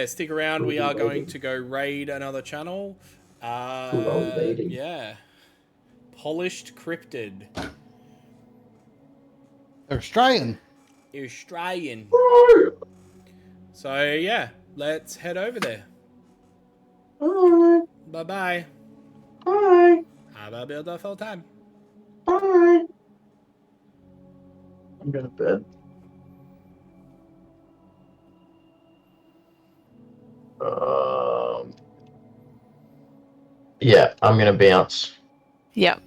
Stick around. We are going to go raid another channel. raiding? Yeah. Polished Cryptid. they're Australian. Australian. So yeah, let's head over there. Bye. Bye-bye. Bye. Have a beautiful time. Bye. I'm going to bed. Yeah, I'm going to bounce. Yep.